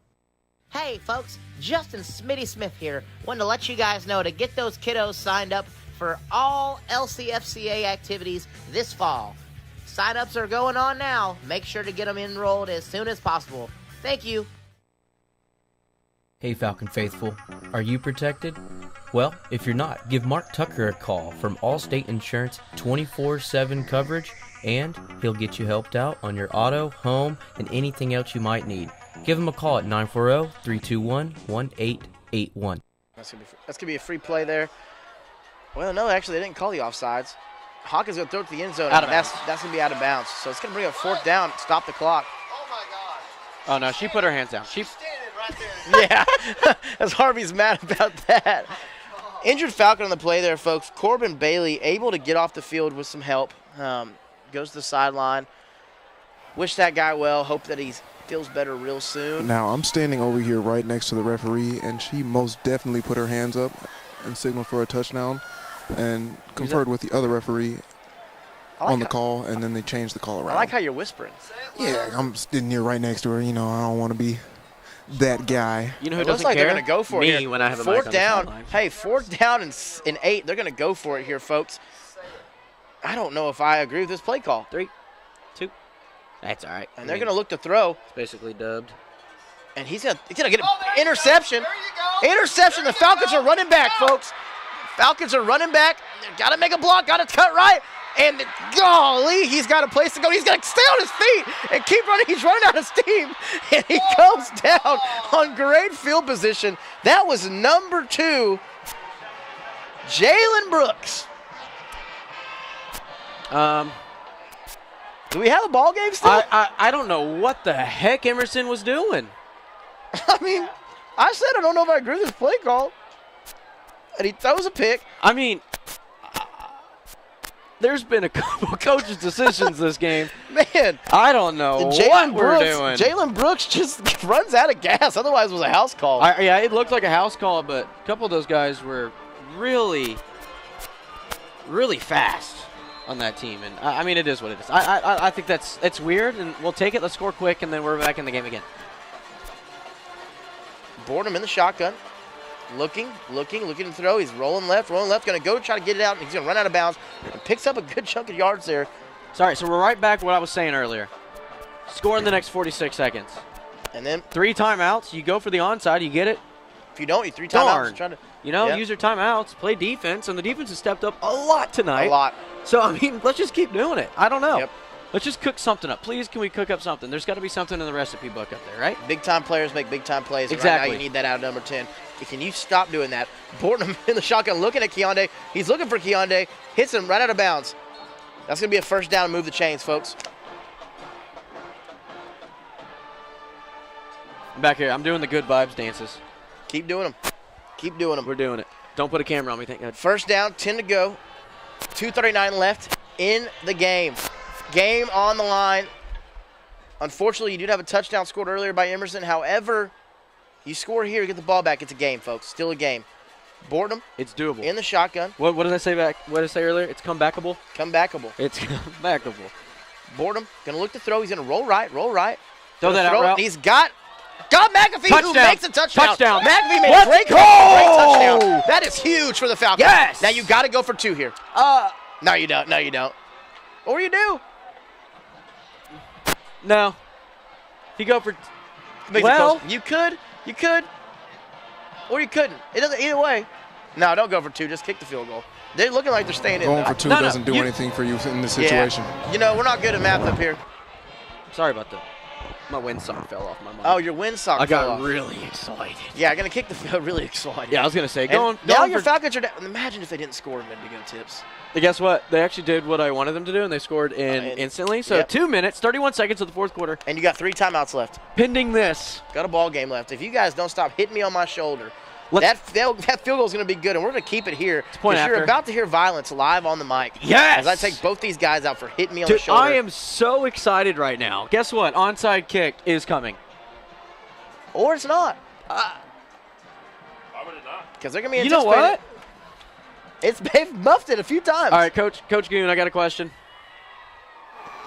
Hey folks, Justin Smitty Smith here. Wanted to let you guys know to get those kiddos signed up for all LCFCA activities this fall. Sign-ups are going on now. Make sure to get them enrolled as soon as possible. Thank you. Hey Falcon Faithful, are you protected? Well, if you're not, give Mark Tucker a call from Allstate Insurance 24/7 coverage, and he'll get you helped out on your auto, home, and anything else you might need. Give him a call at 940-321-1881. That's gonna be a free play there. Well, no, actually, they didn't call the offsides. Hawkins gonna throw it to the end zone. That's gonna be out of bounds. So it's gonna bring a fourth down. Stop the clock. Oh, no, she put her hands down. Yeah, as Harvey's mad about that. Injured Falcon on the play there, folks. Corbin Bailey able to get off the field with some help. Goes to the sideline. Wish that guy well. Hope that he feels better real soon. Now, I'm standing over here right next to the referee, and she most definitely put her hands up and signaled for a touchdown and conferred with the other referee on the call, and then they changed the call around. I like how you're whispering. Yeah, I'm sitting here right next to her. You know, I don't want to be that guy. You know who It looks doesn't like care? they're going to go for it Me here. when I have a fourth mic on the down. sideline. Hey, fourth down and 8. They're going to go for it here, folks. I don't know if I agree with this play call. 3, 2. That's all right. And they're going to look to throw. It's basically dubbed. And he's gonna get an interception. Interception. The Falcons are running back, folks. Falcons are running back. Got to make a block. Got to cut right. And golly, he's got a place to go. He's going to stay on his feet and keep running. He's running out of steam. And he comes down on great field position. That was number 2, Jalen Brooks. Do we have a ball game still? I don't know what the heck Emerson was doing. I mean, I said I don't know if I agree with this play call. And he throws a pick. I mean, there's been a couple coaches' decisions this game. Man. I don't know what we're doing. Jalen Brooks just runs out of gas. Otherwise, it was a house call. Yeah, it looked like a house call, but a couple of those guys were really, really fast on that team. And, I mean, it is what it is. I think it's weird, and we'll take it. Let's score quick, and then we're back in the game again. Boardham in the shotgun. Looking to throw. He's rolling left, going to go try to get it out, and he's going to run out of bounds and picks up a good chunk of yards there. Sorry, so we're right back to what I was saying earlier. Score in the next 46 seconds. And then 3 timeouts. You go for the onside. You get it. If you don't, you 3 timeouts. Darn. Trying to, use your timeouts. Play defense, and the defense has stepped up a lot tonight. A lot. So, I mean, let's just keep doing it. I don't know. Yep. Let's just cook something up. Please, can we cook up something? There's got to be something in the recipe book up there, right? Big-time players make big-time plays. And Exactly. right now you need that out of number 10. Can you stop doing that? Boardham in the shotgun looking at Keondae. He's looking for Keondae. Hits him right out of bounds. That's going to be a first down and move the chains, folks. I'm back here. I'm doing the good vibes dances. Keep doing them. Keep doing them. We're doing it. Don't put a camera on me, thank God. First down, 10 to go. 2:39 left in the game. Game on the line. Unfortunately, you did have a touchdown scored earlier by Emerson. However, you score here, you get the ball back. It's a game, folks. Still a game. Boardham. It's doable. In the shotgun. What did I say back? What did I say earlier? It's comebackable? Comebackable. It's comebackable. Boardham going to look to throw. He's going to roll right. Throw that out route. He's got McAfee touchdown. Who makes a touchdown. McAfee made Let's a great go! touchdown. That is huge for the Falcons. Yes! Now you got to go for 2 here. No, you don't. No, you don't. Or you do. No. If you go for you could, or you couldn't. It doesn't either way. No, don't go for 2. Just kick the field goal. They're looking like they're staying in. Going for 2 doesn't do anything for you in this situation. Yeah. We're not good at math up here. Sorry about that. My windsock fell off my mic. Oh, your windsock I fell got off. really excited. Yeah, I'm going to kick the field really excited. Yeah, I was going to say, now your Falcons are down. Imagine if they didn't score a minute ago, Tips. But guess what? They actually did what I wanted them to do, and they scored instantly. So 2 minutes, 31 seconds of the fourth quarter. And you got 3 timeouts left. Pending this. Got a ball game left. If you guys don't stop hitting me on my shoulder, that field goal is going to be good, and we're going to keep it here. Because you're about to hear violence live on the mic. Yes! As I take both these guys out for hitting me on the shoulder. I am so excited right now. Guess what? Onside kick is coming. Or it's not. Why would it not? Because they're going to be You know what? They've muffed it a few times. All right, Coach Goon, I got a question.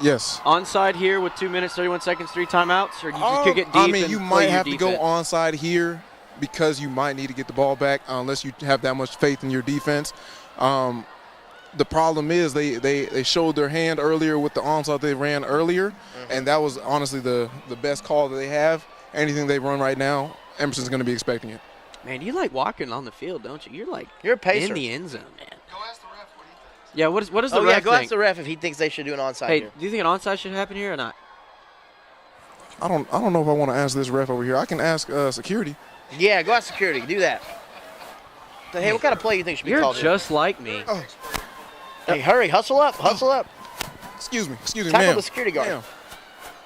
Yes. Onside here with 2 minutes, 31 seconds, 3 timeouts, or you could get deep. I mean, and you play might your have to go defense? onside here because you might need to get the ball back unless you have that much faith in your defense. The problem is they showed their hand earlier with the onside they ran earlier, and that was honestly the best call that they have. Anything they run right now, Emerson's going to be expecting it. Man, you like walking on the field, don't you? You're a pacer. In the end zone, man. Go ask the ref what he thinks. Yeah, what does the ref think? Go ask the ref if he thinks they should do an onside Hey, here. do you think an onside should happen here or not? I don't know if I want to ask this ref over here. I can ask security. Yeah, go ask security. Do that. So, hey, what kind of play you think should be You're called? just like me. Hey, hurry, hustle up. Excuse me, Tackle ma'am. the security guard. Ma'am.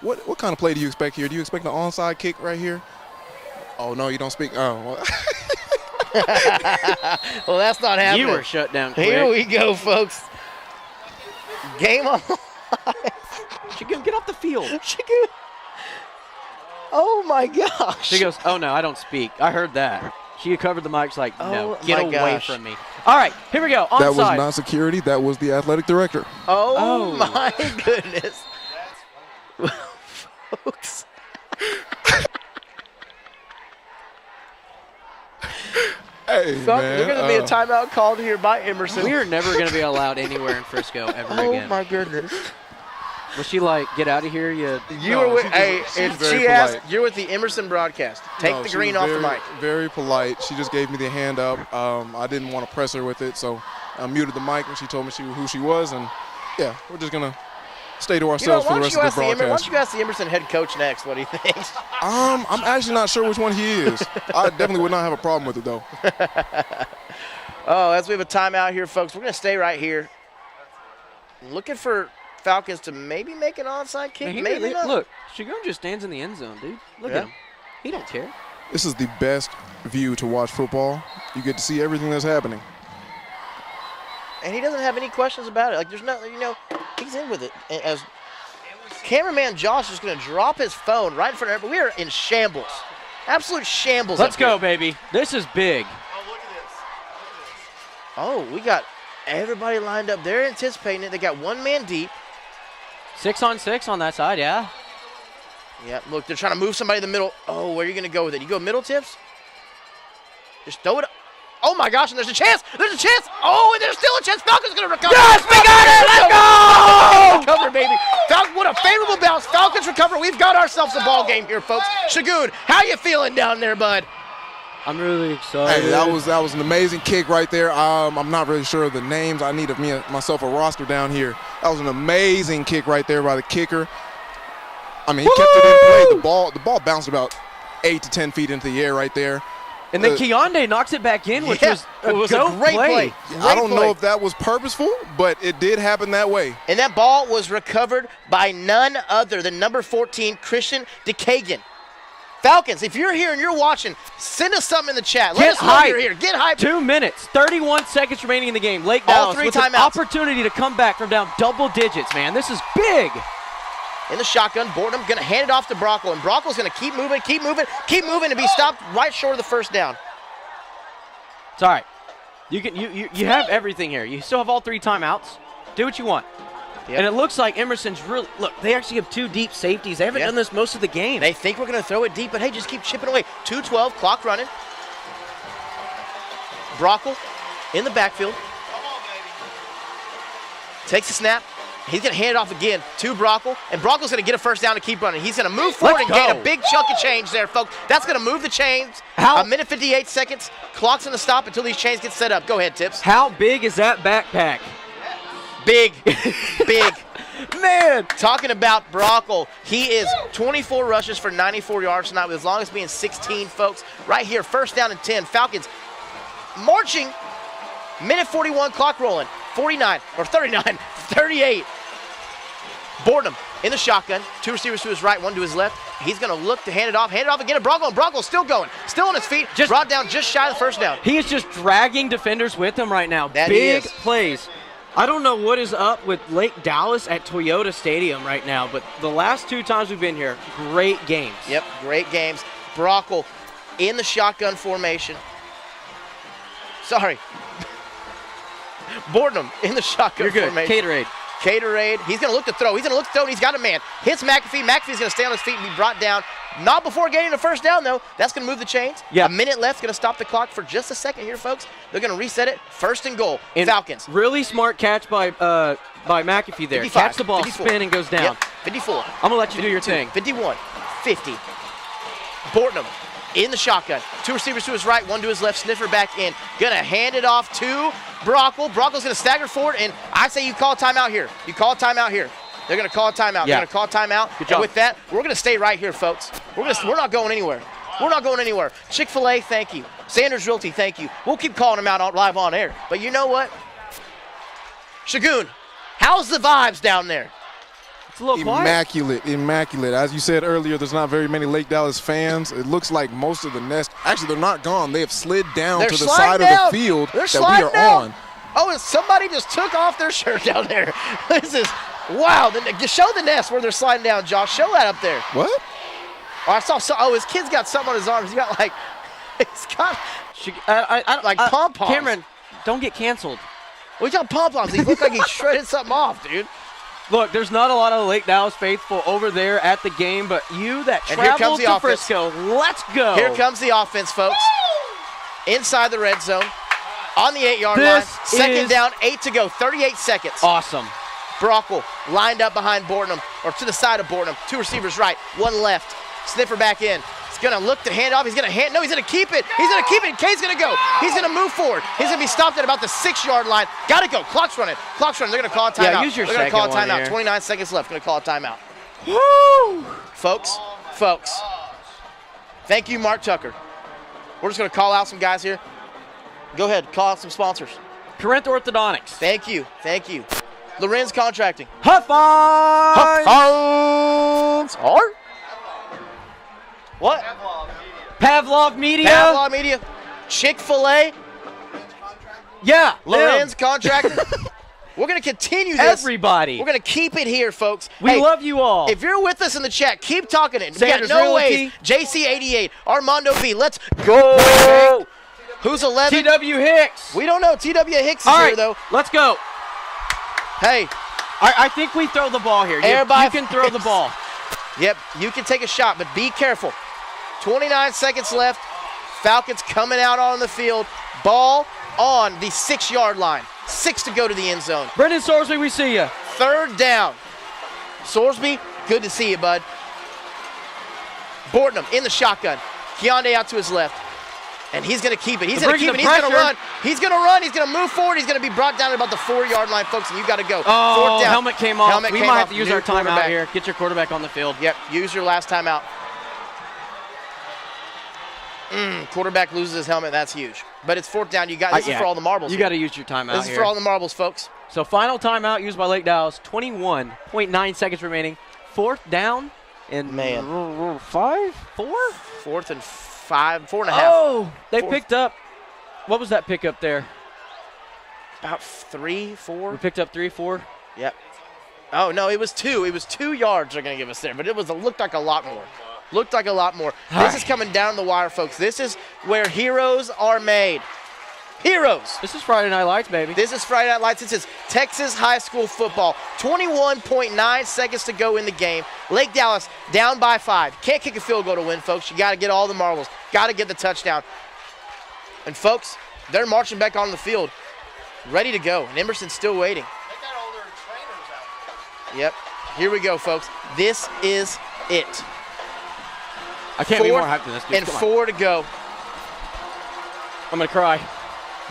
What kind of play do you expect here? Do you expect an onside kick right here? Oh no, you don't speak. Oh, well. Well, that's not happening. You were shut down quick. Here we go, folks. Game on. Shagun, get off the field. Shagun. Oh my gosh. She goes, oh no, I don't speak. I heard that. She covered the mic. She's like, no, Oh, get my away gosh. from me. All right, here we go. Onside. That was not security. That was the athletic director. Oh my goodness. Folks. Hey, There's man. going to be a timeout called here by Emerson. We are never going to be allowed anywhere in Frisco ever again. Oh my goodness. Was she like, get out of here? You were with, she's if very she asked, polite. you're with the Emerson broadcast. Take No, the she green was off the very, mic. Very polite. She just gave me the hand up. I didn't want to press her with it, so I muted the mic when she told me who she was, and yeah, we're just gonna stay to ourselves for the rest of the broadcast. Why don't you ask the Emerson head coach next what he thinks? I'm actually not sure which one he is. I definitely would not have a problem with it though. Oh, as we have a timeout here, folks, we're gonna stay right here. Looking for Falcons to maybe make an onside kick, Man, maybe not. Look, Shagun just stands in the end zone, dude. Look at him. He don't care. This is the best view to watch football. You get to see everything that's happening. And he doesn't have any questions about it. Like, there's nothing, he's in with it. As cameraman Josh is going to drop his phone right in front of everybody. We are in shambles. Absolute shambles. Let's up go, here. baby. This is big. Oh, we got everybody lined up. They're anticipating it. They got one man deep. 6-on-6 on that side, yeah. Yeah, look, they're trying to move somebody in the middle. Oh, where are you going to go with it? You go middle, Tips? Just throw it up. Oh, my gosh, and there's a chance. There's a chance. Oh, and there's still a chance. Falcons going to recover. Yes, we got it. Let's go. Recover, baby. What a favorable bounce. Falcons recover. We've got ourselves a ball game here, folks. Shagun, how you feeling down there, bud? I'm really excited. Hey, that was an amazing kick right there. I'm not really sure of the names. I need myself a roster down here. That was an amazing kick right there by the kicker. I mean, he kept it in play. The ball bounced about 8 to 10 feet into the air right there. And then Keondae knocks it back in, which was a great play. I don't know if that was purposeful, but it did happen that way. And that ball was recovered by none other than number 14, Christian DeKagan. Falcons, if you're here and you're watching, send us something in the chat. Let us know you're here. Get hyped. 2 minutes, 31 seconds remaining in the game. Lake All Dallas three with an timeouts. opportunity to come back from down double digits, man. This is big. In the shotgun, Boardham going to hand it off to Brockle, and Brockle's going to keep moving, and be stopped right short of the first down. It's all right. You have everything here. You still have all 3 timeouts. Do what you want. Yep. And it looks like Emerson's really – look, they actually have 2 deep safeties. They haven't done this most of the game. They think we're going to throw it deep, but, hey, just keep chipping away. 2:12, clock running. Brockle in the backfield. Takes a snap. He's going to hand it off again to Brockle, and Brockle's going to get a first down and keep running. He's going to move forward and gain a big chunk of change there, folks. That's going to move the chains. A minute 58 seconds. Clock's going to stop until these chains get set up. Go ahead, Tips. How big is that backpack? Big. Big. Man. Talking about Brockle, he is 24 rushes for 94 yards tonight, with as long as being 16, folks. Right here, first down and 10. Falcons marching. Minute 41, clock rolling. 39, or 39, 38. Boardham in the shotgun. 2 receivers to his right, 1 to his left. He's going to look to hand it off again to Brockle, and Brockle's still going. Still on his feet, brought down just shy of the first down. He is just dragging defenders with him right now. That Big he is. plays. I don't know what is up with Lake Dallas at Toyota Stadium right now, but the last 2 times we've been here, great games. Yep, great games. Brockle in the shotgun formation. Sorry. Boardham in the shotgun You're good. formation. Caterade. He's going to look to throw. And he's got a man. Hits McAfee. McAfee's going to stay on his feet and be brought down. Not before getting the first down, though. That's going to move the chains. Yeah. A minute left. Going to stop the clock for just a second here, folks. They're going to reset it. First and goal. And Falcons. Really smart catch by McAfee there. 55, Catch the ball, 54. spin, and goes down. Yep, 54. I'm going to let you do your thing. 51. 50. Boardham in the shotgun. 2 receivers to his right, 1 to his left. Sniffer back in. Going to hand it off to Brockle. Brockle's going to stagger forward, and I say you call a timeout here. You call a timeout here. They're going to call a timeout. Yeah. They're going to call a timeout. Good job. And with that, we're going to stay right here, folks. We're not going anywhere. We're not going anywhere. Chick-fil-A, thank you. Sanders Realty, thank you. We'll keep calling them out live on air. But you know what? Shagun, how's the vibes down there? It's a little quiet. Immaculate. As you said earlier, there's not very many Lake Dallas fans. It looks like most of the nest, actually they're not gone. They have slid down to the side of the field that we are on. Oh, and somebody just took off their shirt down there. This is, wow. Show the nest where they're sliding down, Josh. Show that up there. What? Oh, I saw, his kid's got something on his arms. He's got like pom-poms. Cameron, don't get canceled. We got pom-poms. He looked like he shredded something off, dude. Look, there's not a lot of Lake Dallas faithful over there at the game, but you that traveled to Frisco, let's go. Here comes the offense, folks. Inside the red zone, on the 8-yard line. Second down, 8 to go, 38 seconds. Awesome. Brockle lined up behind Boardham, or to the side of Boardham. 2 receivers right, 1 left. Sniffer back in. He's going to look to hand off. He's going to he's going to keep it. He's going to keep it. K's going to go. He's going to move forward. He's going to be stopped at about the 6-yard line. Got to go. Clock's running. They're going to call a timeout. Yeah, use your They're going to call a second one timeout. here. 29 seconds left. Going to call a timeout. Woo! Folks. Thank you, Mark Tucker. We're just going to call out some guys here. Go ahead. Call out some sponsors. Corinth Orthodontics. Thank you. Lorenz Contracting. Huffines. Art? What? Pavlov Media. Chick-fil-A. Yeah. Lorenz Contracting. We're going to continue this. Everybody. We're going to keep it here, folks. We love you all. If you're with us in the chat, keep talking it. Sanders we got no Realty. ways. JC88, Armando B. Let's go. Who's 11? TW Hicks. We don't know. TW Hicks is All here, right, though. let's go. Hey. I think we throw the ball here. You can throw the ball. Yep, you can take a shot, but be careful. 29 seconds left. Falcons coming out on the field. Ball on the 6-yard line. 6 to go to the end zone. Brendan Sorsby, we see you. 3rd down. Sorsby, good to see you, bud. Boardham in the shotgun. Keondae out to his left. And he's going to keep it. He's going to keep it. He's going to run. He's going to run. He's going to move forward. He's going to be brought down at about the 4-yard line, folks, and you got to go. Oh, 4th down. helmet came off. We might have to use New our timeout quarterback. here. Get your quarterback on the field. Yep, use your last timeout. Quarterback loses his helmet. That's huge. But it's 4th down. This is for all the marbles. You got to use your timeout This is for all the marbles, folks. So final timeout used by Lake Dallas. 21.9 seconds remaining. 4th down and 5? 4? 4th and 5, 4.5. Oh, they picked up. What was that pickup there? About 3, 4. We picked up 3, 4. Yep. Oh no, it was 2. It was 2 yards they're gonna give us there, but looked like a lot more. This is coming down the wire, folks. This is where heroes are made. Heroes. This is Friday Night Lights, baby. This is Friday Night Lights. This is Texas high school football. 21.9 seconds to go in the game. Lake Dallas down by 5. Can't kick a field goal to win, folks. You got to get all the marbles. Got to get the touchdown. And, folks, they're marching back on the field, ready to go. And Emerson's still waiting. Yep. Here we go, folks. This is it. I can't be more hyped than this, dude. And 4 to go. I'm going to cry.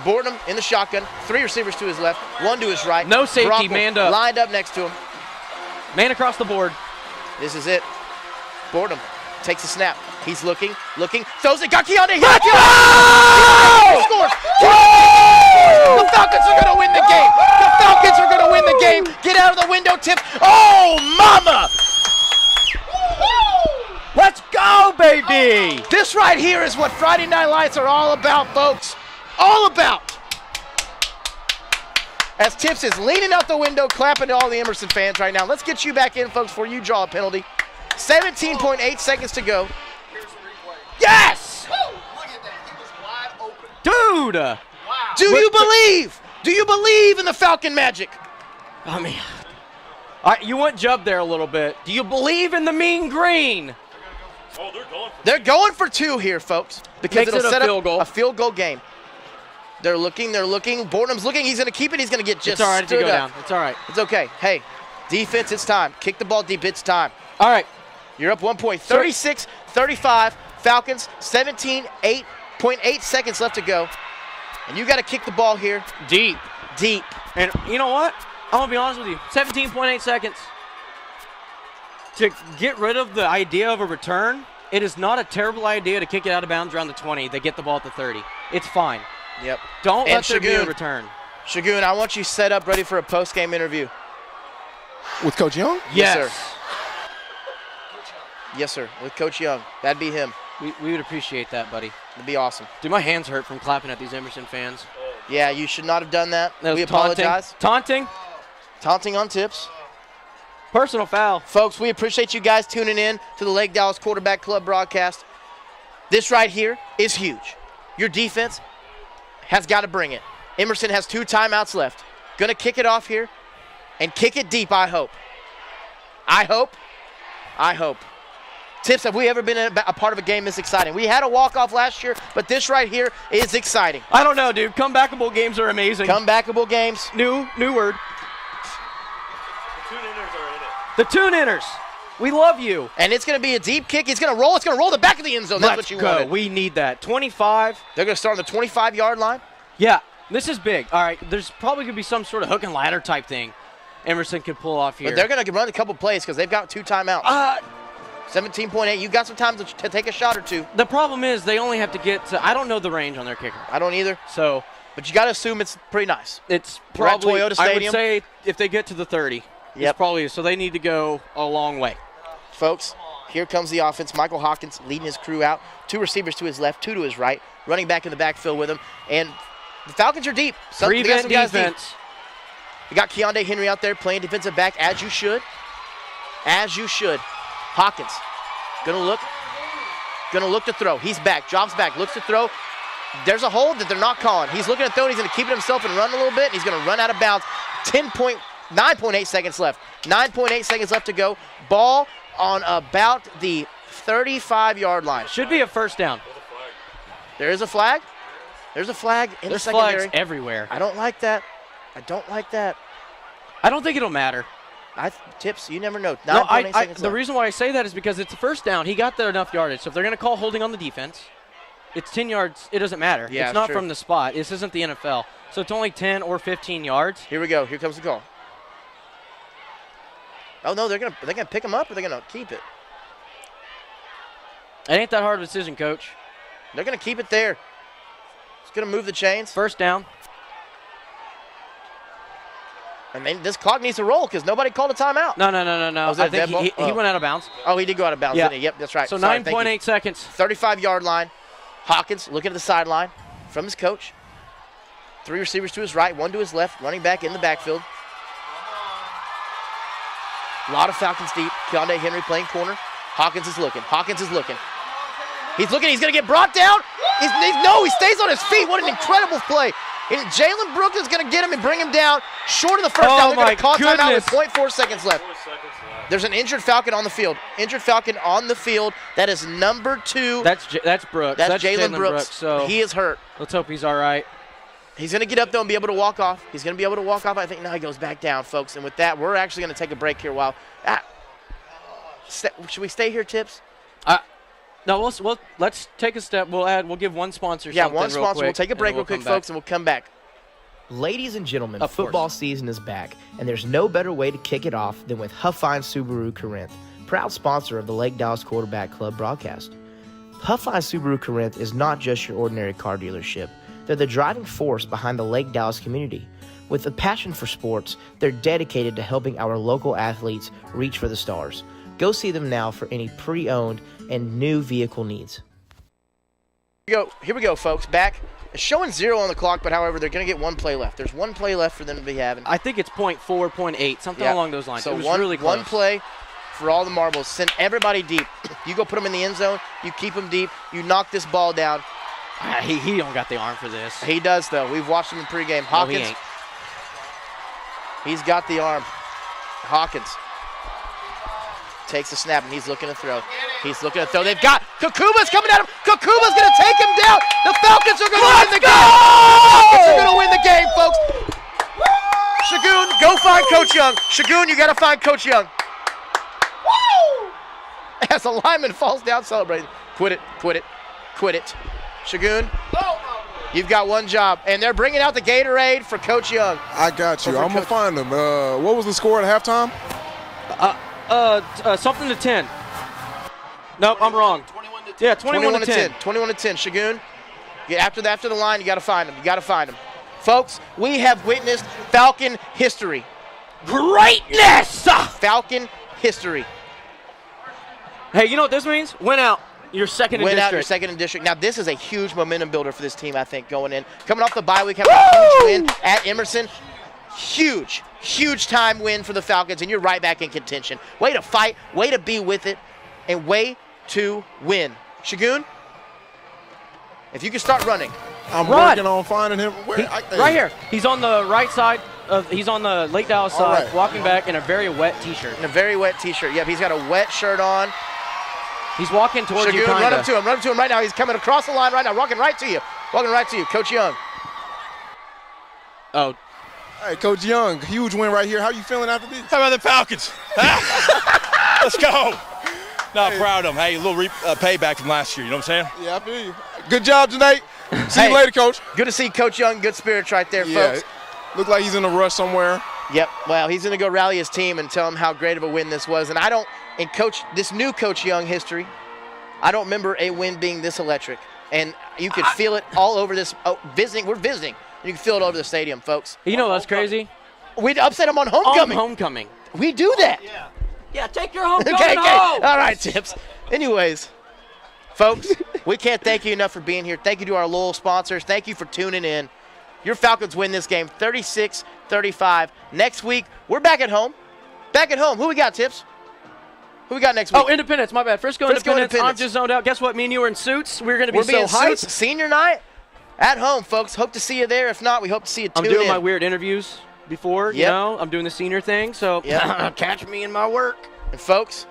Boardham in the shotgun. 3 receivers to his left, 1 to his right. No safety, Brockle manned up. Lined up next to him. Man across the board. This is it. Boredom takes a snap. He's looking, throws it, got Keontae here. He scores. The Falcons are going to win the game. The Falcons are going to win the game. Get out of the window, Tip. Oh, mama. Let's go, baby. This right here is what Friday Night Lights are all about, folks. All about. As Tips is leaning out the window, clapping to all the Emerson fans right now. Let's get you back in, folks, before you draw a penalty. 17.8 seconds to go. Yes! Look at that. He was wide open. Dude! Wow. Do you believe? Do you believe in the Falcon magic? I mean, you went Jubb there a little bit. Do you believe in the mean green? Oh, they're going for They're going for 2 here, folks, because Makes it'll it a set field up goal. a field goal game. They're looking. Boredom's looking. He's going to keep it. He's going to get just It's all right to stood go up. down. It's all right. It's okay. Hey, defense, it's time. Kick the ball deep. It's time. All right. You're up 1 point. 36-35. Falcons, 8.8 seconds left to go. And you got to kick the ball here. Deep. Deep. And you know what? I'm going to be honest with you. 17.8 seconds. To get rid of the idea of a return, it is not a terrible idea to kick it out of bounds around the 20. They get the ball at the 30. It's fine. Yep. Don't And let there be a Shagun. return. Shagun, I want you set up ready for a post-game interview. With Coach Young? Yes, sir. Yes, sir. With Coach Young. That'd be him. We would appreciate that, buddy. It'd be awesome. Dude, my hands hurt from clapping at these Emerson fans. Yeah, you should not have done that. That was We apologize. Taunting. Taunting on Tips. Personal foul. Folks, we appreciate you guys tuning in to the Lake Dallas Quarterback Club broadcast. This right here is huge. Your defense has got to bring it. Emerson has 2 timeouts left. Going to kick it off here and kick it deep, I hope. I hope. Tips, have we ever been a part of a game this exciting? We had a walk-off last year, but this right here is exciting. I don't know, dude. Comebackable games are amazing. Comebackable games. New word. The tune-inners are in it. The tune-inners. We love you. And it's going to be a deep kick. It's going to roll. It's going to roll the back of the end zone. That's what you go. wanted. We need that. 25. They're going to start on the 25-yard line. Yeah, this is big. All right, there's probably going to be some sort of hook and ladder type thing Emerson could pull off here. But they're going to run a couple plays because they've got 2 timeouts. 17.8. You got some time to take a shot or 2. The problem is they only have to get to, I don't know the range on their kicker. I don't either. So, but you got to assume it's pretty nice. It's We're at probably, Toyota I would Stadium. say if they get to the 30, it's probably, so they need to go a long way. Folks, here comes the offense. Michael Hawkins leading his crew out. 2 receivers to his left, 2 to his right. Running back in the backfield with him. And the Falcons are deep. They got some guys deep. You got Keontae Henry out there playing defensive back, as you should. As you should. Hawkins gonna look to throw. He's back, drops back, looks to throw. There's a hold that they're not calling. He's looking to throw, and he's gonna keep it himself and run a little bit, and he's gonna run out of bounds. 9.8 seconds left. 9.8 seconds left to go. Ball on about the 35-yard line. Should be a first down. There is a flag. There's a flag in There's the secondary. flags everywhere. I don't like that. I don't like that. I don't think it'll matter. Tips, you never know. No, 9.8 seconds the left. reason why I say that is because it's a first down. He got there enough yardage. So if they're going to call holding on the defense, it's 10 yards. It doesn't matter. Yeah, it's not true. from the spot. This isn't the NFL. So it's only 10 or 15 yards. Here we go. Here comes the call. Oh, no, they're gonna pick him up or they're going to keep it? It ain't that hard of a decision, Coach. They're going to keep it there. It's going to move the chains. First down. And then this clock needs to roll because nobody called a timeout. No. Was that I a think dead ball? he went out of bounds. Oh, he did go out of bounds, Yeah. didn't he? Yep, that's right. So Sorry, thank you. 9.8 seconds. 35-yard line. Hawkins looking at the sideline from his coach. 3 receivers to his right, 1 to his left, running back in the backfield. A lot of Falcons deep. Keontae Henry playing corner. Hawkins is looking. He's looking. He's going to get brought down. No, he stays on his feet. What an incredible play. And Jalen Brooks is going to get him and bring him down short of the first down. They're going to call timeout with 0.4 seconds left. There's an injured Falcon on the field. That is number 2. That's Brooks. That's Jalen Brooks. So he is hurt. Let's hope he's all right. He's going to get up, though, and be able to walk off. I think now he goes back down, folks. And with that, we're actually going to take a break here while should we stay here, Tips? No, let's take a step. We'll give one sponsor. Yeah, something one real sponsor. quick, We'll take a break real quick, folks, and we'll come back. Ladies and gentlemen, Of course. football season is back, and there's no better way to kick it off than with Huffine Subaru Corinth, proud sponsor of the Lake Dallas Quarterback Club broadcast. Huffine Subaru Corinth is not just your ordinary car dealership. They're the driving force behind the Lake Dallas community. With a passion for sports, they're dedicated to helping our local athletes reach for the stars. Go see them now for any pre-owned and new vehicle needs. Here we go, folks. Back. It's showing 0 on the clock, but however, they're going to get 1 play left. There's 1 play left for them to be having. I think it's 0.4, 0.8, something along those lines. So it was one, really close. 1 play for all the marbles. Send everybody deep. You go put them in the end zone. You keep them deep. You knock this ball down. He don't got the arm for this. He does, though. We've watched him in pregame. Hawkins. No, he ain't. He's got the arm. Hawkins takes the snap, and he's looking to throw. He's looking to throw. They've got Kakuma's coming at him. Kakuma's going to take him down. The Falcons are going to win the game. The Falcons are going to win the game, folks. Shagun, go find Coach Young. Shagun, you got to find Coach Young. As a lineman falls down celebrating. Quit it, quit it, quit it. Shagun, you've got one job. And they're bringing out the Gatorade for Coach Young. I got you. I'm going to find him. What was the score at halftime? Something to 10. Nope, I'm wrong. 21 to 10. 21 to 10. Shagun, after the line, you got to find him. You got to find him. Folks, we have witnessed Falcon history. Greatness! Falcon history. Hey, you know what this means? Win out. You're second in Win district. out, you're second in district. Now, this is a huge momentum builder for this team, I think, going in. Coming off the bye week, having a huge win at Emerson. Huge, huge time win for the Falcons, and you're right back in contention. Way to fight, way to be with it, and way to win. Shagun, if you can start running. I'm working on finding him. Right here. He's on the right side. He's on the Lake Dallas side, walking back in a very wet T-shirt. In a very wet T-shirt. Yep, he's got a wet shirt on. He's walking towards Shagun, you, kinda. run up to him right now. He's coming across the line right now, walking right to you. Coach Young. Oh. Hey, Coach Young, huge win right here. How you feeling after this? How about the Falcons? Let's go. No, proud of them. Hey, a little payback from last year. You know what I'm saying? Yeah, I feel you. Good job tonight. See you later, Coach. Good to see Coach Young. Good spirits right there, folks. Look like he's in a rush somewhere. Yep. Well, he's going to go rally his team and tell him how great of a win this was. And this new Coach Young history, I don't remember a win being this electric. And you could feel it all over this. We're visiting. You can feel it over the stadium, folks. You know what's crazy? We upset them on homecoming. On homecoming. We do that. Yeah, take your homecoming Okay. home. All right, Tips. Anyways, folks, we can't thank you enough for being here. Thank you to our loyal sponsors. Thank you for tuning in. Your Falcons win this game 36-35. Next week, we're back at home. Who we got, Tips? Who we got next week? Oh, Independence. My bad. Frisco Independence. I'm just zoned out. Guess what? Me and you are in suits. We're going to be so hyped. Suits. Senior night at home, folks. Hope to see you there. If not, we hope to see you tune in. I'm doing my weird interviews before, you know. I'm doing the senior thing, so catch me in my work. And, folks,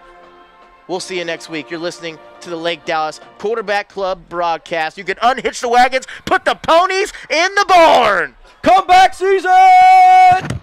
we'll see you next week. You're listening to the Lake Dallas Quarterback Club broadcast. You can unhitch the wagons, put the ponies in the barn. Comeback season!